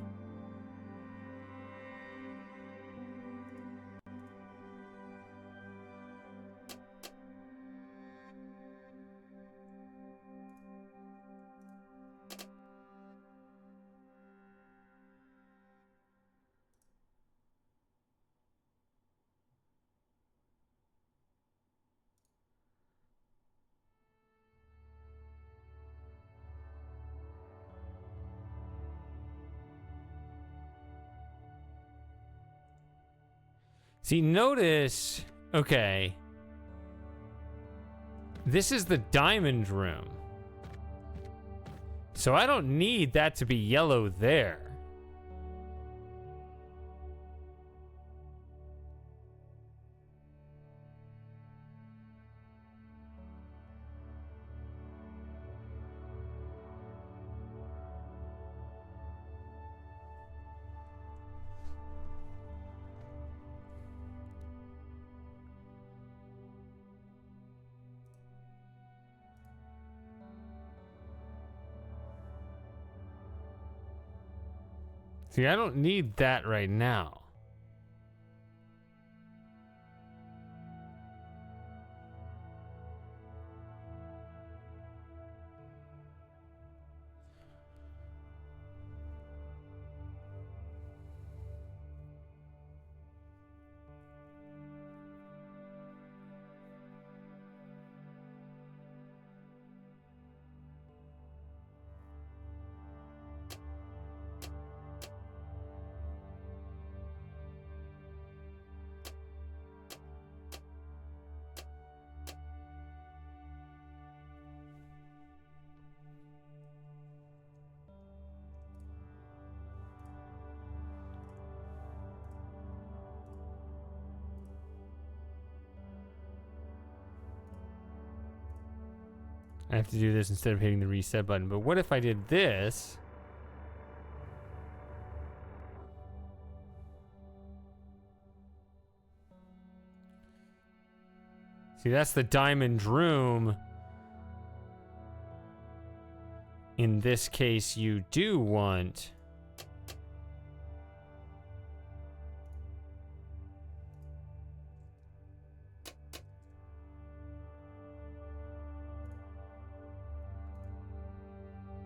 See, notice, okay, this is the diamond room. So I don't need that to be yellow there. See, I don't need that right now. I have to do this instead of hitting the reset button. But what if I did this? See, that's the diamond room. In this case, you do want...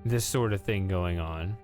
this sort of thing going on.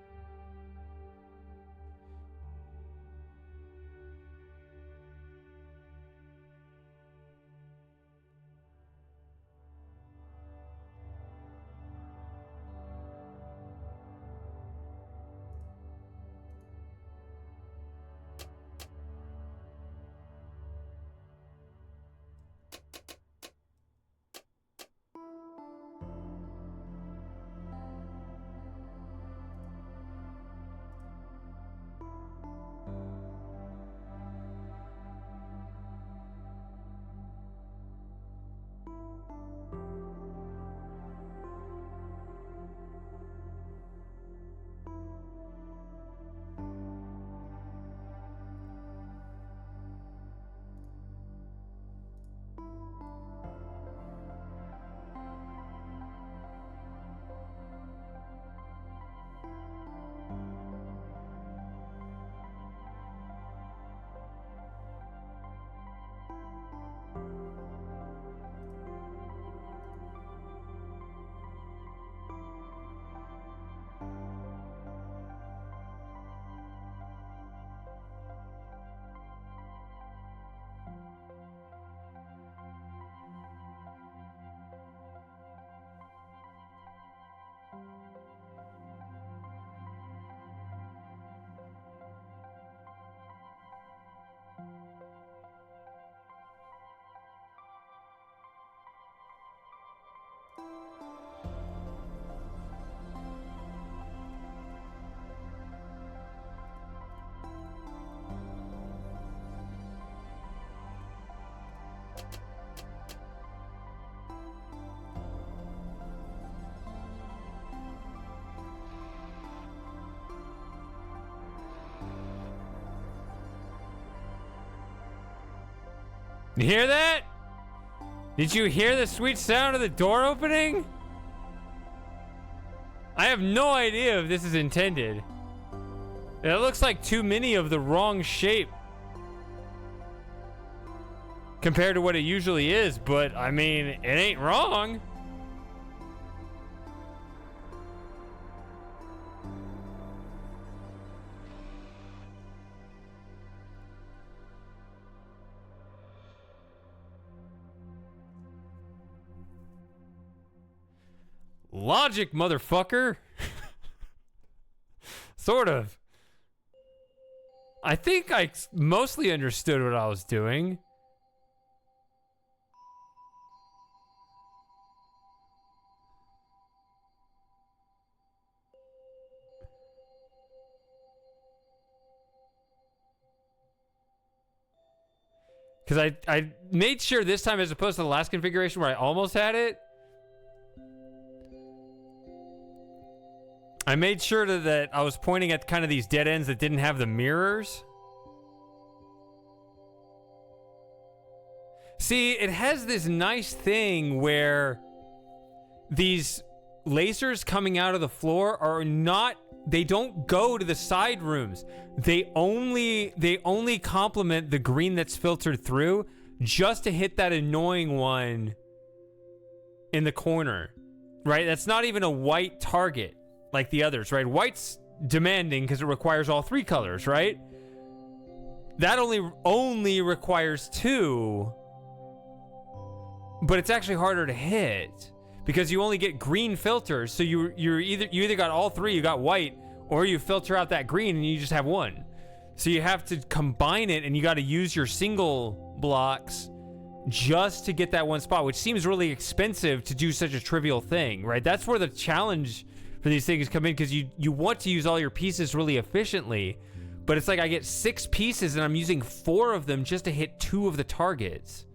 You hear that? Did you hear the sweet sound of the door opening? I have no idea if this is intended. It looks like too many of the wrong shape compared to what it usually is, but I mean, it ain't wrong. Logic, motherfucker. Sort of. I think I mostly understood what I was doing. Because I made sure this time, as opposed to the last configuration where I almost had it, I made sure that I was pointing at kind of these dead ends that didn't have the mirrors. See, it has this nice thing where these lasers coming out of the floor are not, they don't go to the side rooms. They only complement the green that's filtered through just to hit that annoying one in the corner, right? That's not even a white target like the others, right? White's demanding because it requires all three colors, right? That only requires two, but it's actually harder to hit because you only get green filters. So you either got all three, you got white, or you filter out that green and you just have one. So you have to combine it, and you got to use your single blocks just to get that one spot, which seems really expensive to do such a trivial thing, right? That's where the challenge for these things come in, because you want to use all your pieces really efficiently, but it's like I get 6 pieces and I'm using 4 of them just to hit 2 of the targets.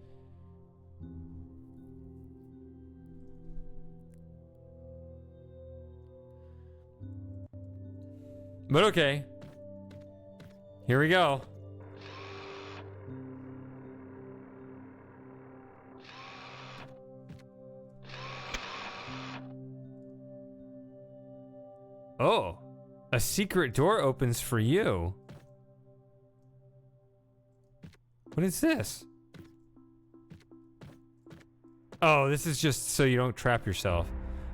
But okay. Here we go. Oh, a secret door opens for you. What is this? Oh, this is just so you don't trap yourself.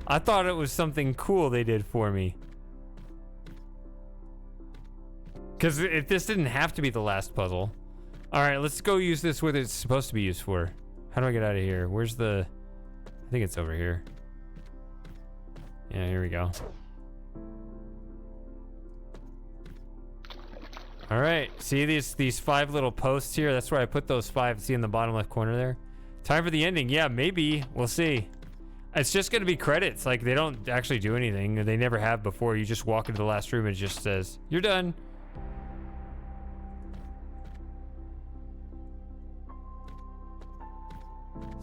I thought it was something cool they did for me. Because this didn't have to be the last puzzle. All right, let's go use this what it's supposed to be used for. How do I get out of here? Where's the... I think it's over here. Yeah, here we go. All right, see these 5 little posts here? That's where I put those 5. See in the bottom left corner there? Time for the ending. Yeah, maybe. We'll see. It's just going to be credits. Like, they don't actually do anything. They never have before. You just walk into the last room and it just says, you're done.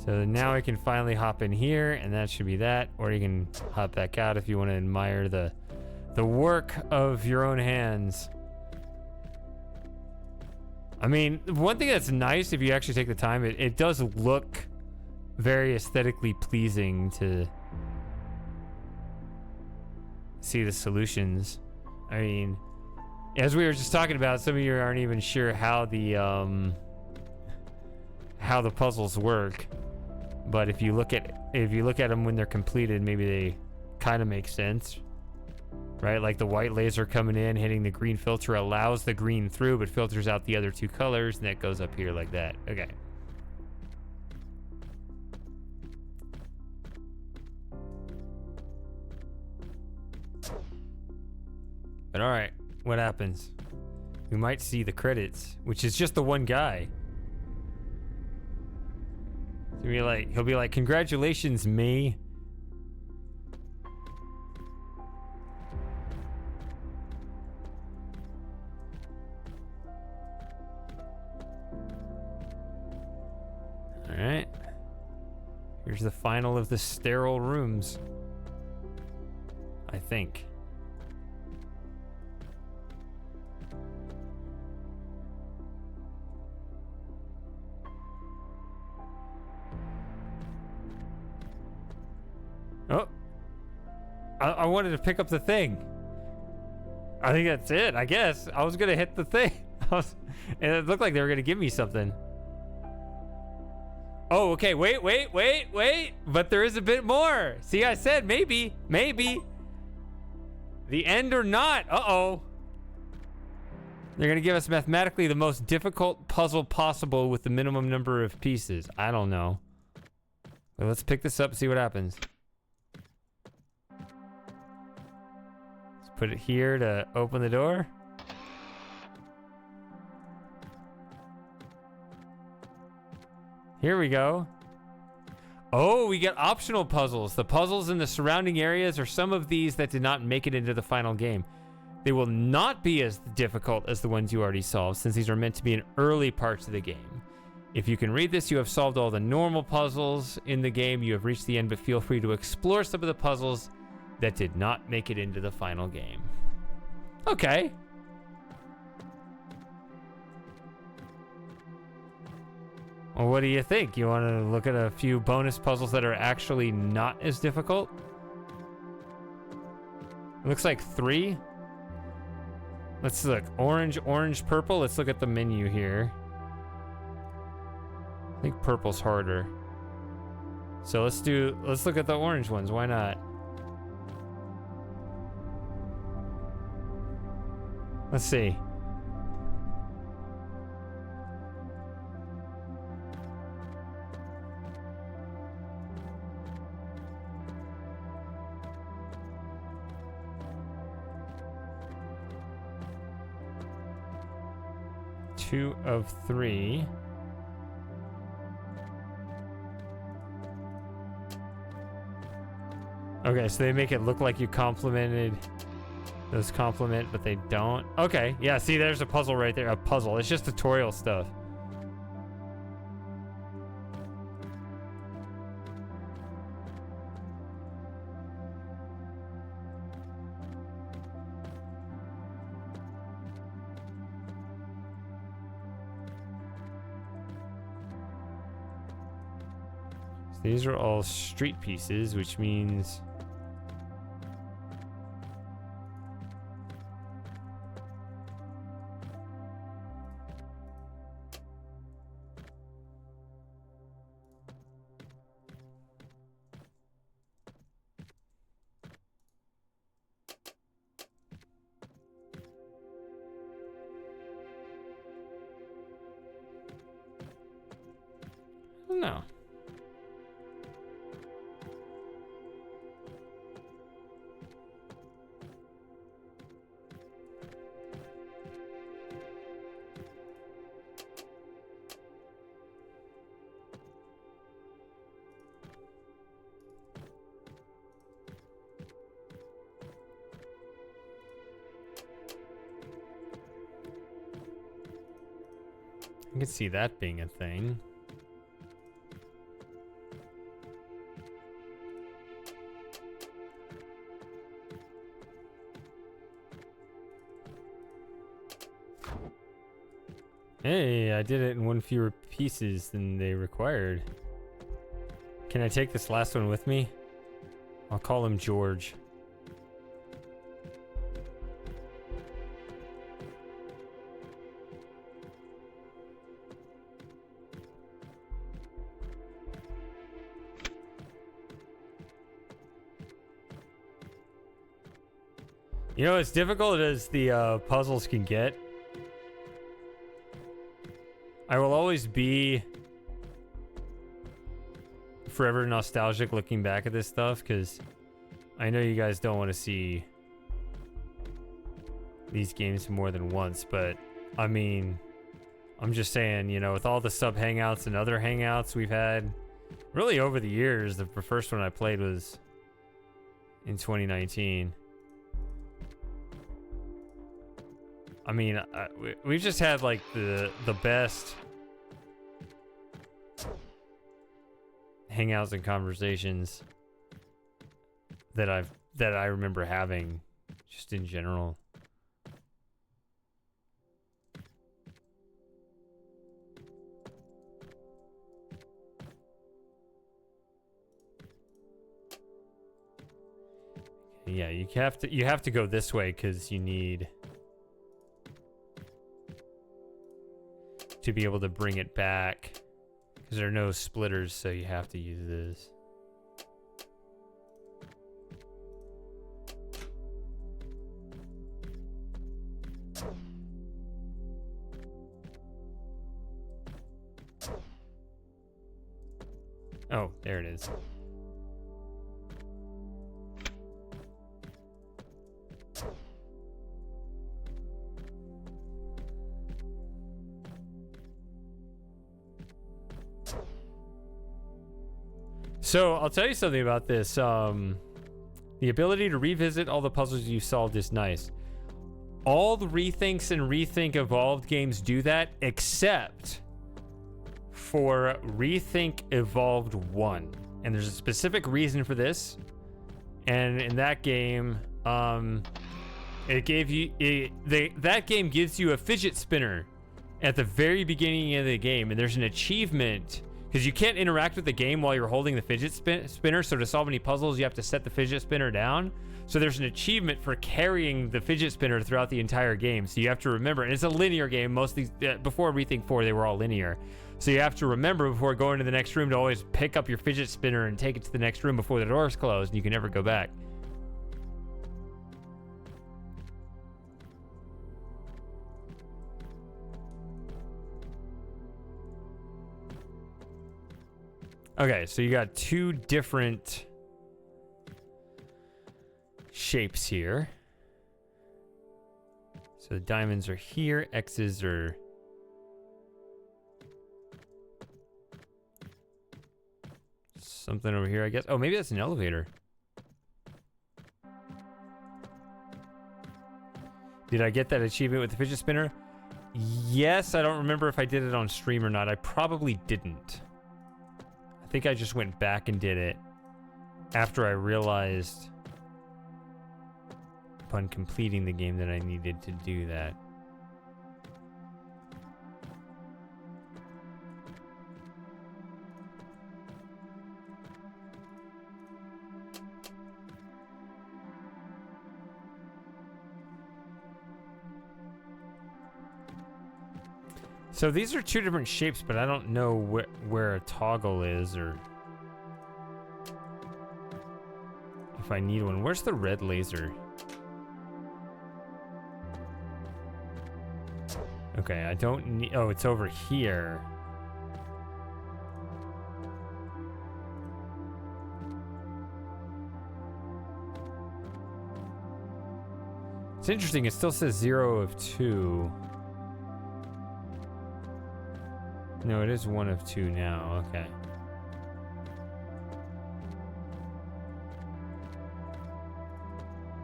So now I can finally hop in here, and that should be that. Or you can hop back out if you want to admire the work of your own hands. I mean, one thing that's nice, if you actually take the time, it does look very aesthetically pleasing to see the solutions. I mean, as we were just talking about, some of you aren't even sure how the puzzles work. But if you look at them when they're completed, maybe they kind of make sense. Right, like the white laser coming in, hitting the green filter allows the green through, but filters out the other 2 colors, and that goes up here like that. Okay. But all right, what happens? We might see the credits, which is just the one guy. He'll be like, congratulations, me. Here's the final of the sterile rooms. I think. Oh. I wanted to pick up the thing. I think that's it, I guess. I was gonna hit the thing. And it looked like they were gonna give me something. Oh, okay, wait. But there is a bit more. See, I said maybe. The end or not. Uh-oh. They're gonna give us mathematically the most difficult puzzle possible with the minimum number of pieces. I don't know. Well, let's pick this up and see what happens. Let's put it here to open the door. Here we go. Oh, we get optional puzzles. The puzzles in the surrounding areas are some of these that did not make it into the final game. They will not be as difficult as the ones you already solved, since these are meant to be in early parts of the game. If you can read this, you have solved all the normal puzzles in the game. You have reached the end, but feel free to explore some of the puzzles that did not make it into the final game. Okay. Well, what do you think? You want to look at a few bonus puzzles that are actually not as difficult? It looks like 3. Let's look. Orange, purple. Let's look at the menu here. I think purple's harder. So let's look at the orange ones. Why not? Let's see. Two of 3. Okay, so they make it look like you complimented those compliment, but they don't. Okay, yeah, see, there's a puzzle right there. A puzzle. It's just tutorial stuff. These are all street pieces, which means... No. I can see that being a thing. Hey, I did it in 1 fewer pieces than they required. Can I take this last one with me? I'll call him George. You know, as difficult as the puzzles can get, I will always be forever nostalgic looking back at this stuff, because I know you guys don't want to see these games more than once, but I mean, I'm just saying, you know, with all the sub hangouts and other hangouts we've had really over the years, the first one I played was in 2019. I mean, we've just had like the best hangouts and conversations that I remember having just in general. Yeah, you have to go this way because you need to be able to bring it back, because there are no splitters, so you have to use this. Oh, there it is. So I'll tell you something about this. The ability to revisit all the puzzles you solved is nice. All the rethinks and ReThink Evolved games do that, except for ReThink Evolved 1. And there's a specific reason for this. And in that game, it gave you that game gives you a fidget spinner at the very beginning of the game, and there's an achievement. Because you can't interact with the game while you're holding the fidget spinner, so to solve any puzzles, you have to set the fidget spinner down. So there's an achievement for carrying the fidget spinner throughout the entire game. So you have to remember, and it's a linear game. Most of these, before ReThink 4, they were all linear. So you have to remember before going to the next room to always pick up your fidget spinner and take it to the next room before the door's closed, and you can never go back. Okay, so you got two different shapes here. So the diamonds are here, X's are... something over here, I guess. Oh, maybe that's an elevator. Did I get that achievement with the fidget spinner? Yes, I don't remember if I did it on stream or not. I probably didn't. I think I just went back and did it after I realized upon completing the game that I needed to do that. So these are two different shapes, but I don't know where a toggle is or if I need one. Where's the red laser? Okay, I don't need... oh, it's over here. It's interesting, it still says 0 of 2. No, it is 1 of 2 now. Okay.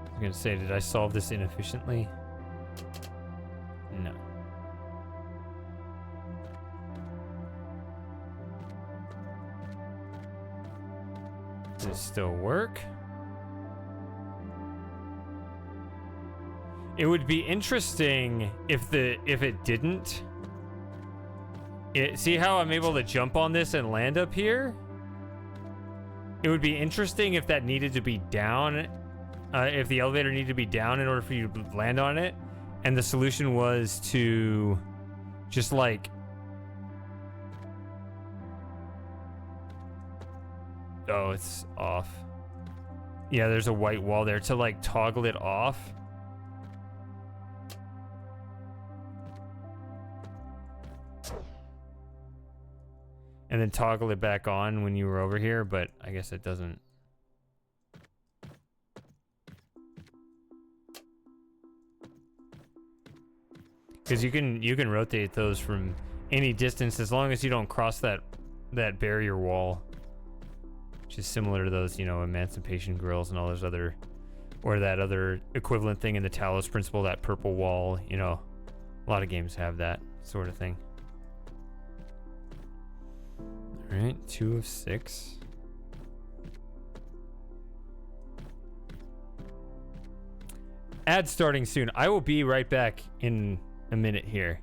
I was gonna say, did I solve this inefficiently? No. Does it still work? It would be interesting if it didn't. See how I'm able to jump on this and land up here? It would be interesting if that needed to be down, if the elevator needed to be down in order for you to land on it, and the solution was to just like... oh, it's off. Yeah, there's a white wall there to like toggle it off. And then toggle it back on when you were over here, but I guess it doesn't. Because you can rotate those from any distance as long as you don't cross that barrier wall, which is similar to those, you know, emancipation grills and all those other, or that other equivalent thing in the Talos principle, that purple wall. You know, a lot of games have that sort of thing. All right, 2 of 6. Ad starting soon. I will be right back in a minute here.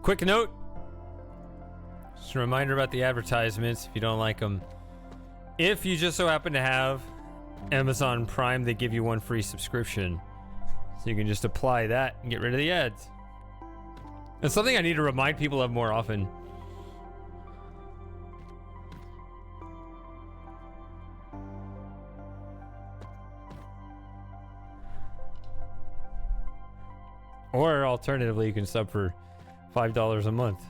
Quick note. Just a reminder about the advertisements if you don't like them. If you just so happen to have Amazon Prime, they give you one free subscription. So you can just apply that and get rid of the ads. It's something I need to remind people of more often. Or alternatively, you can sub for $5 a month.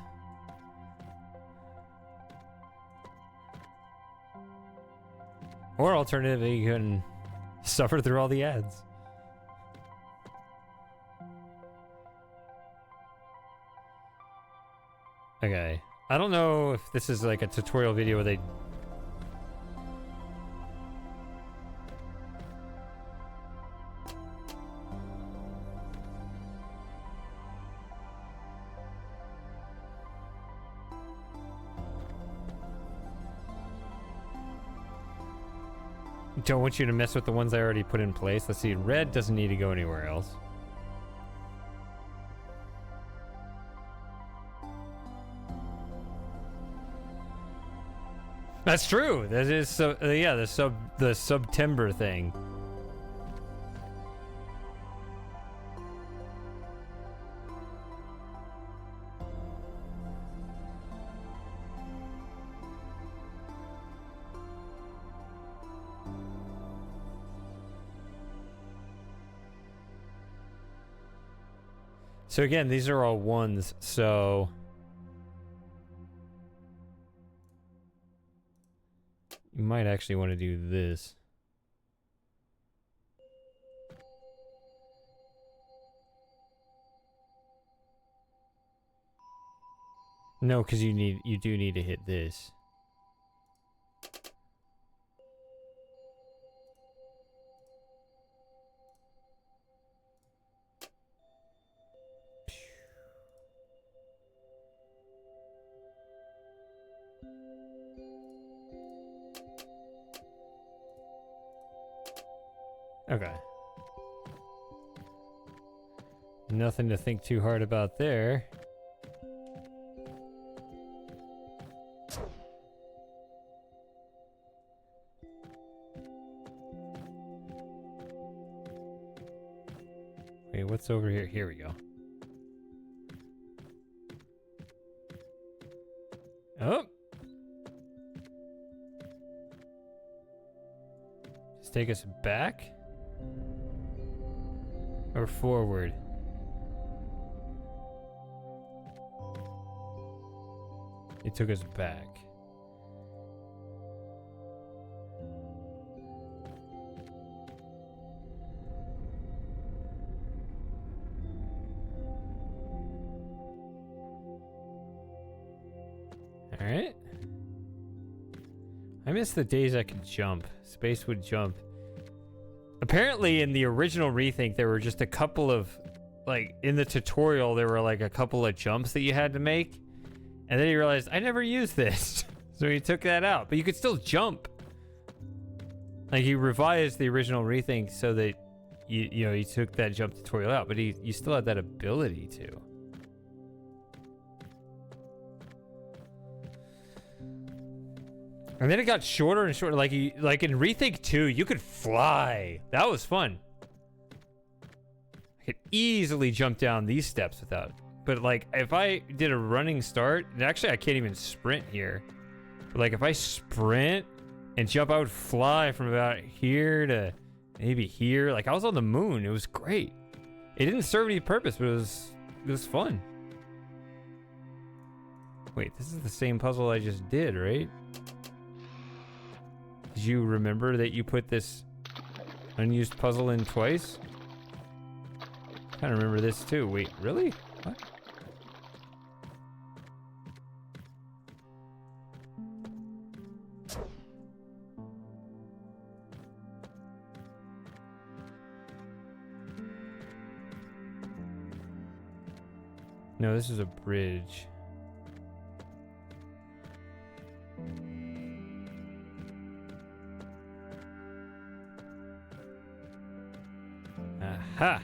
Or alternatively, you can suffer through all the ads. Okay. I don't know if this is like a tutorial video where they... Don't want you to mess with the ones I already put in place. Let's see. Red doesn't need to go anywhere else. That's true. That is so. Yeah, the September thing. So again, these are all ones, so... You might actually want to do this. No, because you do need to hit this. Okay. Nothing to think too hard about there. Wait, what's over here? Here we go. Oh! Just take us back? Or forward? It took us back. Alright. I miss the days I could jump. Space would jump. Apparently in the original ReThink there were just a couple of, like, in the tutorial there were like a couple of jumps that you had to make. And then you realized, I never used this. So he took that out. But you could still jump. Like, he revised the original ReThink so that, you know, he took that jump tutorial out. But you still had that ability to. And then it got shorter and shorter. Like in ReThink 2, you could fly. That was fun. I could easily jump down these steps without. But like, if I did a running start, and actually I can't even sprint here. But like, if I sprint and jump, I would fly from about here to maybe here. Like, I was on the moon. It was great. It didn't serve any purpose, but it was fun. Wait, this is the same puzzle I just did, right? Did you remember that you put this unused puzzle in twice? I kind of remember this too. Wait, really? What? No, this is a bridge. Aha!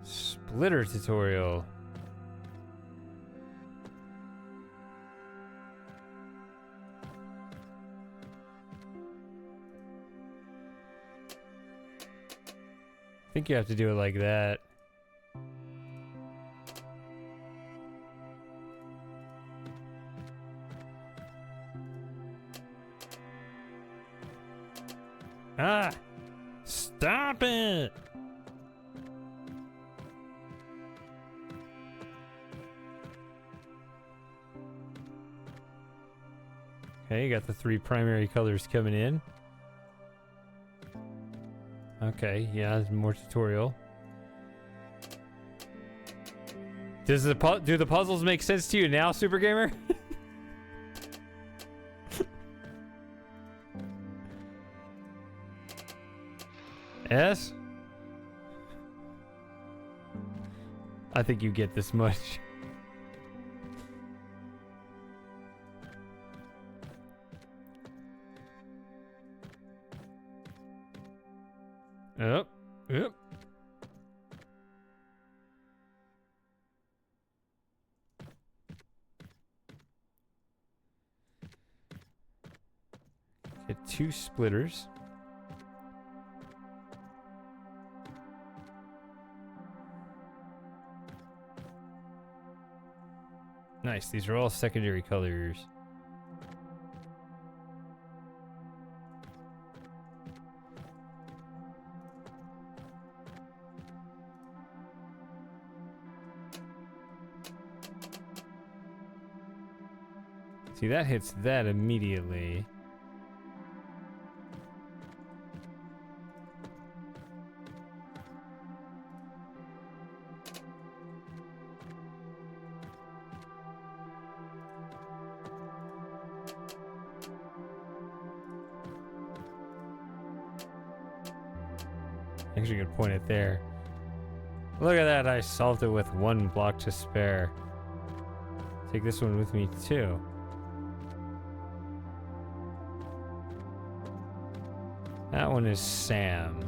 Splitter tutorial. I think you have to do it like that. Ah! Stop it! Okay, you got the 3 primary colors coming in. Okay, yeah, more tutorial. Do the puzzles make sense to you now, Super Gamer? S? I think you get this much. Yep. Yep. Get 2 splitters. Nice, these are all secondary colors. See, that hits that immediately. Actually, could point it there. Look at that, I solved it with 1 block to spare. Take this one with me too. That one is Sam.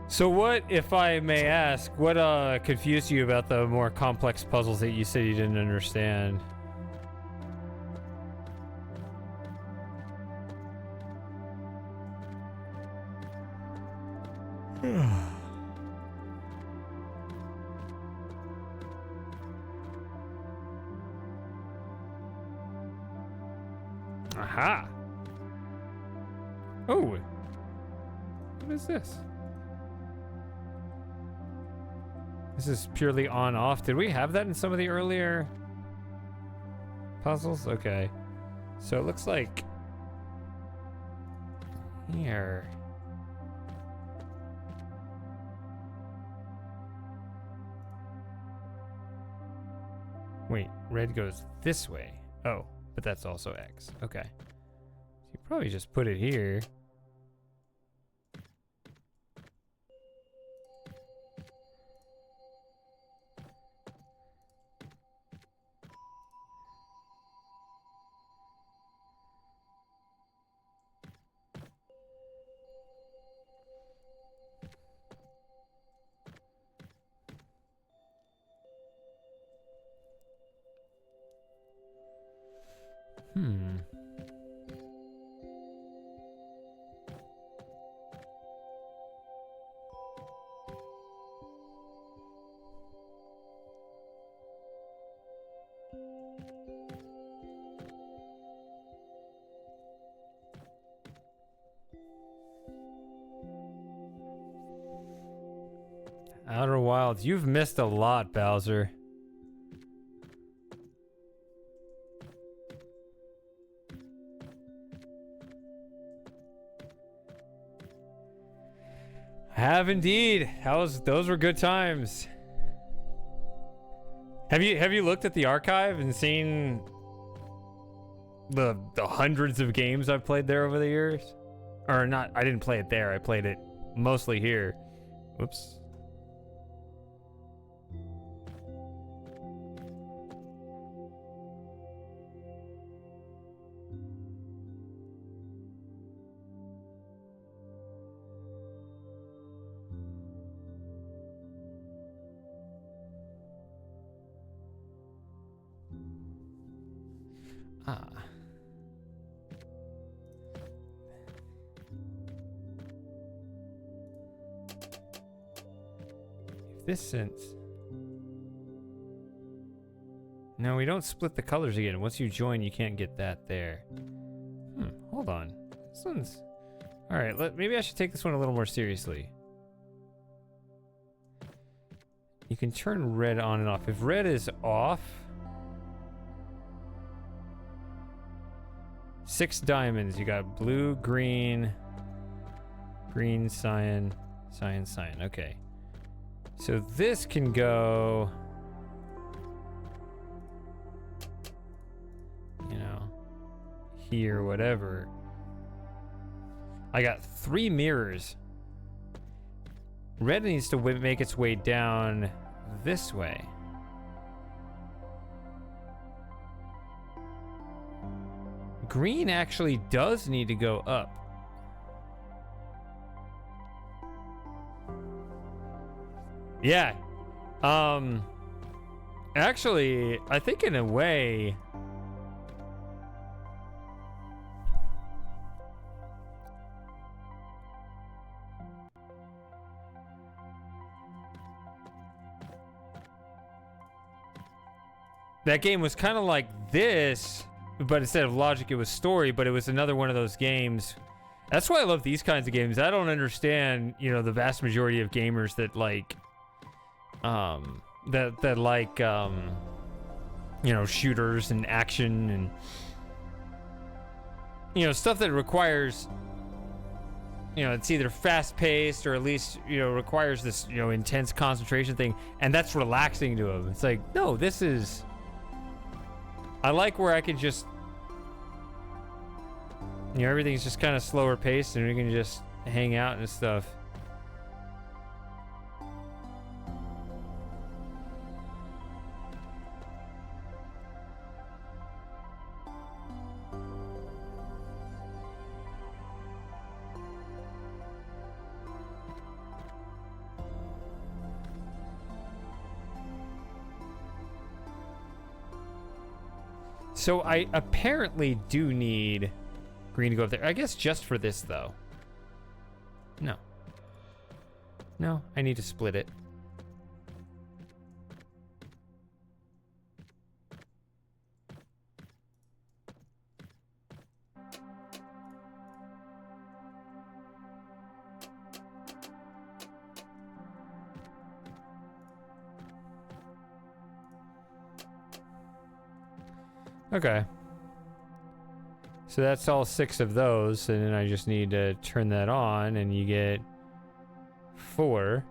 So what, if I may ask, what confused you about the more complex puzzles that you said you didn't understand? Aha! Oh! What is this? This is purely on-off. Did we have that in some of the earlier puzzles? Okay. So it looks like here. Wait, red goes this way. Oh, but that's also X. Okay. So you probably just put it here. Outer Wilds. You've missed a lot, Bowser. I have indeed. Those were good times. Have you looked at the archive and seen the hundreds of games I've played there over the years? Or not, I didn't play it there. I played it mostly here. Whoops. Ah. If this sense. No, we don't split the colors again. Once you join, you can't get that there. Hold on. This one's... All right, maybe I should take this one a little more seriously. You can turn red on and off. If red is off, 6 diamonds. You got blue, green, green, cyan, cyan, cyan. Okay. So this can go, you know, here, whatever. I got 3 mirrors. Red needs to make its way down this way. Green actually does need to go up. Yeah. Actually, I think in a way, that game was kind of like this, but instead of logic, it was story, but it was another one of those games. That's why I love these kinds of games. I don't understand, you know, the vast majority of gamers that like, you know, shooters and action and, you know, stuff that requires, you know, it's either fast-paced or at least, you know, requires this, you know, intense concentration thing, and that's relaxing to them. It's like, no, this is... I like where I can just, you know, everything's just kind of slower paced and we can just hang out and stuff. So I apparently do need green to go up there. I guess just for this, though. No. No, I need to split it. Okay. So that's all 6 of those, and then I just need to turn that on, and you get 4.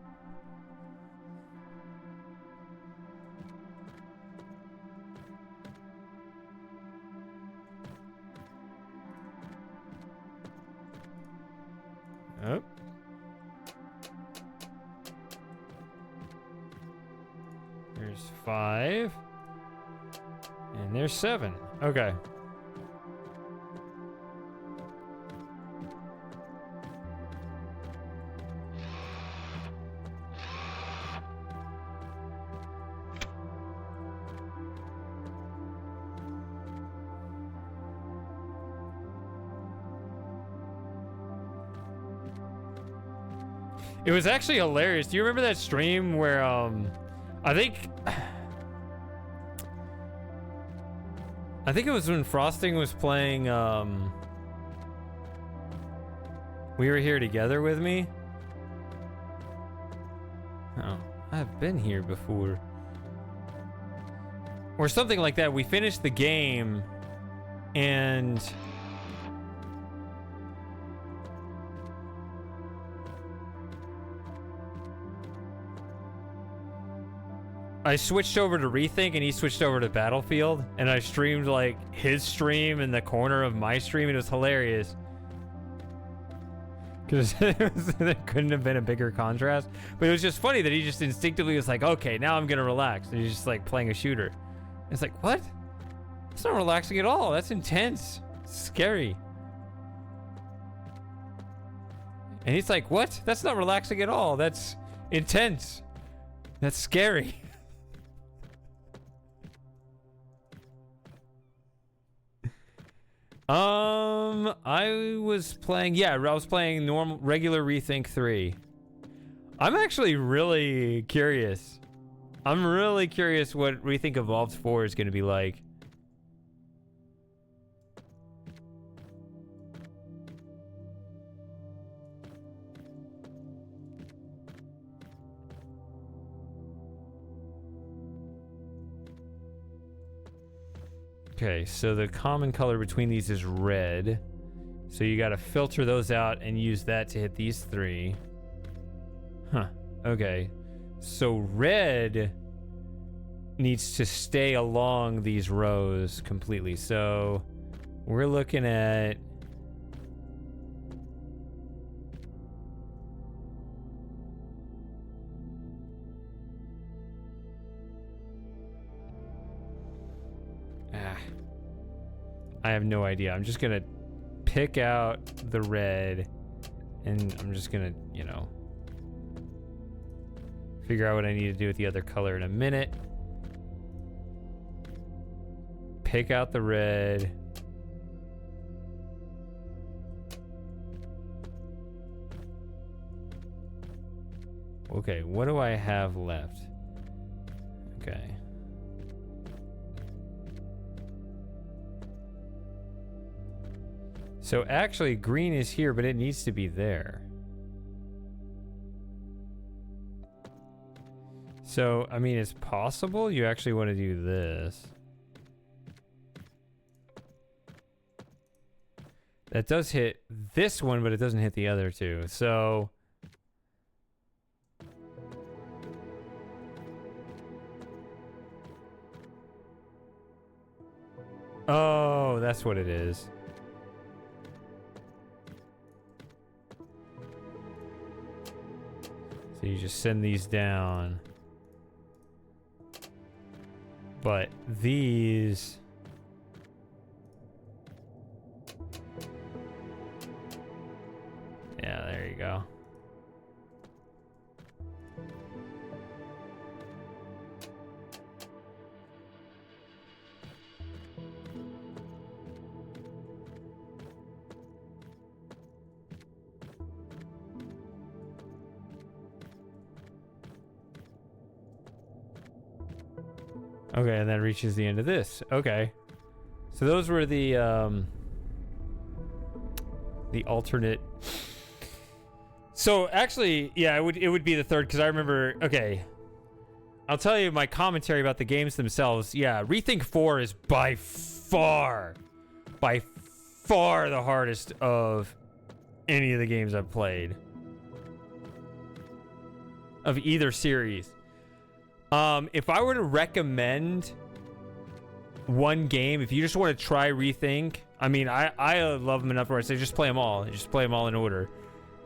Oh. There's 5. And there's 7. Okay. It was actually hilarious. Do you remember that stream where I think it was when Frosting was playing We Were Here Together with me? Oh, I've been here before. Or something like that. We finished the game and I switched over to ReThink and he switched over to Battlefield, and I streamed like his stream in the corner of my stream, and it was hilarious. Because there couldn't have been a bigger contrast. But it was just funny that he just instinctively was like, okay, now I'm gonna relax. And he's just like playing a shooter. And it's like, what? That's not relaxing at all. That's intense. It's scary. And he's like, what? That's not relaxing at all. That's intense. That's scary. I was playing, yeah, I was playing regular ReThink 3. I'm actually really curious. I'm really curious what ReThink Evolved 4 is going to be like. Okay, so the common color between these is red. So you gotta filter those out and use that to hit these three. Huh, okay. So red needs to stay along these rows completely. So we're looking at... I have no idea. I'm just gonna pick out the red and I'm just gonna, you know, figure out what I need to do with the other color in a minute. Pick out the red. Okay, what do I have left? Okay. So actually, green is here, but it needs to be there. So, I mean, it's possible you actually want to do this. That does hit this one, but it doesn't hit the other two. So... oh, that's what it is. So you just send these down. But these... yeah, there you go. Okay, and that reaches the end of this. Okay. So those were the alternate. So actually, yeah, it would be the third because I remember, okay. I'll tell you my commentary about the games themselves. Yeah, ReThink 4 is by far the hardest of any of the games I've played. Of either series. If I were to recommend one game, if you just want to try ReThink, I mean, I love them enough where I say just play them all. Just play them all in order.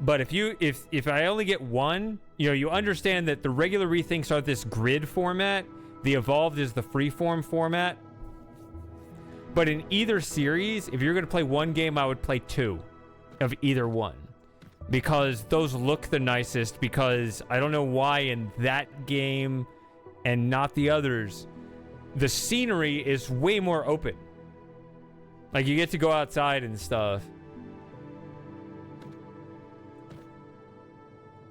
But if I only get one, you know, you understand that the regular ReThinks are this grid format. The Evolved is the freeform format. But in either series, if you're going to play one game, I would play two of either one. Because those look the nicest, because I don't know why in that game... and not the others, the scenery is way more open. Like, you get to go outside and stuff.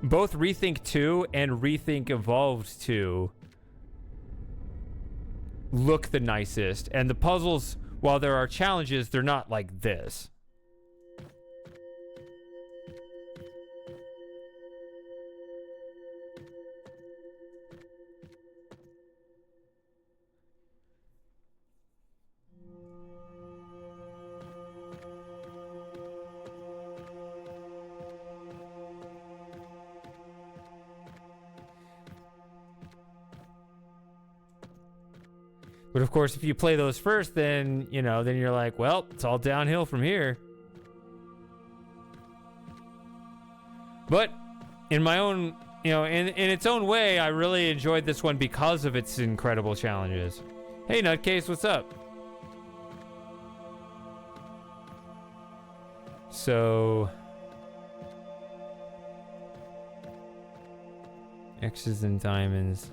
Both ReThink 2 and ReThink Evolved 2 look the nicest. And the puzzles, while there are challenges, they're not like this. But of course, if you play those first, then, you know, then you're like, well, it's all downhill from here. But in my own, you know, in its own way, I really enjoyed this one because of its incredible challenges. Hey, Nutcase, what's up? So... X's and diamonds.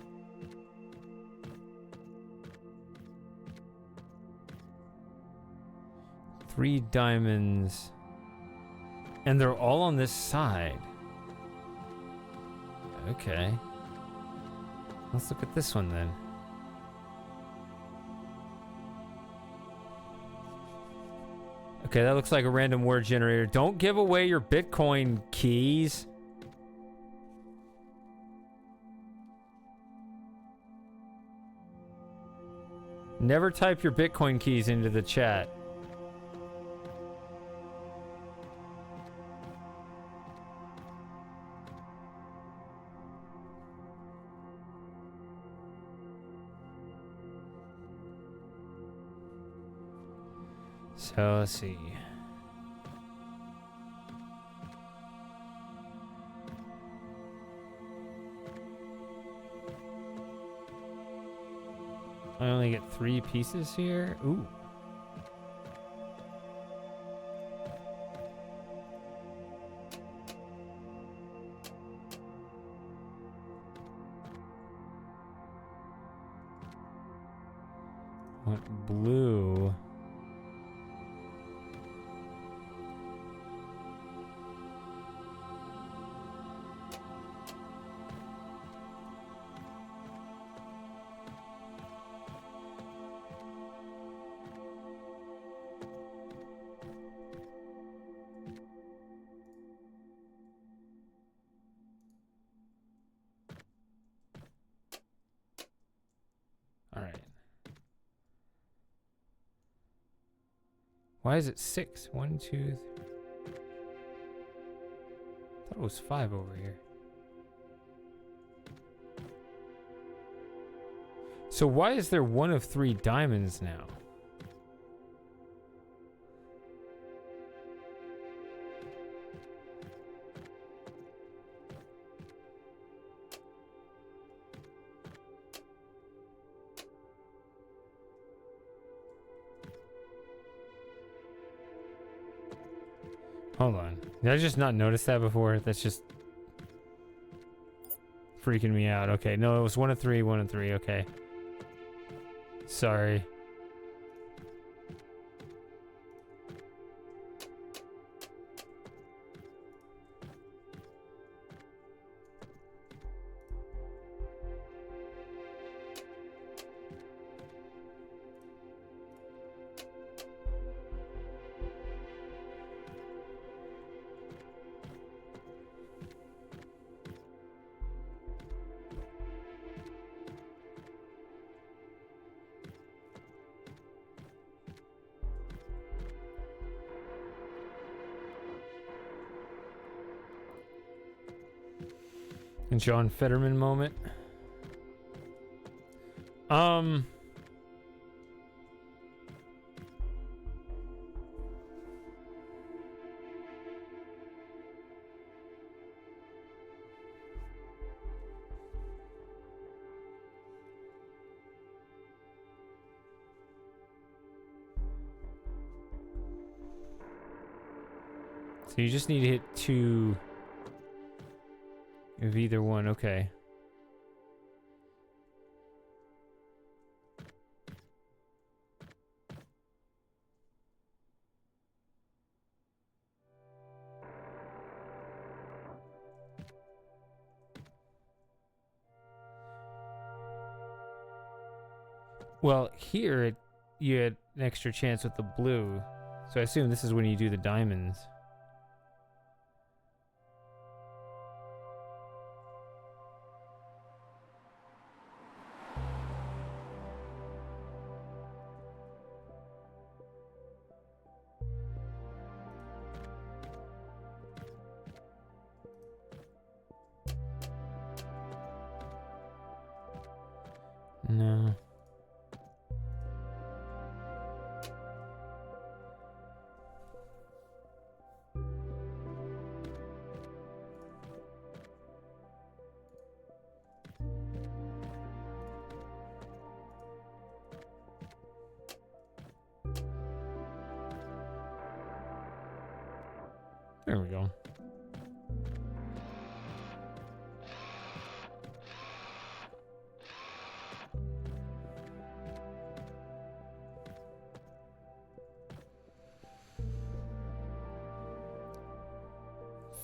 Three diamonds. And they're all on this side. Okay. Let's look at this one then. Okay, that looks like a random word generator. Don't give away your Bitcoin keys. Never type your Bitcoin keys into the chat. So let's see. I only get 3 pieces here. Ooh. Want blue. All right. Why is it 6? 1, 2, 3. I thought it was 5 over here. So why is there 1 of 3 diamonds now? Hold on. Did I just not notice that before? That's just freaking me out. Okay, no, it was 1 of 3, 1 of 3. Okay. Sorry. John Fetterman moment. So you just need to hit 2 of either one. Okay. Well, here you had an extra chance with the blue. So I assume this is when you do the diamonds. No. There we go.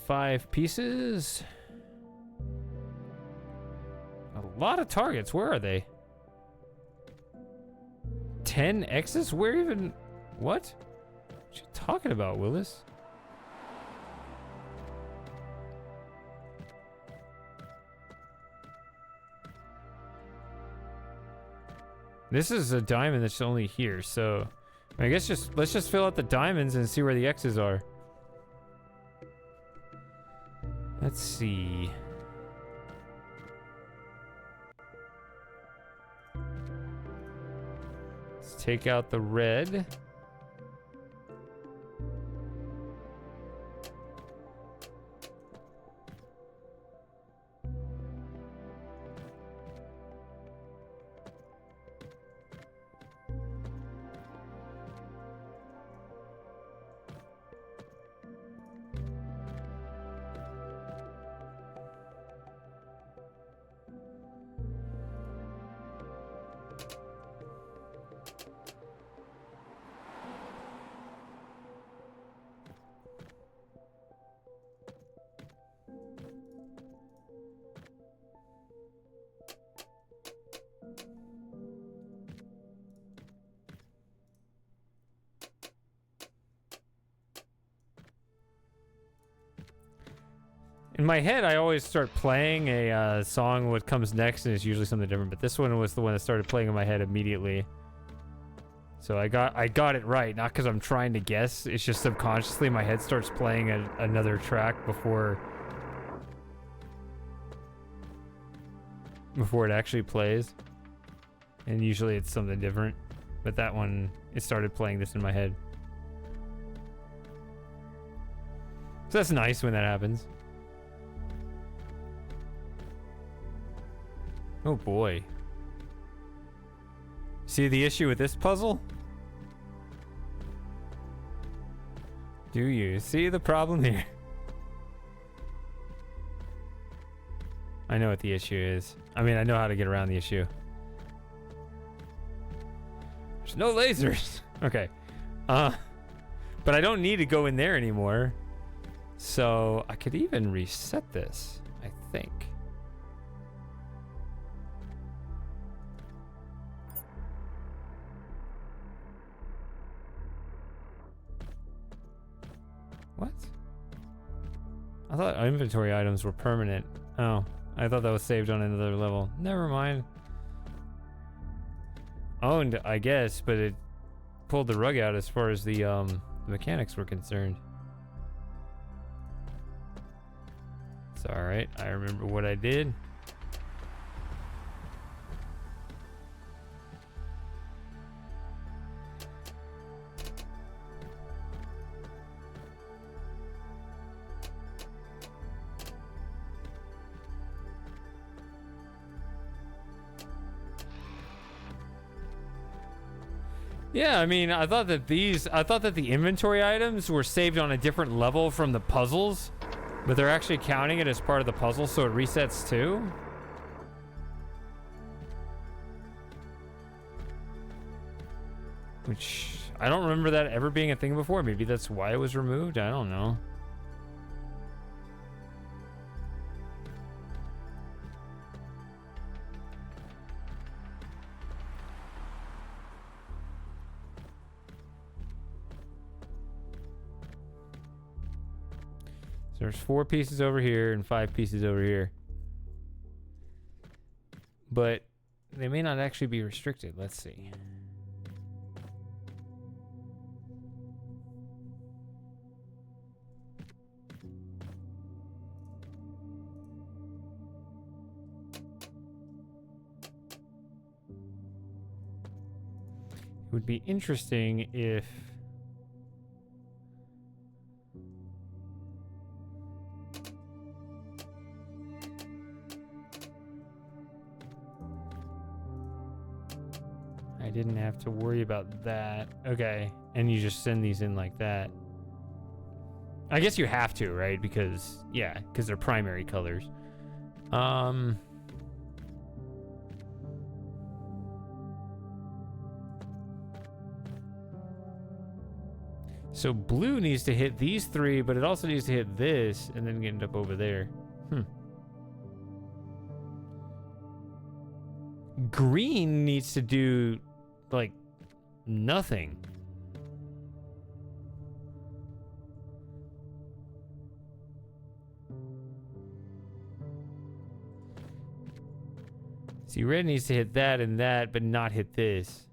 Five pieces. A lot of targets. Where are they? 10 X's? Where even? What? What you talking about, Willis? This is a diamond that's only here, so I guess let's just fill out the diamonds and see where the X's are. Let's see. Let's take out the red. In my head, I always start playing a song. What comes next, and it's usually something different. But this one was the one that started playing in my head immediately. So I got it right, not because I'm trying to guess. It's just subconsciously my head starts playing another track before it actually plays. And usually it's something different. But that one, it started playing this in my head. So that's nice when that happens. Oh boy. See the issue with this puzzle? Do you see the problem here? I know what the issue is. I mean, I know how to get around the issue. There's no lasers. Okay. But I don't need to go in there anymore. So I could even reset this, I think. What? I thought inventory items were permanent. Oh, I thought that was saved on another level. Never mind. Owned, I guess, but it pulled the rug out as far as the mechanics were concerned. It's alright, I remember what I did. Yeah, I mean, I thought that the inventory items were saved on a different level from the puzzles, but they're actually counting it as part of the puzzle, so it resets too. Which, I don't remember that ever being a thing before. Maybe that's why it was removed. I don't know. So there's 4 pieces over here and 5 pieces over here. But they may not actually be restricted. Let's see. It would be interesting if I didn't have to worry about that. Okay, and you just send these in like that. I guess you have to, right? Because, yeah, because they're primary colors. So blue needs to hit these 3, but it also needs to hit this and then get up over there. Green needs to do, like, nothing. See, red needs to hit that and that, but not hit this.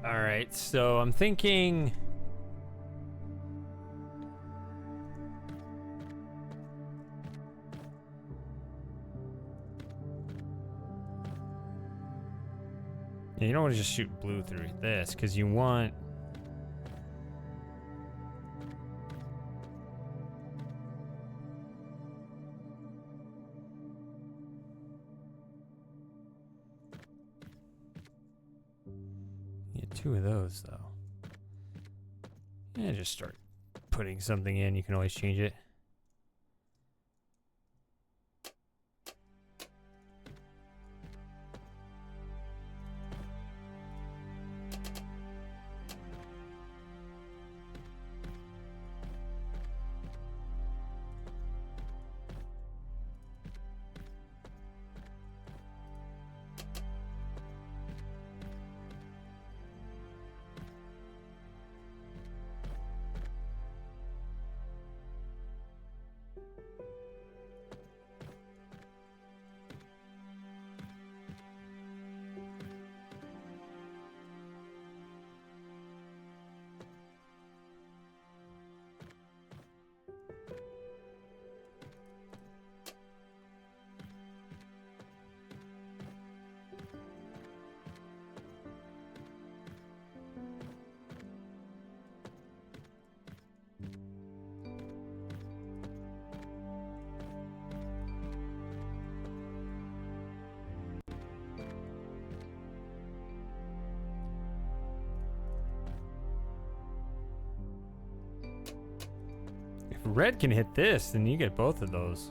All right, so I'm thinking. Yeah, you don't want to just shoot blue through this because you want. Yeah, two of those though. Yeah, just start putting something in. You can always change it. If red can hit this, then you get both of those.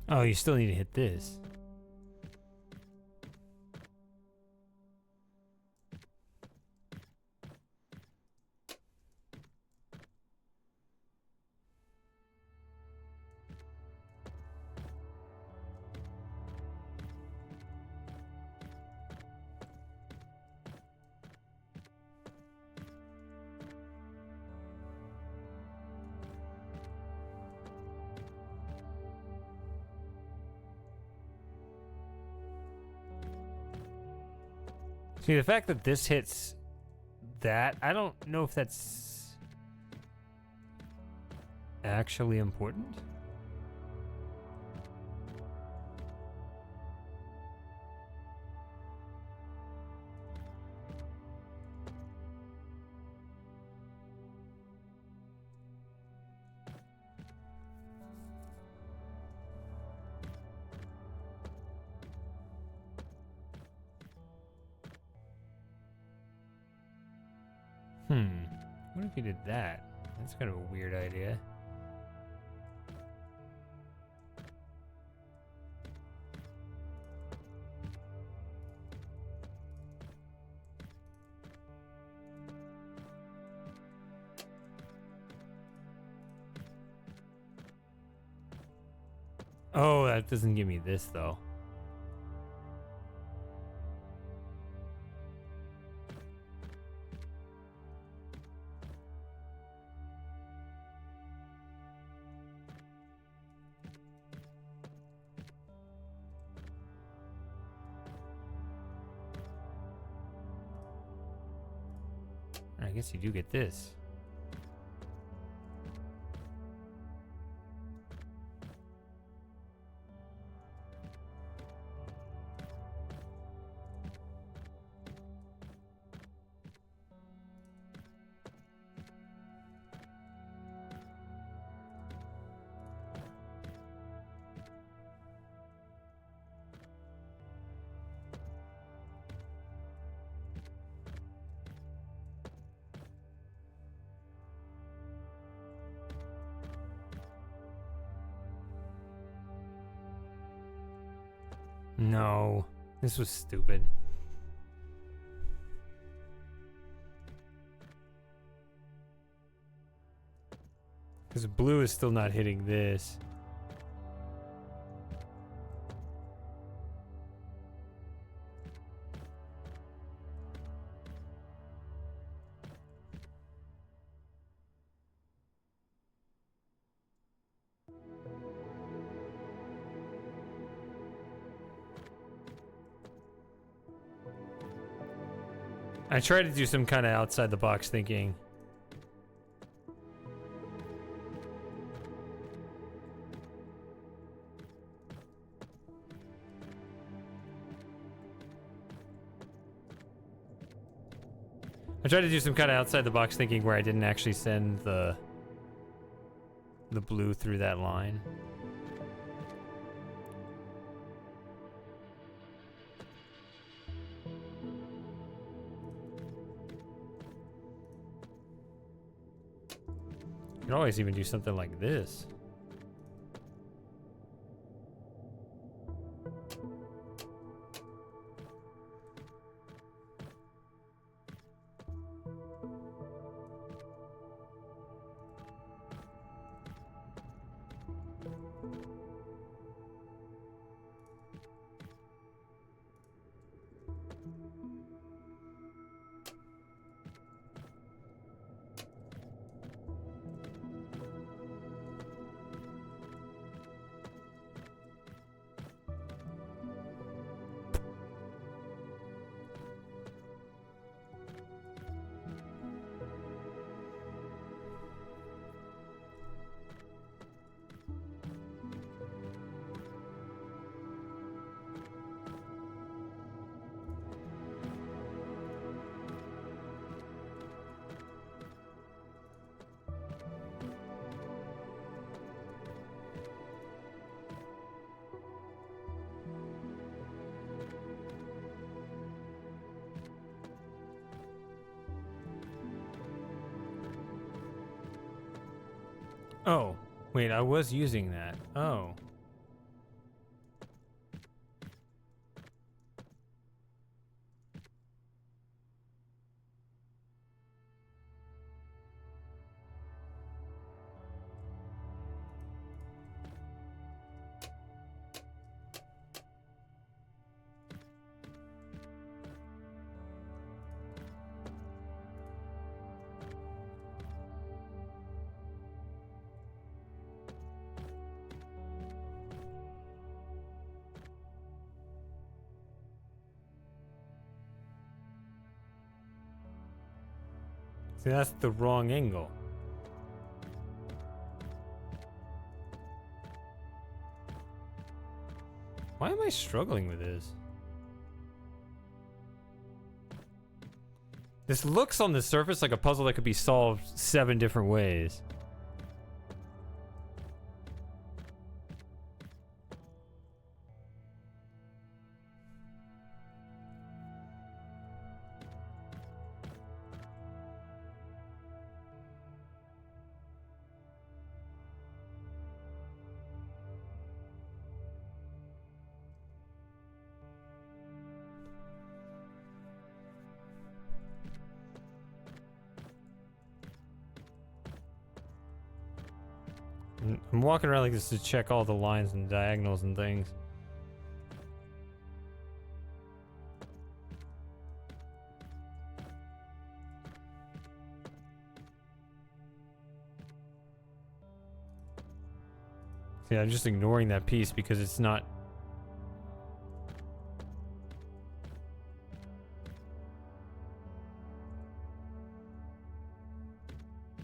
Oh, you still need to hit this. See, the fact that this hits that, I don't know if that's actually important. What if you did that? That's kind of a weird idea. Oh, that doesn't give me this though. I guess you do get this. No, this was stupid. Because blue is still not hitting this. I tried to do some kind of outside the box thinking. I tried to do some kind of outside the box thinking where I didn't actually send the blue through that line. You can always even do something like this. Oh, wait, I was using that. Oh. See, that's the wrong angle. Why am I struggling with this? This looks on the surface like a puzzle that could be solved 7 different ways. I'm walking around like this to check all the lines and diagonals and things. Yeah, I'm just ignoring that piece because it's not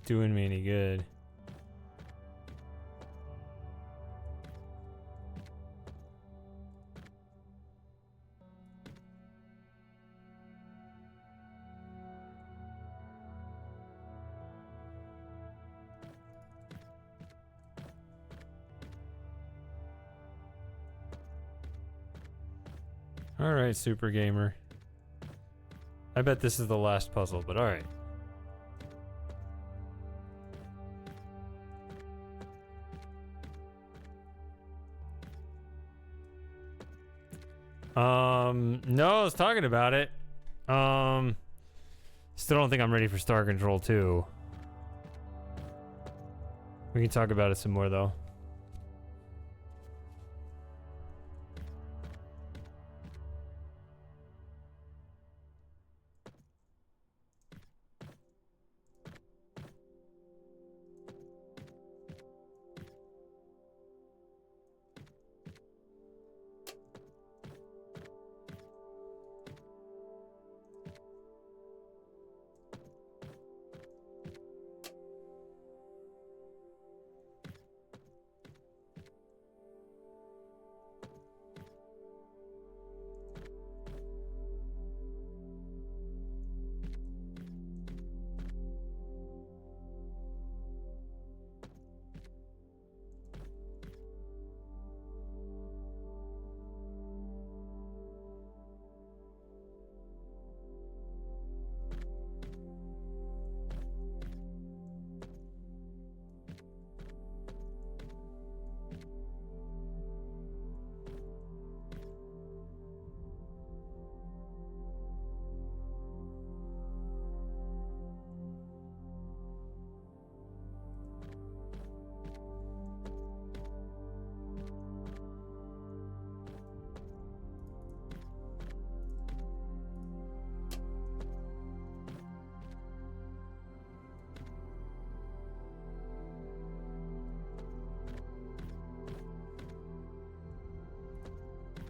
doing me any good. Alright, Super Gamer. I bet this is the last puzzle, but alright. No, I was talking about it. Still don't think I'm ready for Star Control 2. We can talk about it some more, though.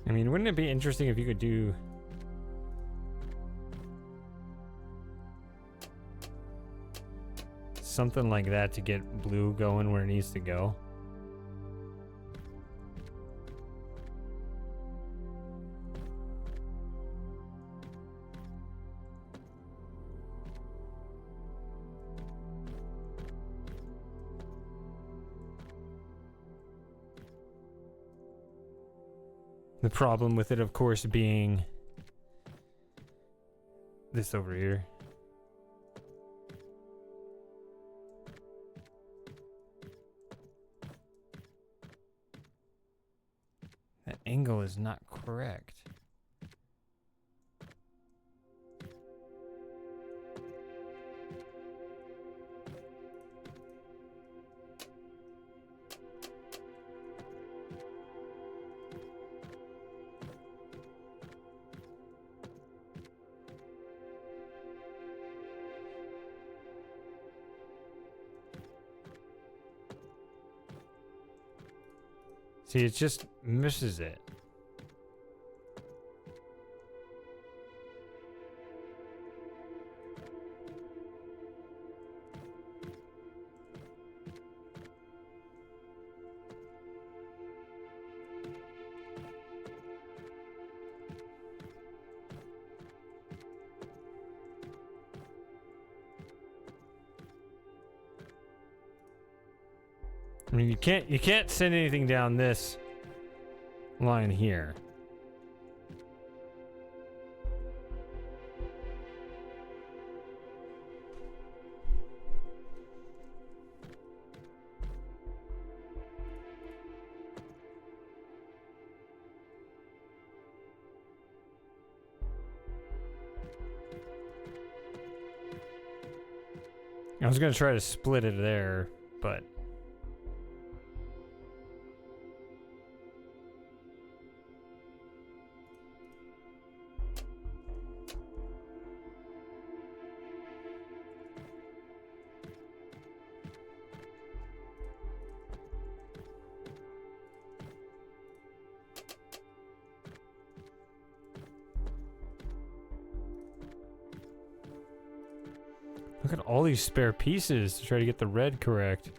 I mean, wouldn't it be interesting if you could do something like that to get blue going where it needs to go? The problem with it, of course, being this over here. That angle is not correct. See, it just misses it. I mean, you can't send anything down this line here. I was gonna try to split it there, but Look at all these spare pieces to try to get the red correct.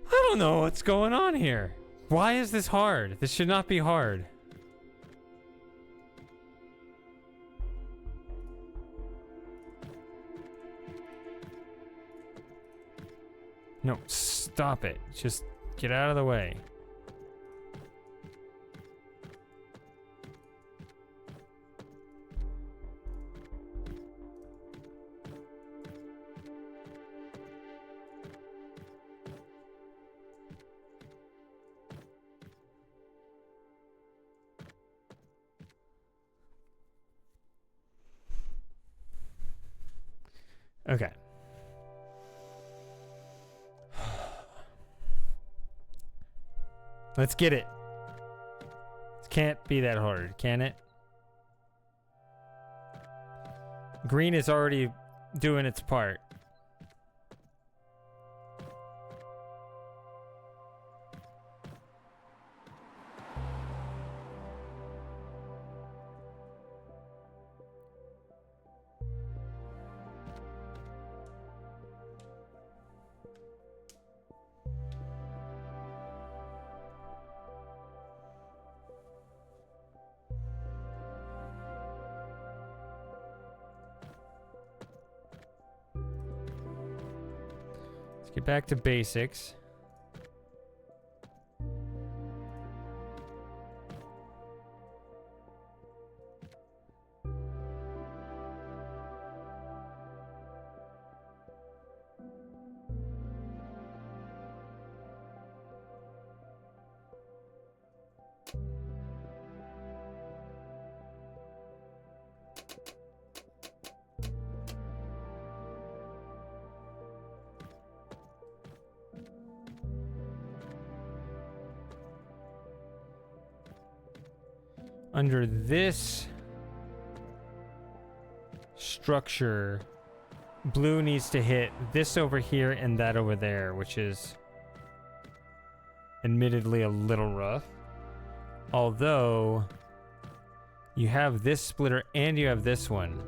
I don't know what's going on here. Why is this hard? This should not be hard. No, stop it. Just get out of the way. Okay. Let's get it. It can't be that hard, can it? Green is already doing its part. Get back to basics. Under this structure, blue needs to hit this over here and that over there, which is admittedly a little rough. Although you have this splitter and you have this one.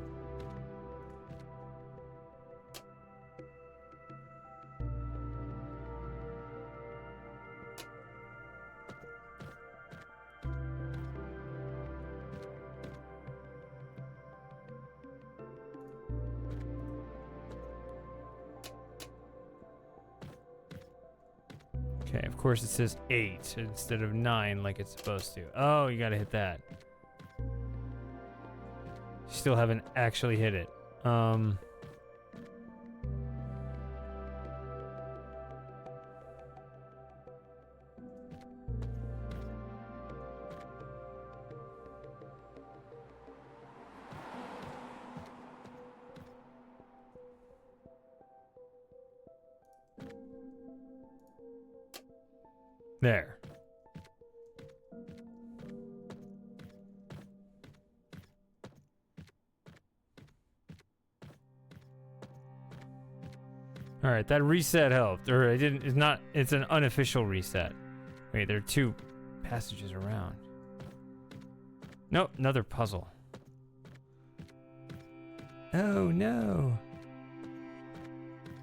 Okay, of course it says 8 instead of 9 like it's supposed to. Oh, you gotta hit that. Still haven't actually hit it. There. All right, that reset helped. Or it didn't. It's not. It's an unofficial reset. Wait, there are 2 passages around. Nope, another puzzle. Oh no.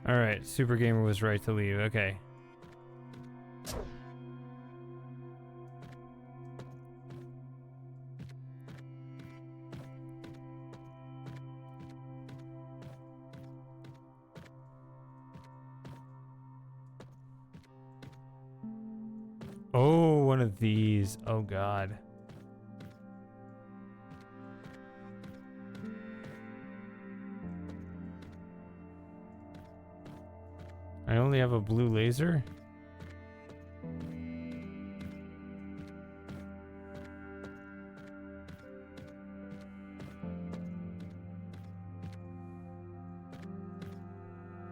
All right, Super Gamer was right to leave. Okay. Oh, one of these. Oh god. I only have a blue laser?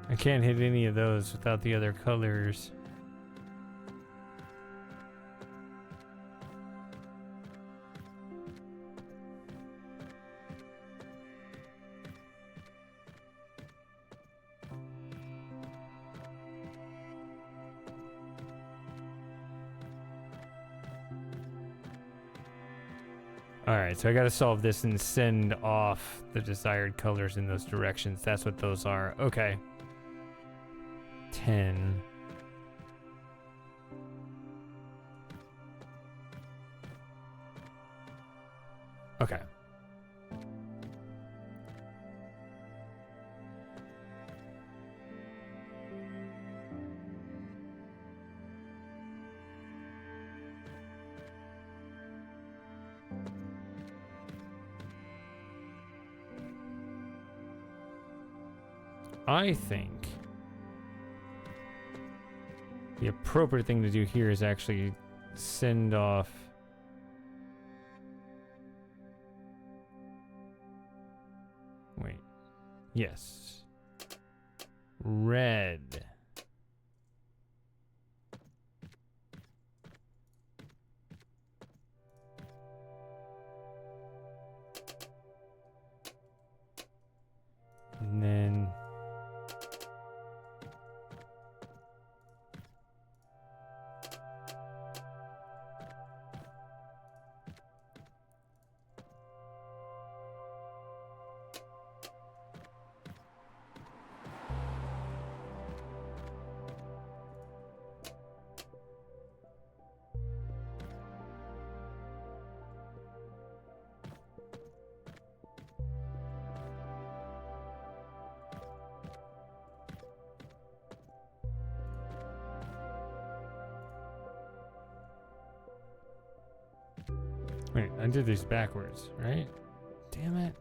I can't hit any of those without the other colors. Alright, so I gotta solve this and send off the desired colors in those directions. That's what those are. Okay. 10. Okay. I think the appropriate thing to do here is actually send off. Wait. Yes. Red. And then wait, I did these backwards, right? Damn it.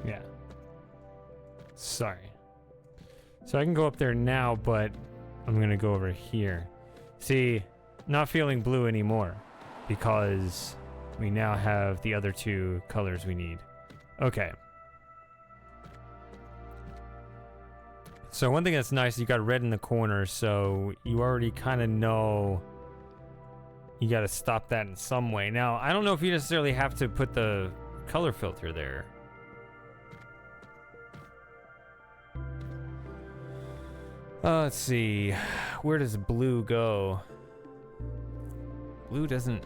Yeah. Sorry. So I can go up there now, but I'm gonna go over here. See, not feeling blue anymore because we now have the other 2 colors we need. Okay. So one thing that's nice, you got red in the corner, so you already kind of know you got to stop that in some way. Now, I don't know if you necessarily have to put the color filter there. Let's see. Where does blue go? Blue doesn't...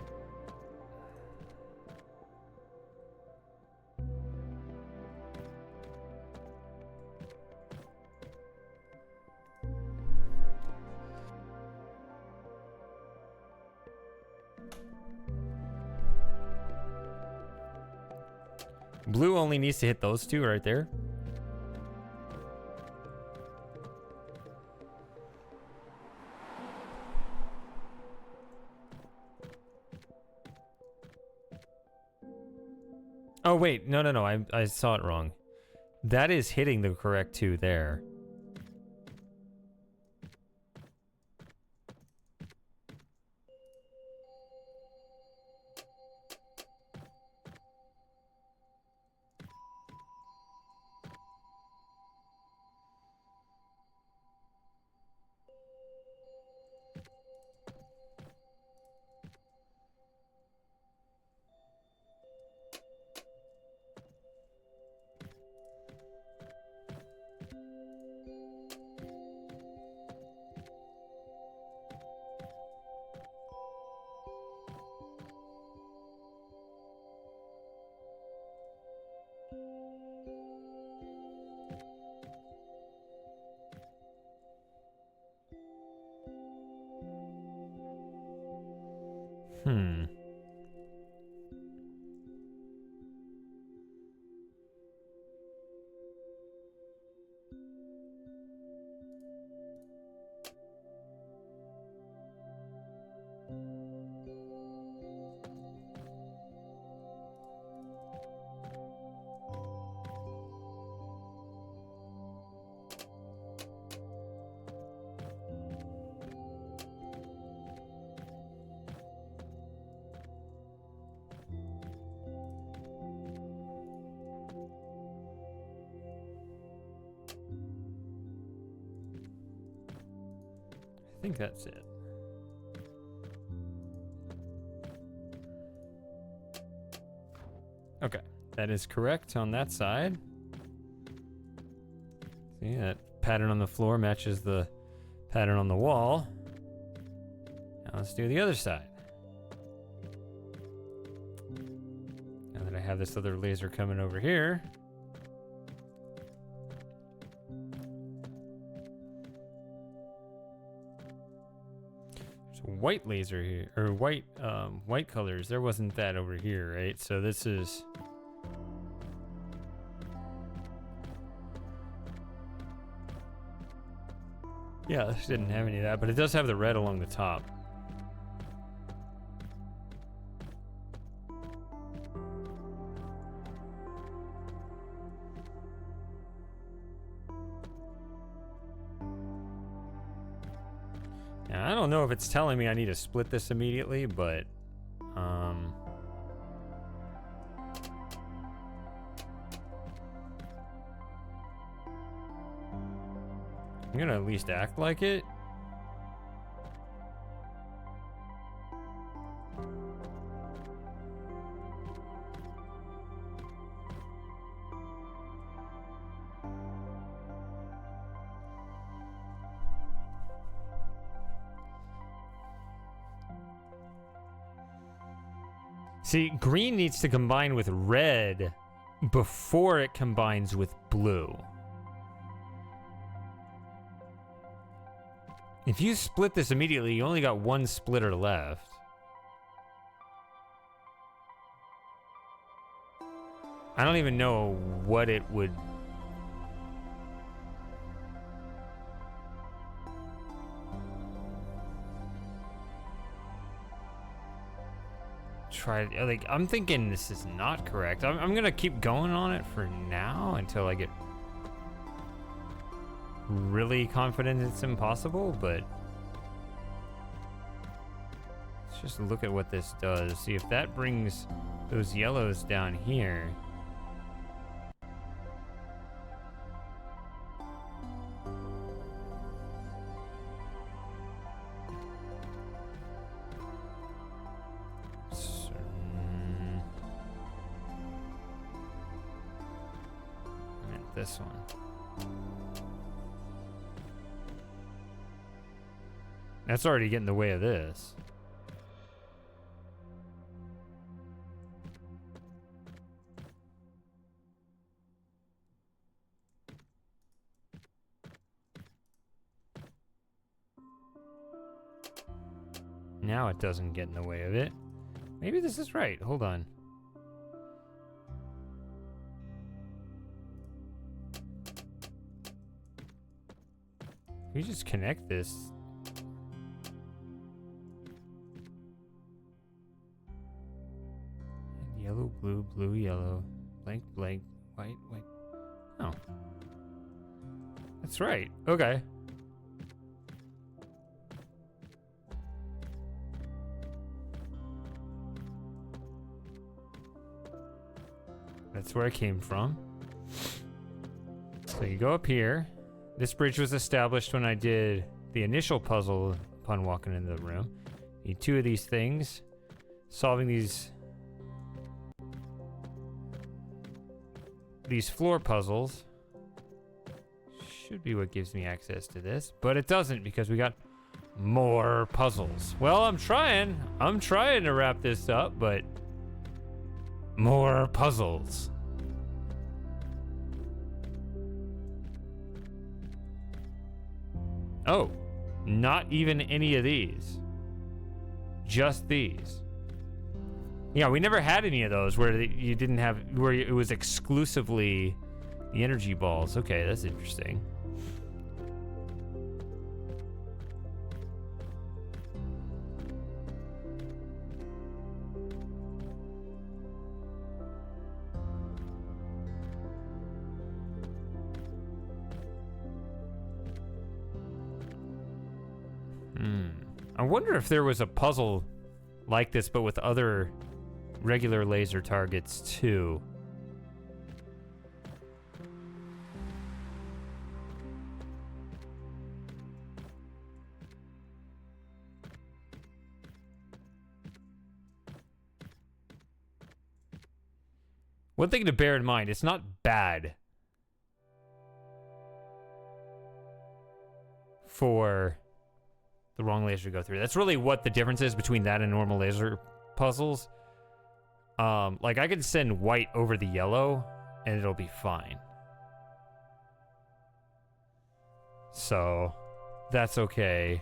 Blue only needs to hit those 2 right there. Oh, wait. No. I saw it wrong. That is hitting the correct 2 there. Hmm. I think that's it. Okay, that is correct on that side. See, that pattern on the floor matches the pattern on the wall. Now let's do the other side. Now that I have this other laser coming over here. White laser here, or white colors. There wasn't that over here, right? So this is yeah, this didn't have any of that, but it does have the red along the top. Now, I don't know if it's telling me I need to split this immediately, but I'm gonna at least act like it. See, green needs to combine with red before it combines with blue. If you split this immediately, you only got one splitter left. I don't even know what it would... try. Like, I'm thinking this is not correct. I'm gonna keep going on it for now until I get really confident it's impossible, but let's just look at what this does. See if that brings those yellows down here. This one. That's already getting in the way of this. Now it doesn't get in the way of it. Maybe this is right. Hold on. We just connect this. And yellow, blue, blue, yellow, blank, blank, white, white. Oh. That's right. Okay. That's where I came from. So you go up here. This bridge was established when I did the initial puzzle upon walking into the room. Need two of these things. Solving these floor puzzles should be what gives me access to this, but it doesn't because we got more puzzles. Well, I'm trying to wrap this up, but more puzzles. Oh, not even any of these. Just these. Yeah, we never had any of those where you didn't have, where it was exclusively the energy balls. Okay, that's interesting. I wonder if there was a puzzle like this, but with other regular laser targets too. One thing to bear in mind, it's not bad for the wrong laser to go through. That's really what the difference is between that and normal laser puzzles. Like I could send white over the yellow and it'll be fine. So that's okay.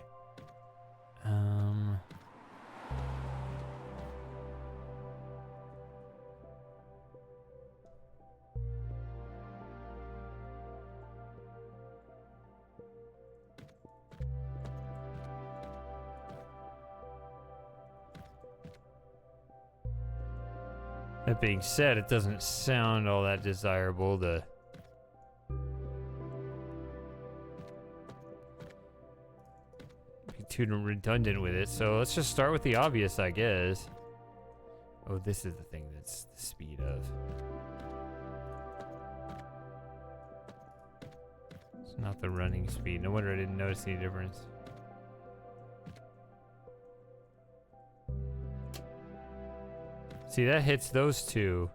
That being said, it doesn't sound all that desirable to be too redundant with it, so let's just start with the obvious, I guess. Oh, this is the thing that's the speed of. It's not the running speed. No wonder I didn't notice any difference. See, that hits those two.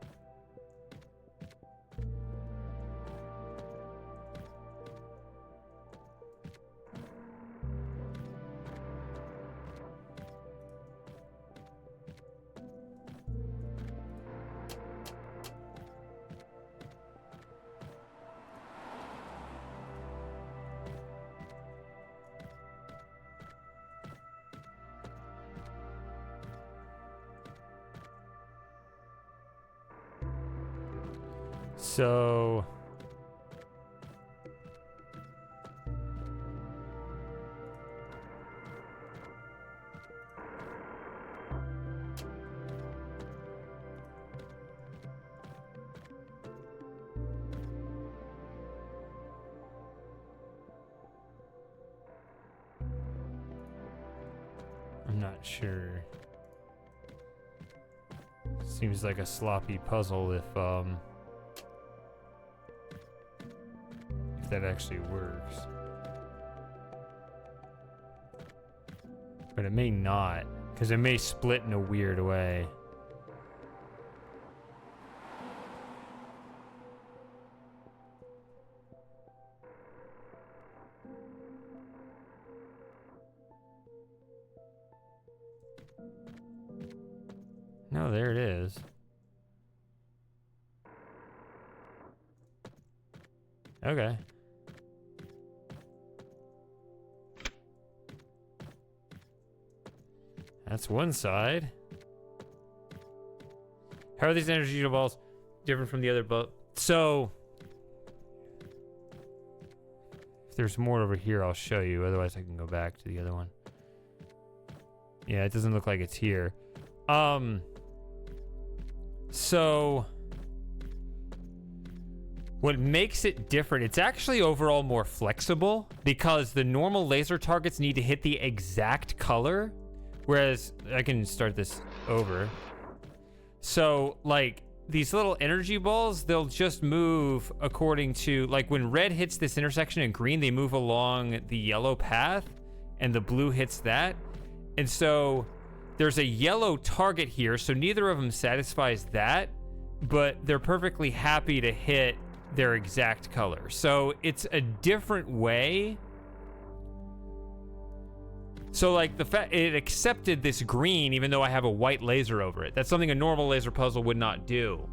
So I'm not sure. Seems like a sloppy puzzle if that actually works. But it may not, because it may split in a weird way. No, there it is. Okay. That's one side. How are these energy balls different from the other balls? So, if there's more over here, I'll show you. Otherwise, I can go back to the other one. Yeah, it doesn't look like it's here. So, what makes it different, it's actually overall more flexible because the normal laser targets need to hit the exact color. Whereas, I can start this over. So, like, these little energy balls, they'll just move according to, like, when red hits this intersection and green, they move along the yellow path, and the blue hits that. And so, there's a yellow target here, so neither of them satisfies that, but they're perfectly happy to hit their exact color. So, it's a different way. So, like, the fact it accepted this green even though I have a white laser over it. That's something a normal laser puzzle would not do.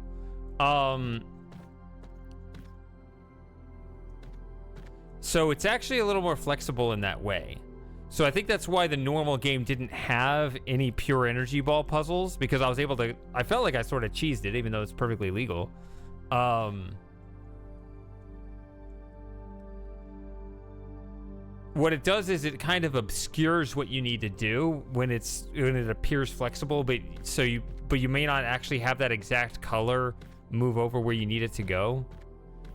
So it's actually a little more flexible in that way. So I think that's why the normal game didn't have any pure energy ball puzzles, because I was able to, I felt like I sort of cheesed it, even though it's perfectly legal. What it does is it kind of obscures what you need to do when it appears flexible, but you may not actually have that exact color move over where you need it to go.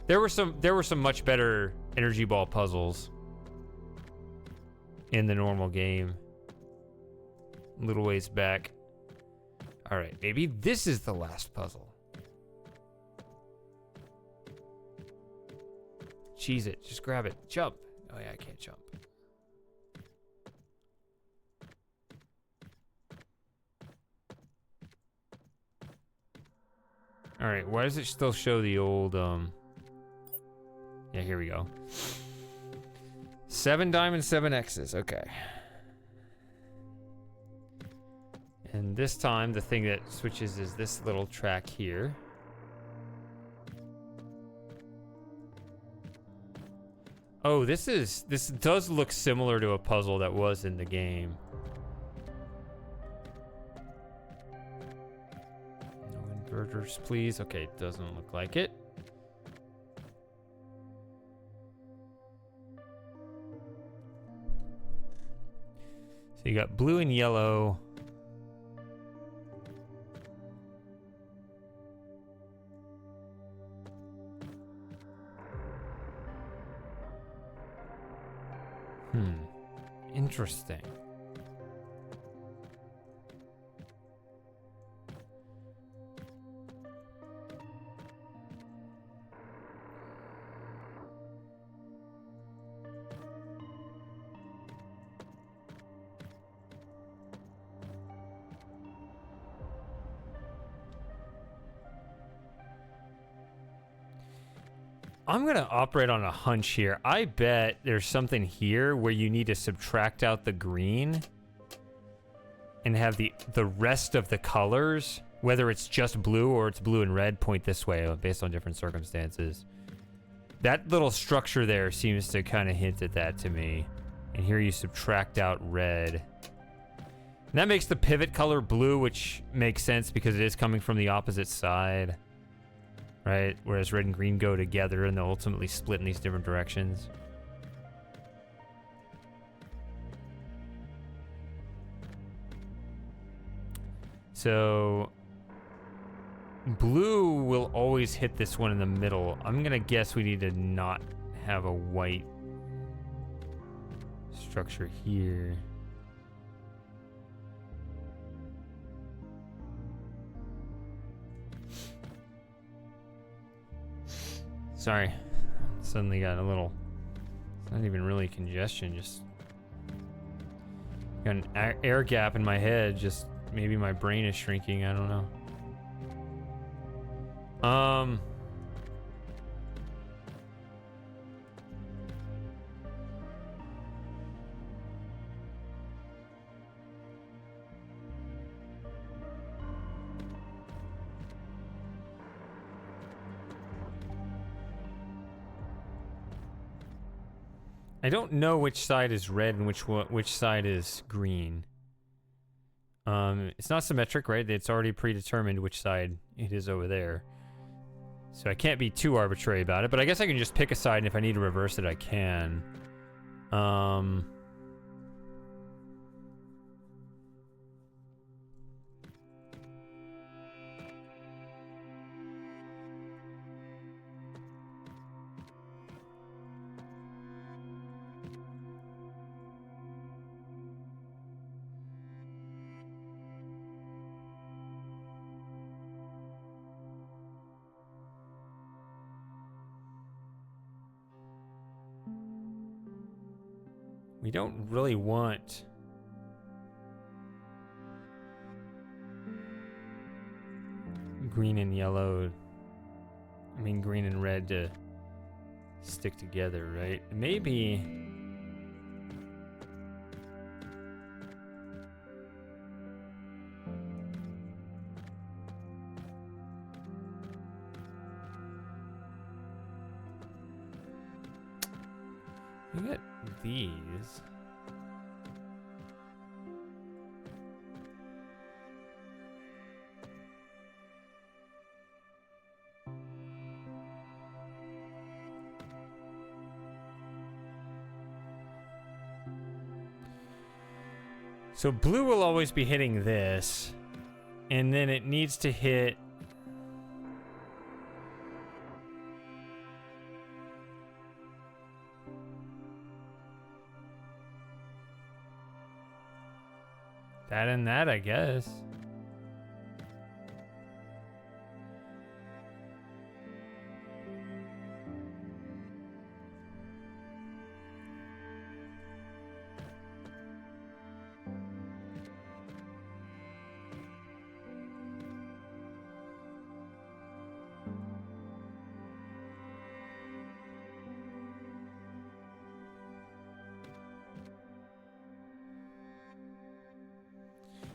There were some much better energy ball puzzles in the normal game. A little ways back. All right, maybe this is the last puzzle. Cheese it, just grab it, jump. Oh yeah, I can't jump. All right, why does it still show the old, yeah, here we go. 7 diamonds, 7 X's, okay. And this time, the thing that switches is this little track here. Oh, this does look similar to a puzzle that was in the game. No inverters, please. Okay, it doesn't look like it. So you got blue and yellow. Interesting. I'm going to operate on a hunch here. I bet there's something here where you need to subtract out the green and have the rest of the colors, whether it's just blue or it's blue and red, point this way based on different circumstances. That little structure there seems to kind of hint at that to me. And here you subtract out red. And that makes the pivot color blue, which makes sense because it is coming from the opposite side. Right? Whereas red and green go together and they'll ultimately split in these different directions. So blue will always hit this one in the middle. I'm gonna guess we need to not have a white structure here. Sorry, suddenly got a little, it's not even really congestion, just got an air gap in my head, just maybe my brain is shrinking, I don't know. I don't know which side is red and which side is green. It's not symmetric, right? It's already predetermined which side it is over there. So I can't be too arbitrary about it, but I guess I can just pick a side, and if I need to reverse it, I can. We don't really want green and yellow, I mean green and red to stick together, right? Maybe we got these. So blue will always be hitting this, and then it needs to hit... that and that, I guess.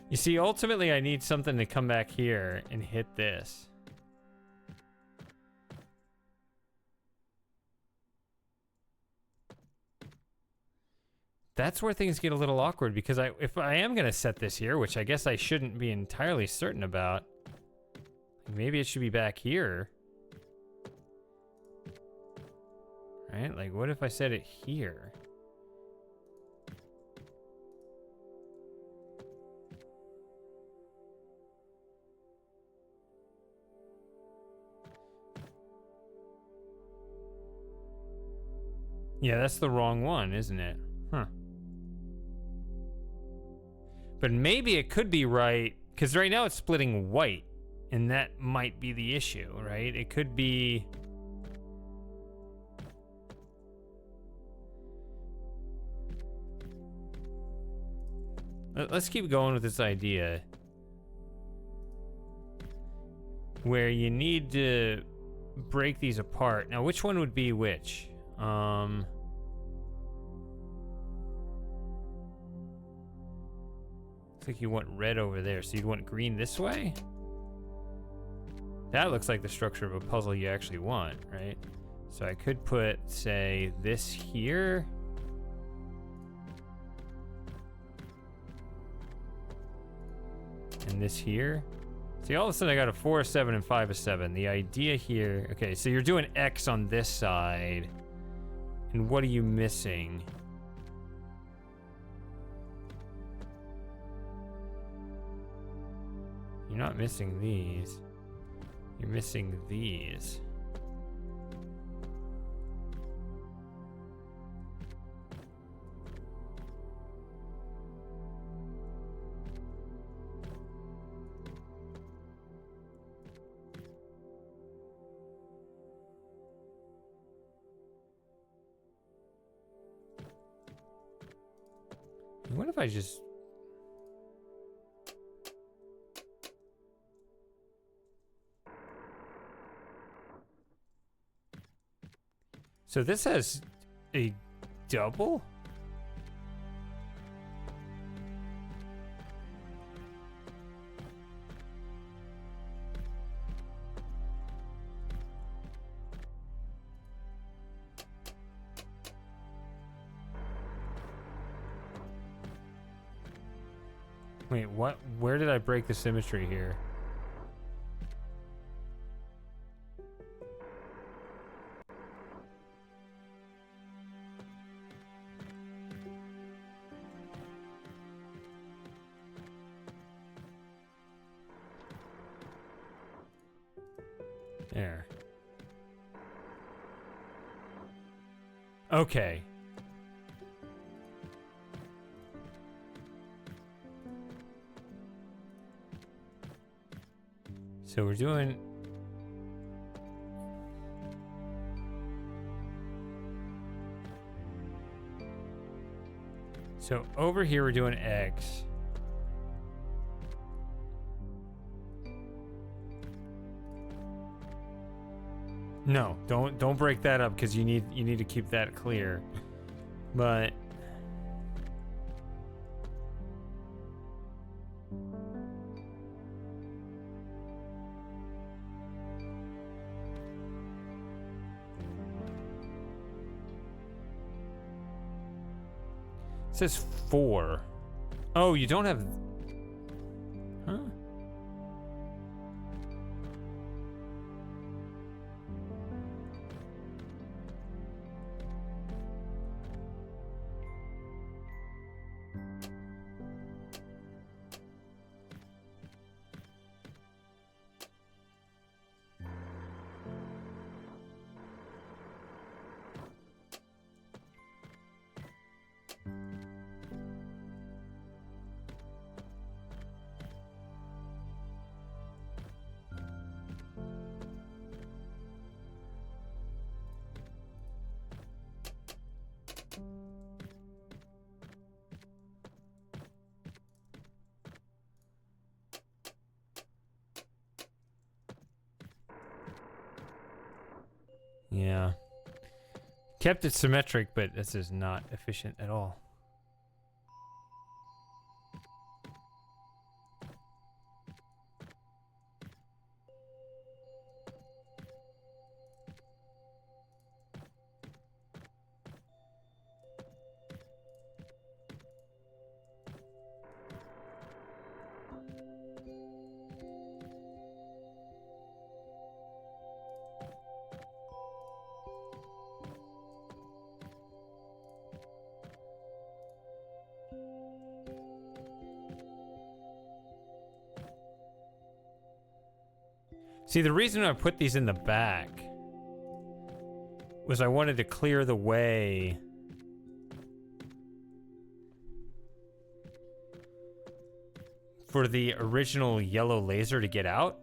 You see, ultimately, I need something to come back here and hit this. That's where things get a little awkward, because if I am going to set this here, which I guess I shouldn't be entirely certain about, maybe it should be back here. Right? Like, what if I set it here? Yeah, that's the wrong one, isn't it? Huh. But maybe it could be right, because right now it's splitting white, and that might be the issue, right? It could be... Let's keep going with this idea. Where you need to break these apart. Now, which one would be which? Looks like you want red over there, so you'd want green this way? That looks like the structure of a puzzle you actually want, right? So I could put, say, this here. And this here. See, all of a sudden I got a 4, a 7, and 5, a 7. The idea here... Okay, so you're doing X on this side. And what are you missing? You're not missing these. You're missing these. What if I just... So this has a double? Wait, what? Where did I break the symmetry here? There. Okay. So we're doing... So over here we're doing X. No, don't break that up, because you need to keep that clear. But it says 4. Oh, you don't have... Huh? Yeah. Kept it symmetric, but this is not efficient at all. See, the reason I put these in the back was I wanted to clear the way for the original yellow laser to get out.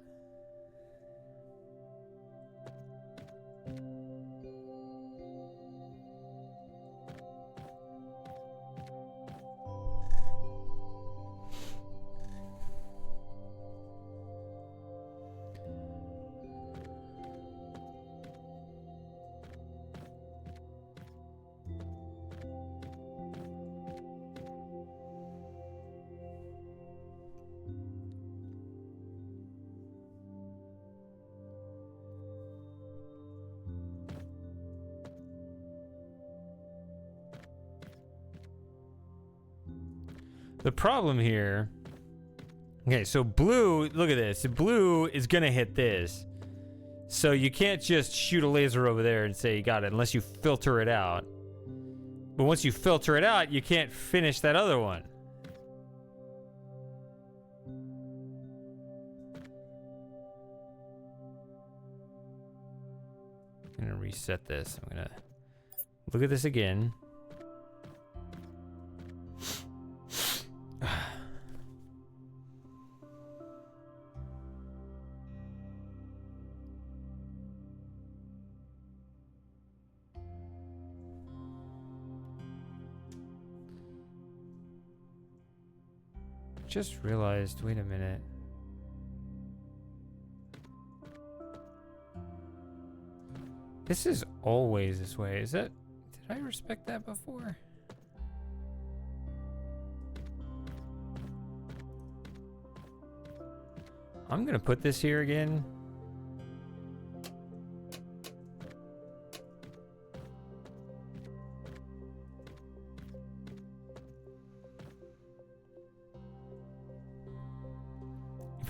The problem here... Okay, so blue, look at this. Blue is gonna hit this. So you can't just shoot a laser over there and say you got it unless you filter it out. But once you filter it out, you can't finish that other one. I'm gonna reset this. I'm gonna look at this again. Just realized, wait a minute. This is always this way. Is that, did I respect that before? I'm gonna put this here again.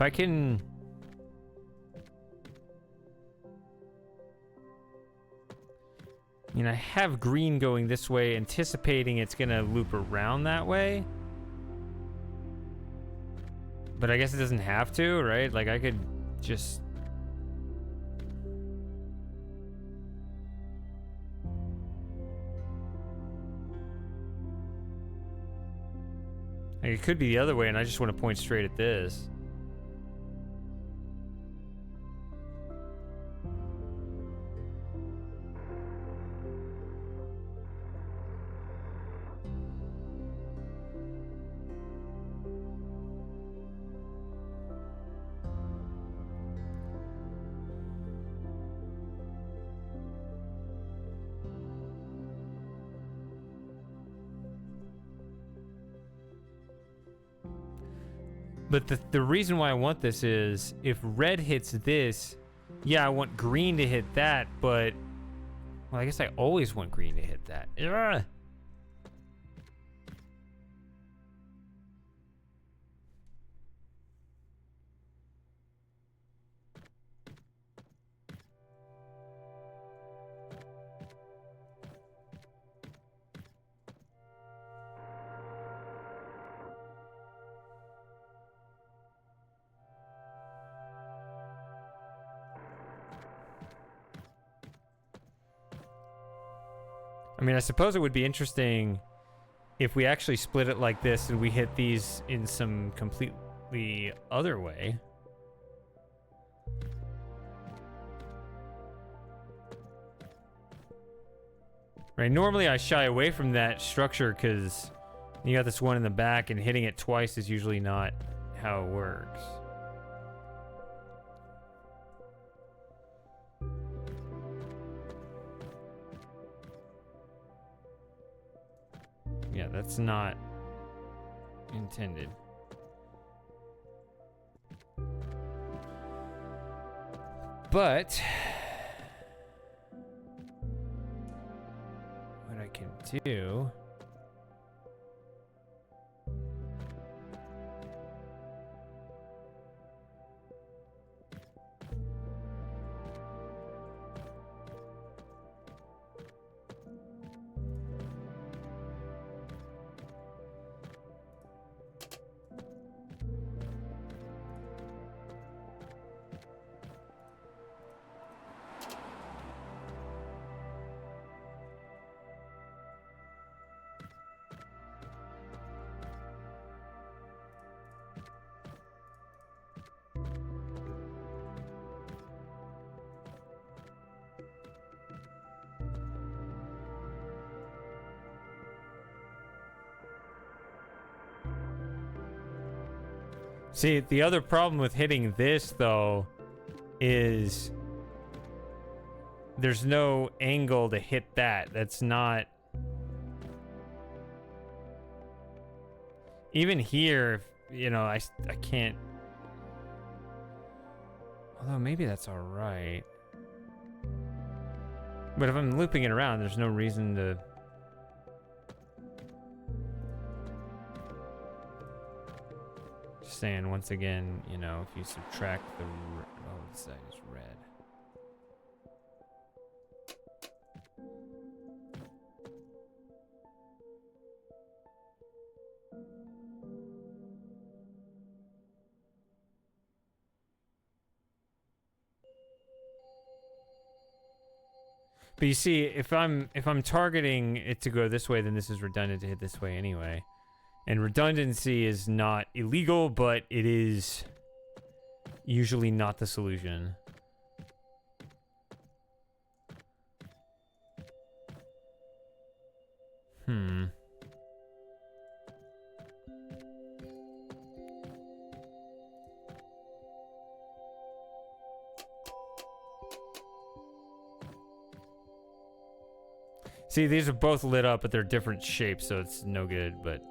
If I can... I mean, I have green going this way, anticipating it's gonna loop around that way. But I guess it doesn't have to, right? Like, I could just... Like, it could be the other way, and I just want to point straight at this. But the reason why I want this is, if red hits this, yeah, I want green to hit that, but... Well, I guess I always want green to hit that. Ugh. I mean, I suppose it would be interesting if we actually split it like this and we hit these in some completely other way. Right, normally I shy away from that structure because you got this one in the back and hitting it twice is usually not how it works. Yeah, that's not intended. But what I can do... See, the other problem with hitting this, though, is there's no angle to hit that. That's not... Even here, you know, I can't... Although maybe that's all right. But if I'm looping it around, there's no reason to... Saying once again, you know, if you subtract the the side is red. But you see, if I'm targeting it to go this way, then this is redundant to hit this way anyway. And redundancy is not illegal, but it is usually not the solution. See, these are both lit up, but they're different shapes, so it's no good, but...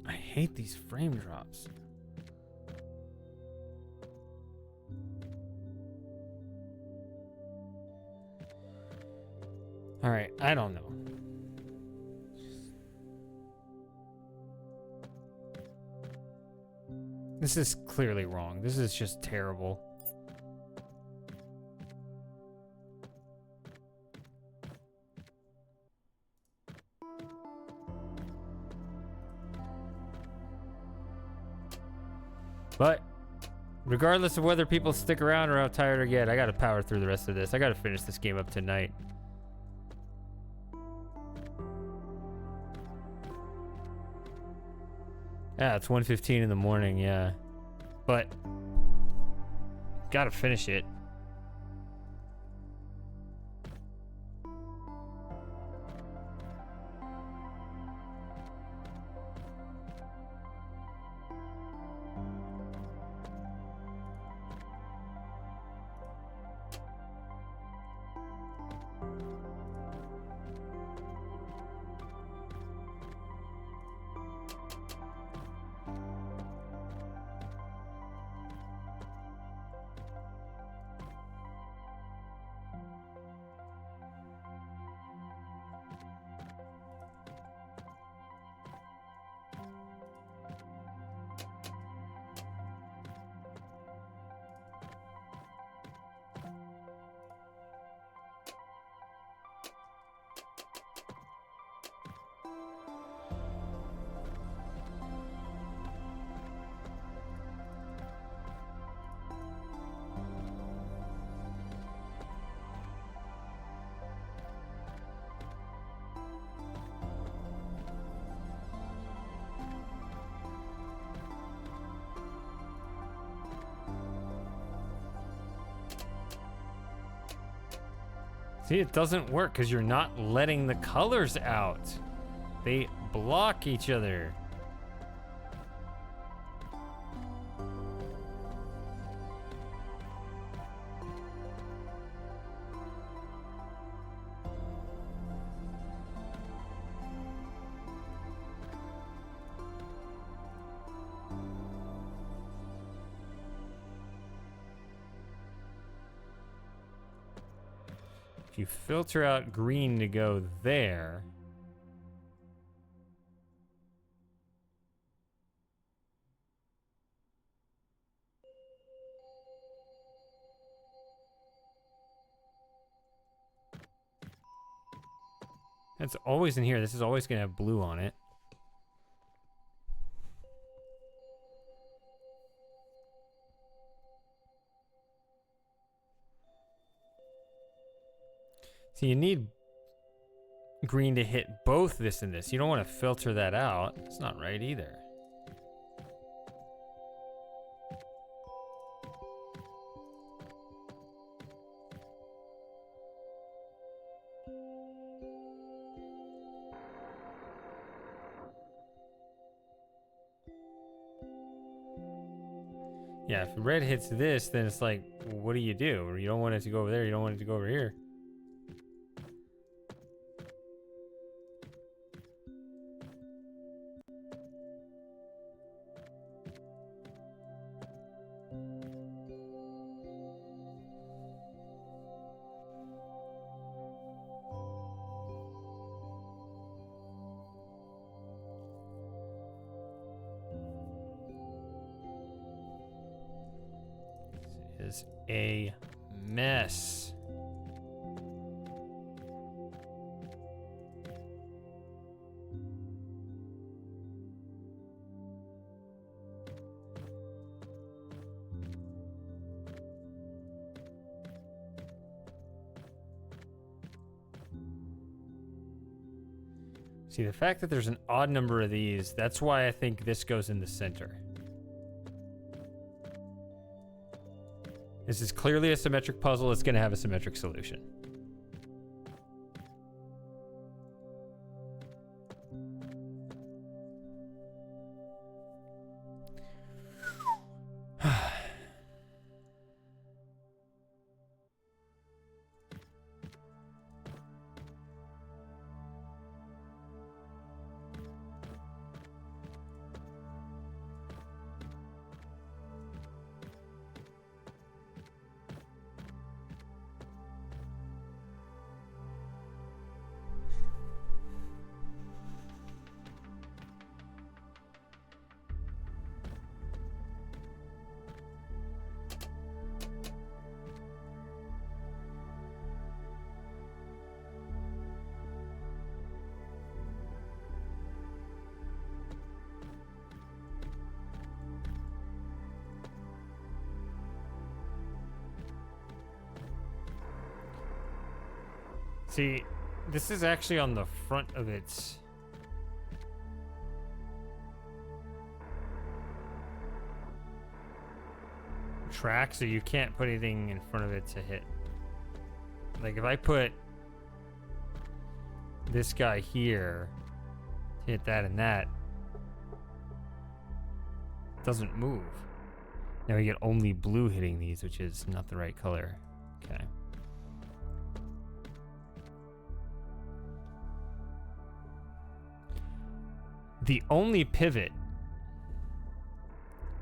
I hate these frame drops. All right, I don't know. This is clearly wrong. This is just terrible. But regardless of whether people stick around or how tired I get, I gotta power through the rest of this. I gotta finish this game up tonight. Yeah, it's 1:15 in the morning, yeah. But gotta finish it. See, it doesn't work because you're not letting the colors out. They block each other. If you filter out green to go there, that's always in here. This is always going to have blue on it. So you need green to hit both this and this. You don't want to filter that out. It's not right either. Yeah, if red hits this, then it's like, what do? You don't want it to go over there. You don't want it to go over here. Is a mess. See, the fact that there's an odd number of these, that's why I think this goes in the center. This is clearly a symmetric puzzle. It's going to have a symmetric solution. See, this is actually on the front of its track, so you can't put anything in front of it to hit. Like if I put this guy here to hit that and that, it doesn't move. Now we get only blue hitting these, which is not the right color. Okay. The only pivot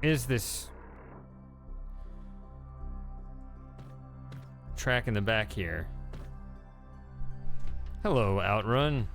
is this track in the back here. Hello, Outrun.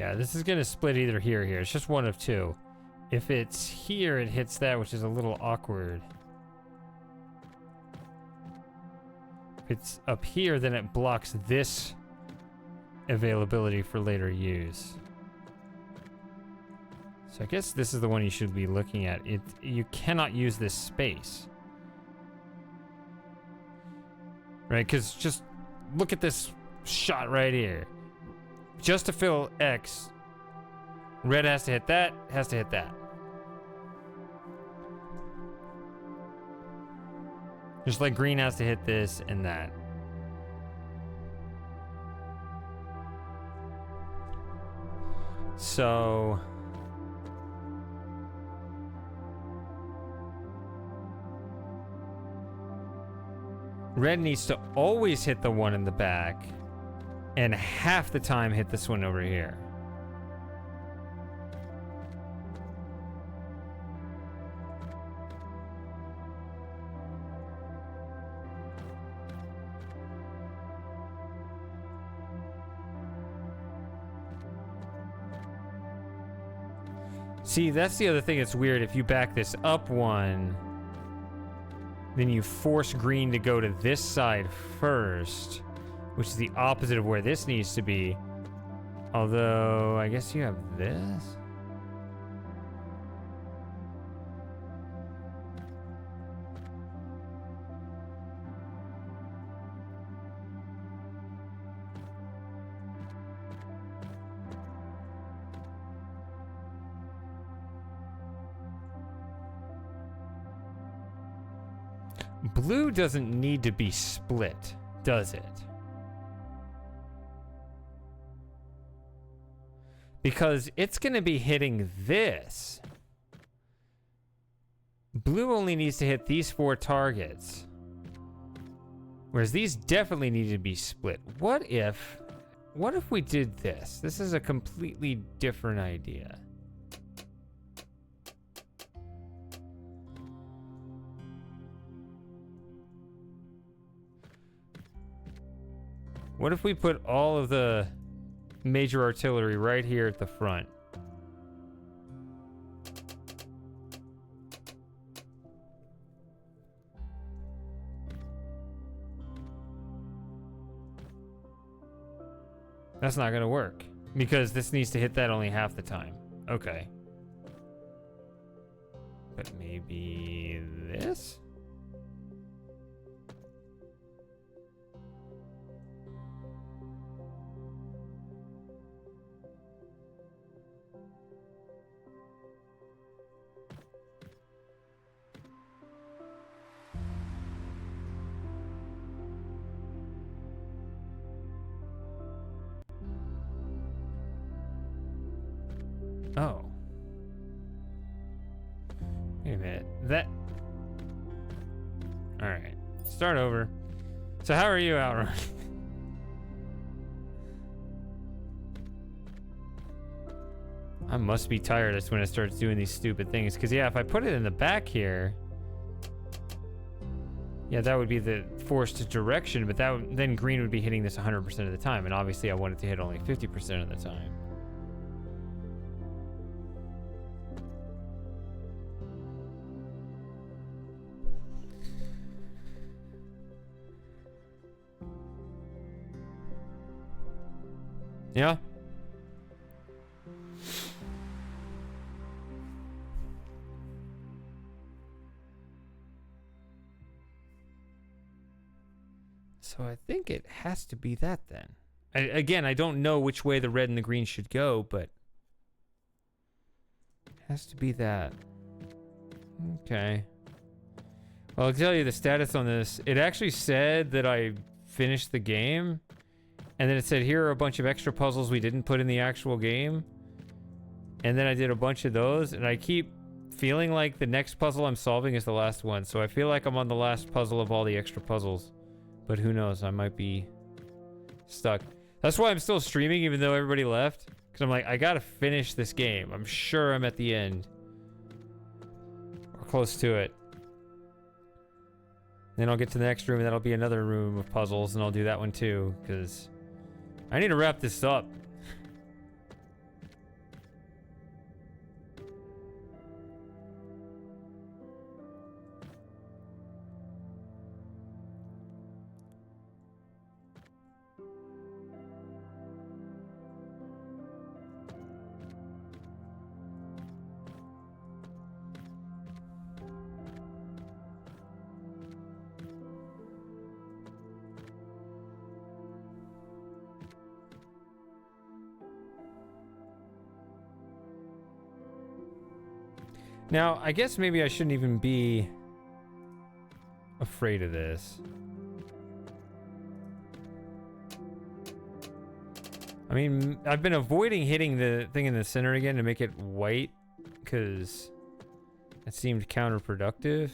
Yeah, this is gonna split either here or here. It's just one of two. If it's here, it hits that, which is a little awkward. If it's up here, then it blocks this availability for later use. So I guess this is the one you should be looking at. You cannot use this space. Right, because just look at this shot right here. Just to fill X, red has to hit that, has to hit that. Just like green has to hit this and that. So red needs to always hit the one in the back and half the time hit this one over here. See, that's the other thing that's weird. If you back this up one, then you force green to go to this side first, which is the opposite of where this needs to be. Although, I guess you have this? Blue doesn't need to be split, does it? Because it's going to be hitting this. Blue only needs to hit these 4 targets. Whereas these definitely need to be split. What if we did this? This is a completely different idea. What if we put all of the major artillery right here at the front? That's not gonna work because this needs to hit that only half the time. Okay. But maybe this? Oh. Wait a minute. That... Alright. Start over. So how are you, Outrun? I must be tired. That's when it starts doing these stupid things. Because, yeah, if I put it in the back here... Yeah, that would be the forced direction. But that would, then green would be hitting this 100% of the time. And obviously I want it to hit only 50% of the time. Yeah. So I think it has to be that then. Again, I don't know which way the red and the green should go, but it has to be that. Okay. Well, I'll tell you the status on this. It actually said that I finished the game. And then it said, here are a bunch of extra puzzles we didn't put in the actual game. And then I did a bunch of those. And I keep feeling like the next puzzle I'm solving is the last one. So I feel like I'm on the last puzzle of all the extra puzzles. But who knows? I might be stuck. That's why I'm still streaming even though everybody left. Because I'm like, I gotta finish this game. I'm sure I'm at the end. Or close to it. Then I'll get to the next room and that'll be another room of puzzles. And I'll do that one too. Because... I need to wrap this up. Now, I guess maybe I shouldn't even be afraid of this. I mean, I've been avoiding hitting the thing in the center again to make it white, because it seemed counterproductive.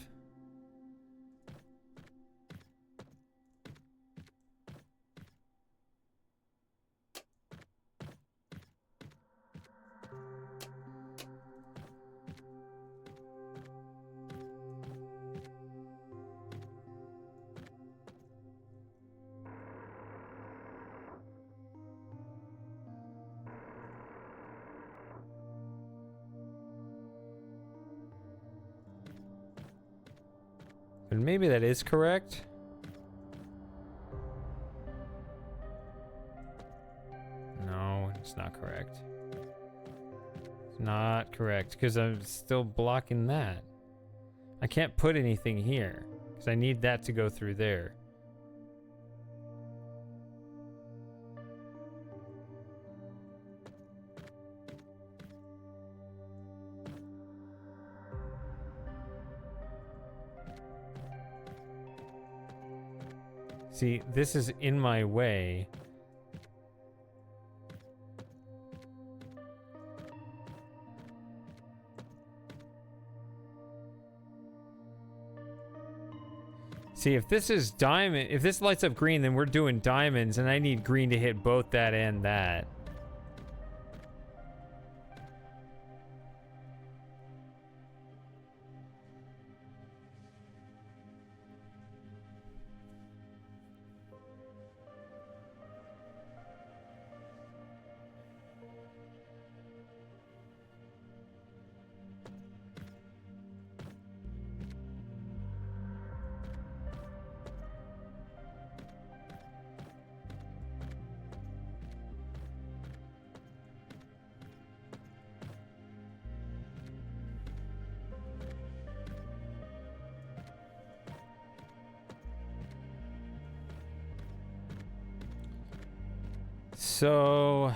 And maybe that is correct. No, it's not correct. It's not correct because I'm still blocking that. I can't put anything here because I need that to go through there. See, this is in my way. See, if this is diamond, if this lights up green, then we're doing diamonds, and I need green to hit both that and that. So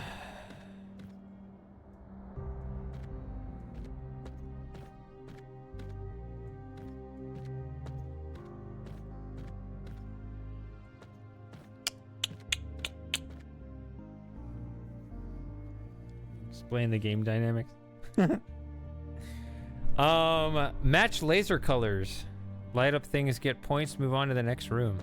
explain the game dynamics. Match laser colors. Light up things, get points, move on to the next room.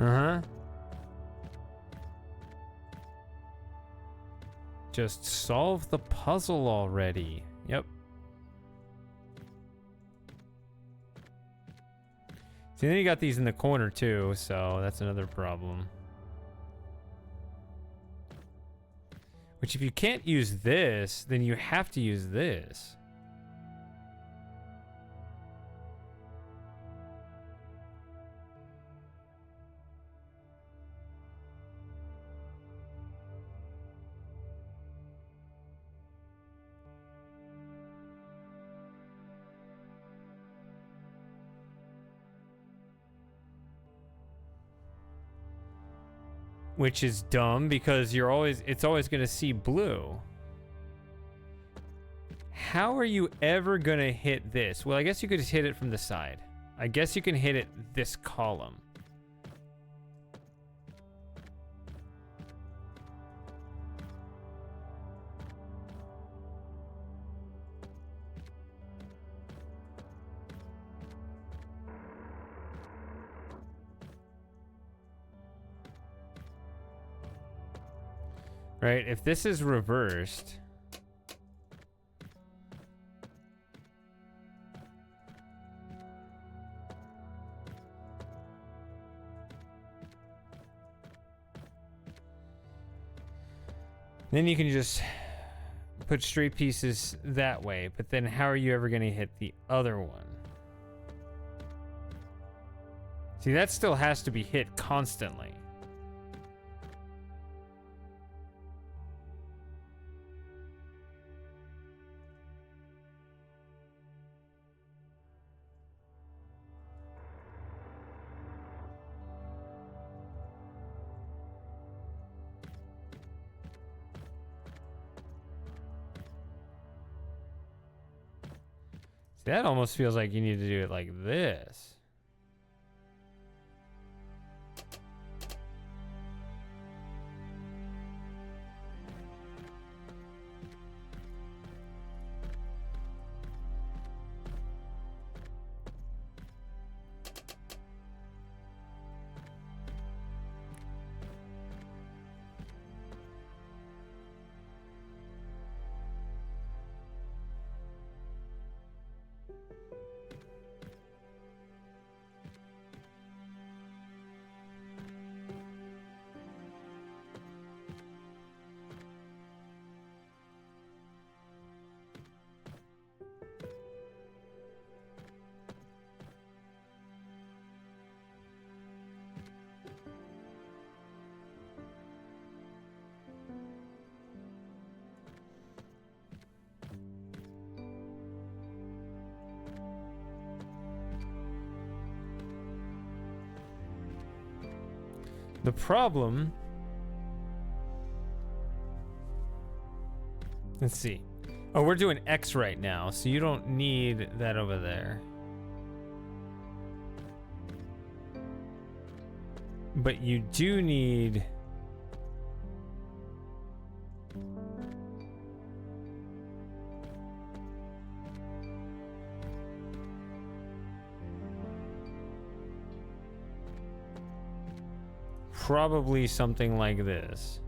Uh-huh. Just solve the puzzle already. Yep. See, then you got these in the corner too, so that's another problem. Which if you can't use this, then you have to use this. Which is dumb because it's always going to see blue. How are you ever going to hit this? Well, I guess you could just hit it from the side. I guess you can hit it this column. Right? If this is reversed... Then you can just put straight pieces that way, but then how are you ever going to hit the other one? See, that still has to be hit constantly. That almost feels like you need to do it like this. The problem... Let's see. Oh, we're doing X right now, so you don't need that over there. But you do need... probably something like this.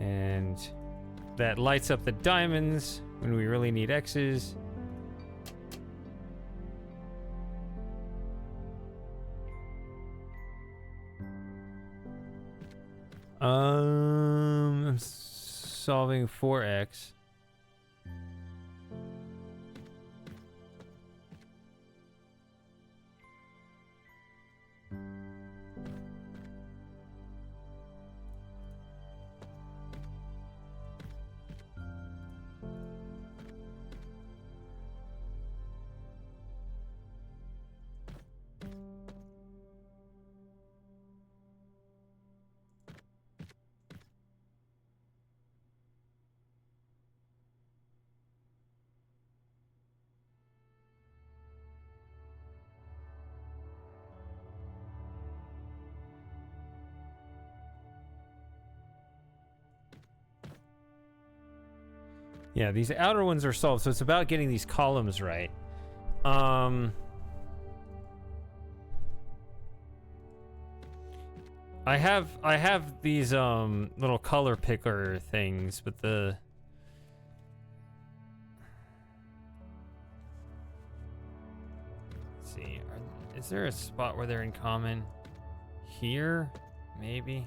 And that lights up the diamonds when we really need X's. I'm solving 4x. Yeah, these outer ones are solved, so it's about getting these columns right. I have these little color picker things, but the let's see, is there a spot where they're in common? Here, maybe.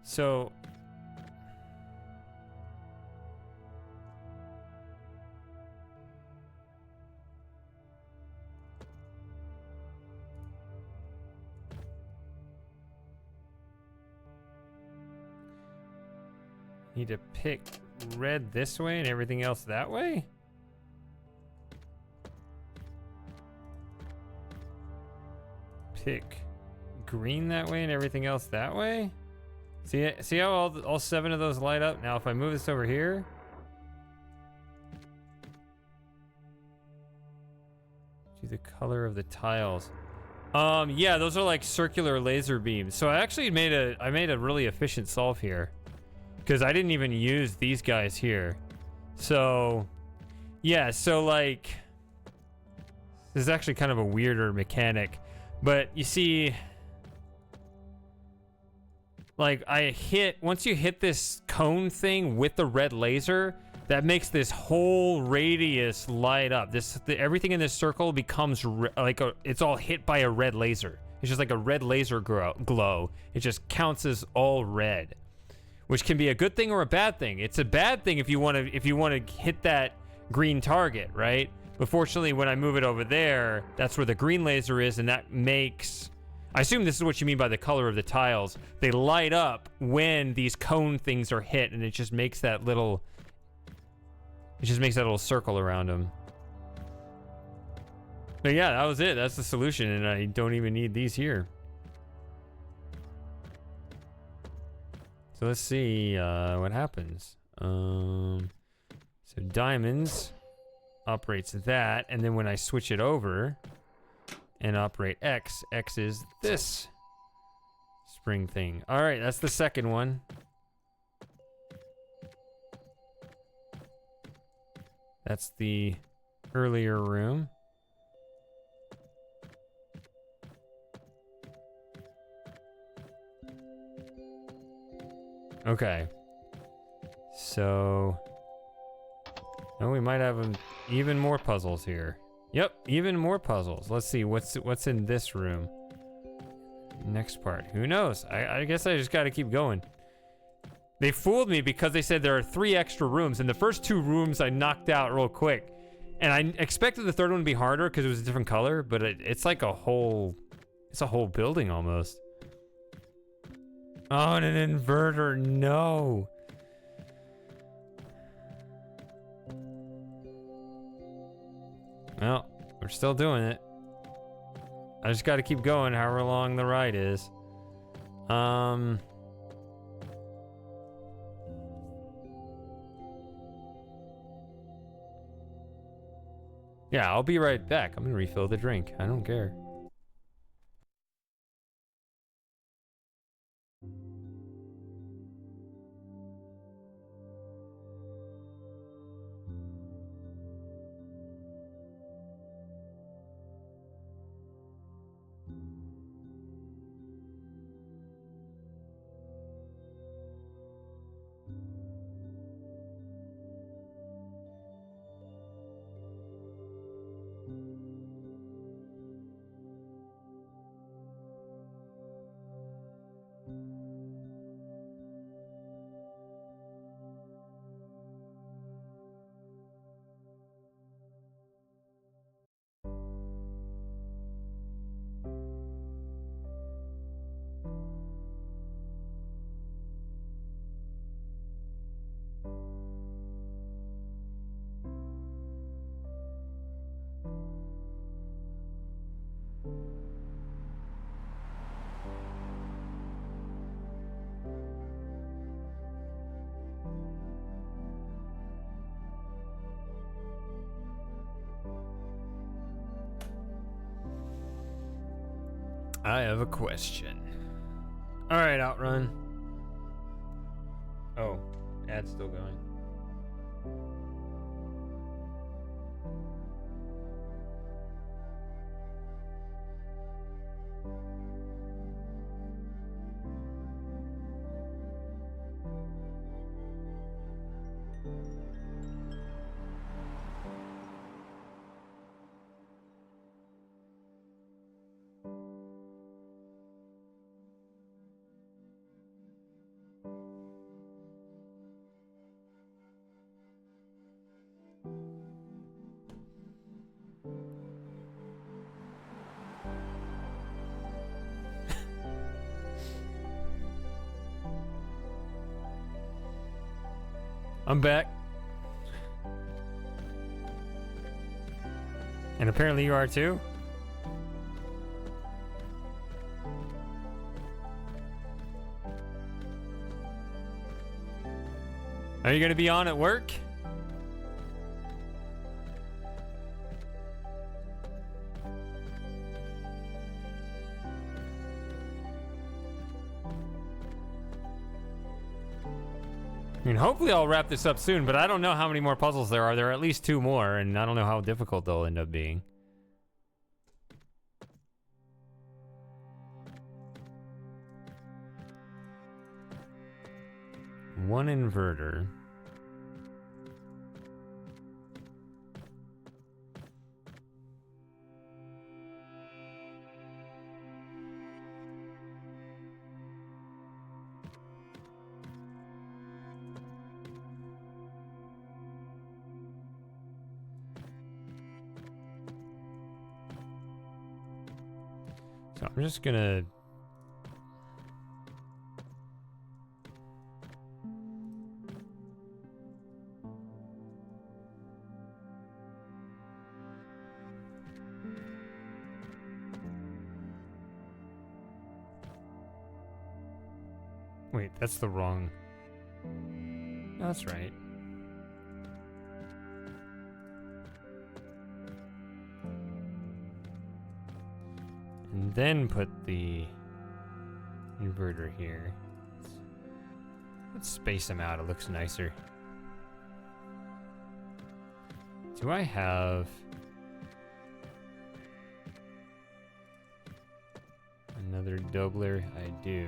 So need to pick red this way and everything else that way? Pick green that way and everything else that way? See how all 7 of those light up? Now if I move this over here, do the color of the tiles. Yeah, those are like circular laser beams. So I actually made a really efficient solve here, because I didn't even use these guys here. So yeah, so like this is actually kind of a weirder mechanic, but you see, like once you hit this cone thing with the red laser, that makes this whole radius light up. Everything in this circle becomes it's all hit by a red laser. It's just like a red laser glow. It just counts as all red, which can be a good thing or a bad thing. It's a bad thing if you want to hit that green target, right? But fortunately, when I move it over there, that's where the green laser is, and that makes... I assume this is what you mean by the color of the tiles. They light up when these cone things are hit, and it just makes that little... It just makes that little circle around them. But yeah, that was it. That's the solution, and I don't even need these here. So let's see what happens. So diamonds operates that, and then when I switch it over and operate X, X is this spring thing. All right, that's the second one. That's the earlier room. Okay. So... Oh, we might have even more puzzles here. Yep, even more puzzles. Let's see, what's in this room? Next part. Who knows? I guess I just gotta keep going. They fooled me because they said there are 3 extra rooms, and the first 2 rooms I knocked out real quick. And I expected the third one to be harder because it was a different color, but it's like a whole... It's a whole building almost. Oh, and an inverter, no. Well, we're still doing it. I just gotta keep going however long the ride is. Yeah, I'll be right back. I'm gonna refill the drink. I don't care. I have a question. All right, Outrun. Oh, ad's still going. I'm back. And apparently you are too? Are you going to be on at work? I mean, hopefully I'll wrap this up soon, but I don't know how many more puzzles there are. There are at least 2 more, and I don't know how difficult they'll end up being. One inverter. So I'm just gonna... Wait, that's the wrong... No, that's right. And then put the inverter here. Let's space them out, it looks nicer. Do I have... another doubler? I do.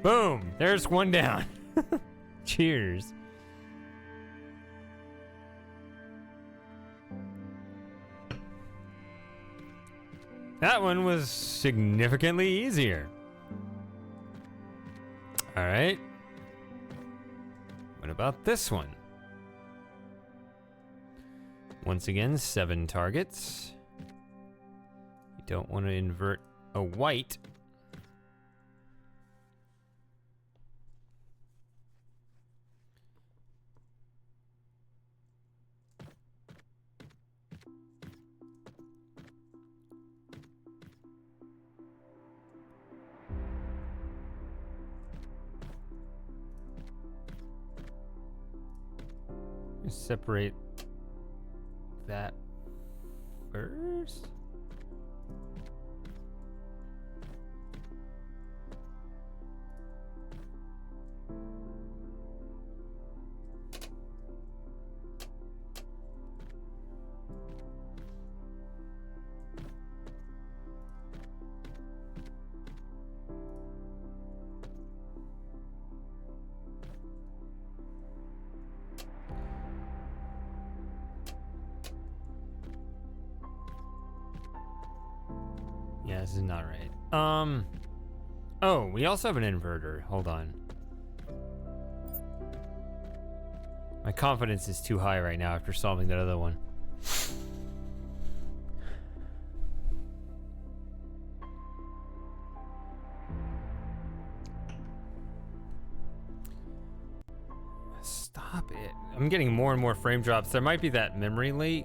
Boom! There's one down. Cheers. That one was significantly easier. All right. What about this one? Once again, 7 targets. You don't want to invert a white. Separate that first. Yeah, this is not right. Oh, we also have an inverter. Hold on. My confidence is too high right now after solving that other one. Stop it. I'm getting more and more frame drops. There might be that memory leak.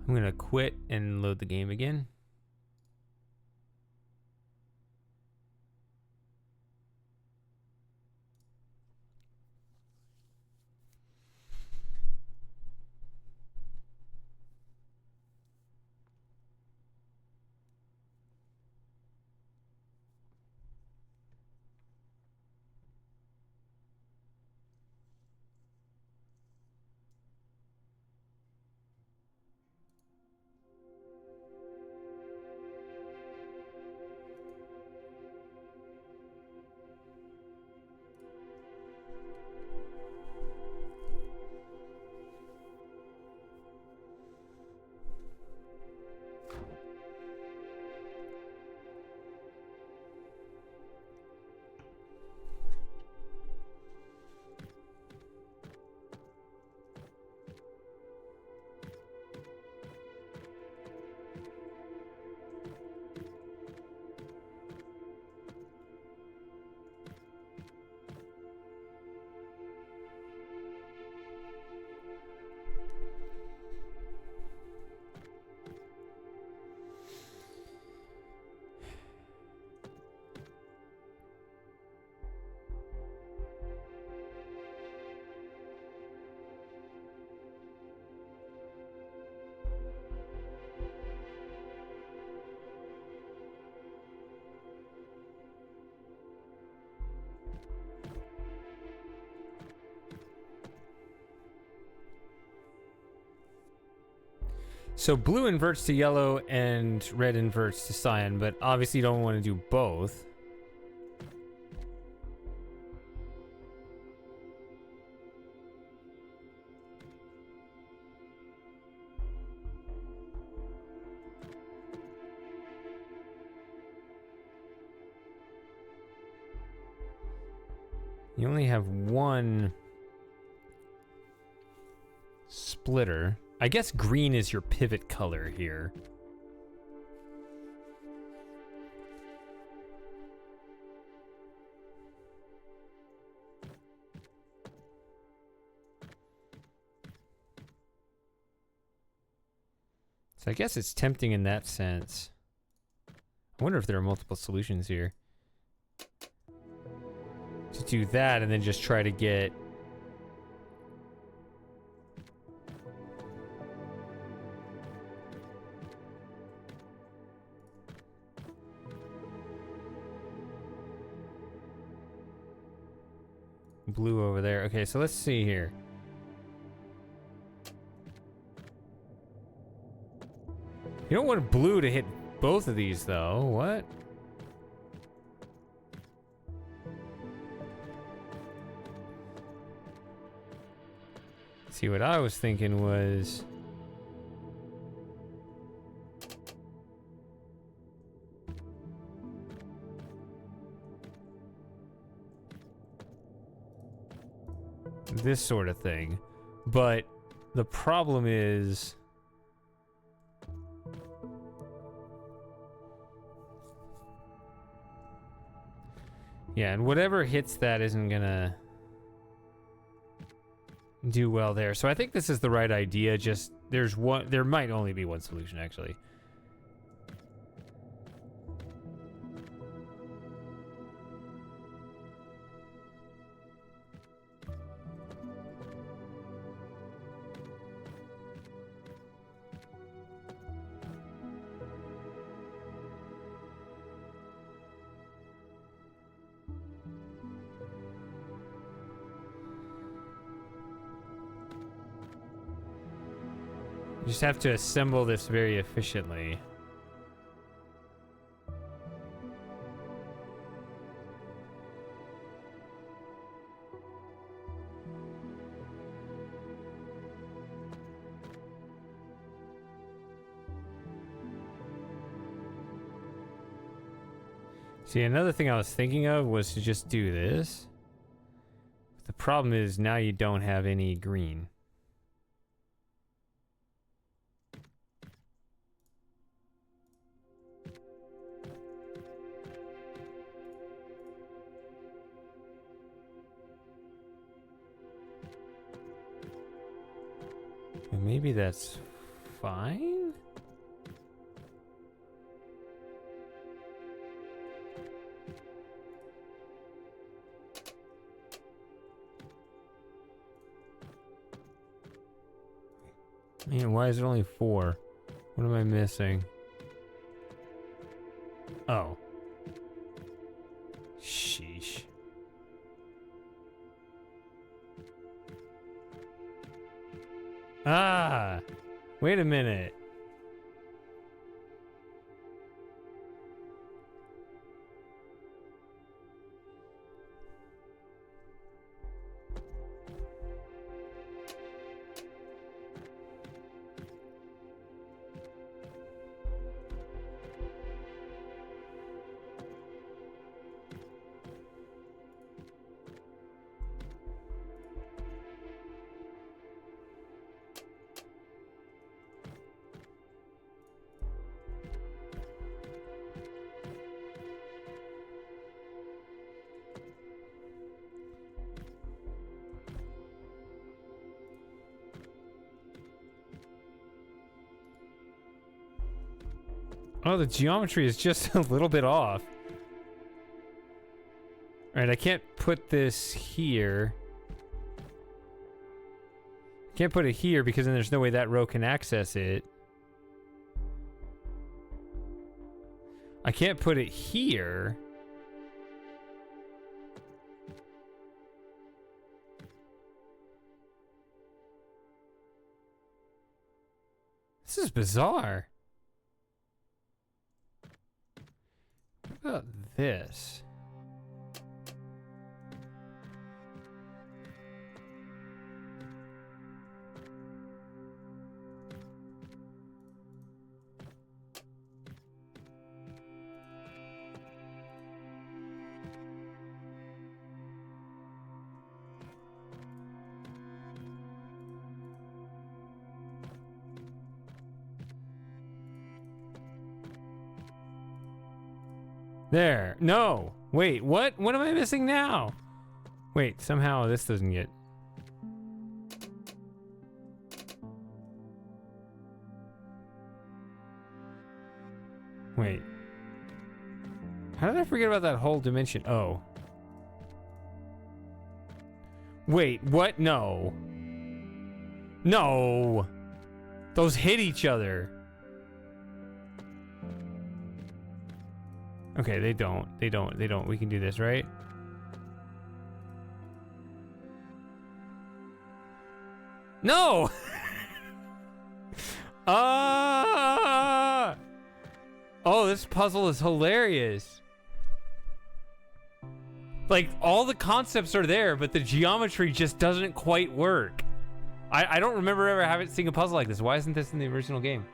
I'm gonna quit and load the game again. So blue inverts to yellow and red inverts to cyan, but obviously you don't want to do both. You only have one splitter. I guess green is your pivot color here. So I guess it's tempting in that sense. I wonder if there are multiple solutions here. To do that and then just try to get... blue over there. Okay, so let's see here. You don't want blue to hit both of these, though. What? See, what I was thinking was... this sort of thing. But the problem is... yeah, and whatever hits that isn't gonna do well there. So I think this is the right idea. Just there might only be one solution, actually. You just have to assemble this very efficiently. See, another thing I was thinking of was to just do this. The problem is now you don't have any green. Maybe that's fine? Man, why is it only 4? What am I missing? Oh. Sheesh. Ah! Wait a minute. Oh, the geometry is just a little bit off. Alright, I can't put this here. Can't put it here because then there's no way that row can access it. I can't put it here. This is bizarre. What about this? There. No. Wait, what? What am I missing now? Wait, somehow this doesn't get... Wait. How did I forget about that whole dimension? Oh. Wait, what? No. No. Those hit each other. Okay, they don't. They don't. They don't. We can do this, right? No! Ah! Oh, this puzzle is hilarious. Like, all the concepts are there, but the geometry just doesn't quite work. I don't remember ever having seen a puzzle like this. Why isn't this in the original game?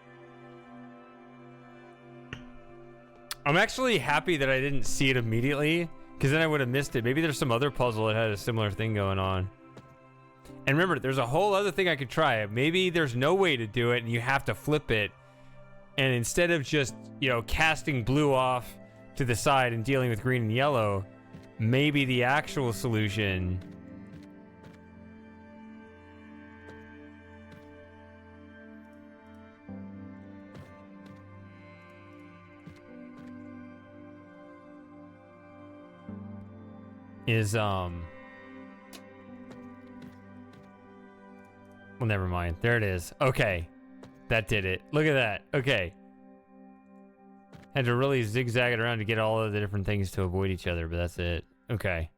I'm actually happy that I didn't see it immediately, because then I would have missed it. Maybe there's some other puzzle that had a similar thing going on. And remember, there's a whole other thing I could try. Maybe there's no way to do it, and you have to flip it. And instead of just, you know, casting blue off to the side and dealing with green and yellow, maybe the actual solution is, well, never mind. There it is. Okay. That did it. Look at that. Okay. Had to really zigzag it around to get all of the different things to avoid each other, but that's it. Okay.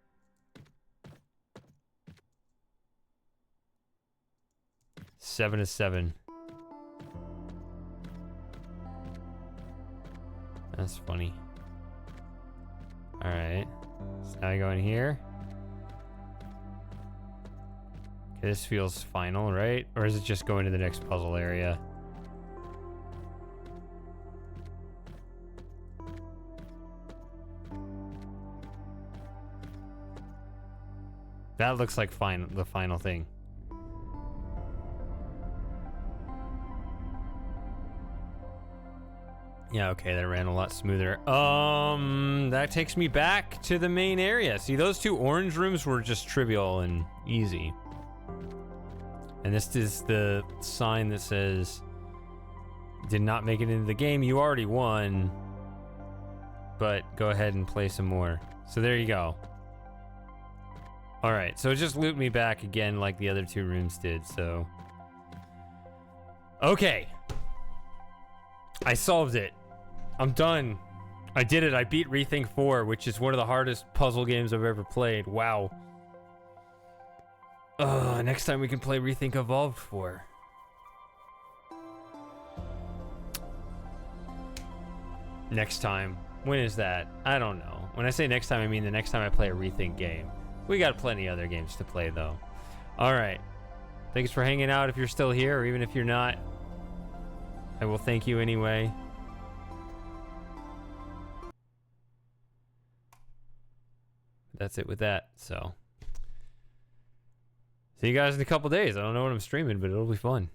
Seven to 7. That's funny. Alright. So now I go in here. Okay, this feels final, right? Or is it just going to the next puzzle area? That looks like the final thing. Yeah, okay, that ran a lot smoother. That takes me back to the main area. See, those two orange rooms were just trivial and easy. And this is the sign that says, did not make it into the game. You already won, but go ahead and play some more. So there you go. All right, so it just looped me back again like the other two rooms did, so. Okay. I solved it. I'm done. I did it. I beat ReThink 4, which is one of the hardest puzzle games I've ever played. Wow. Next time we can play ReThink Evolved 4. Next time. When is that? I don't know. When I say next time, I mean the next time I play a ReThink game. We got plenty other games to play, though. All right. Thanks for hanging out if you're still here, or even if you're not. I will thank you anyway. That's it with that, so. See you guys in a couple days. I don't know when I'm streaming, but it'll be fun.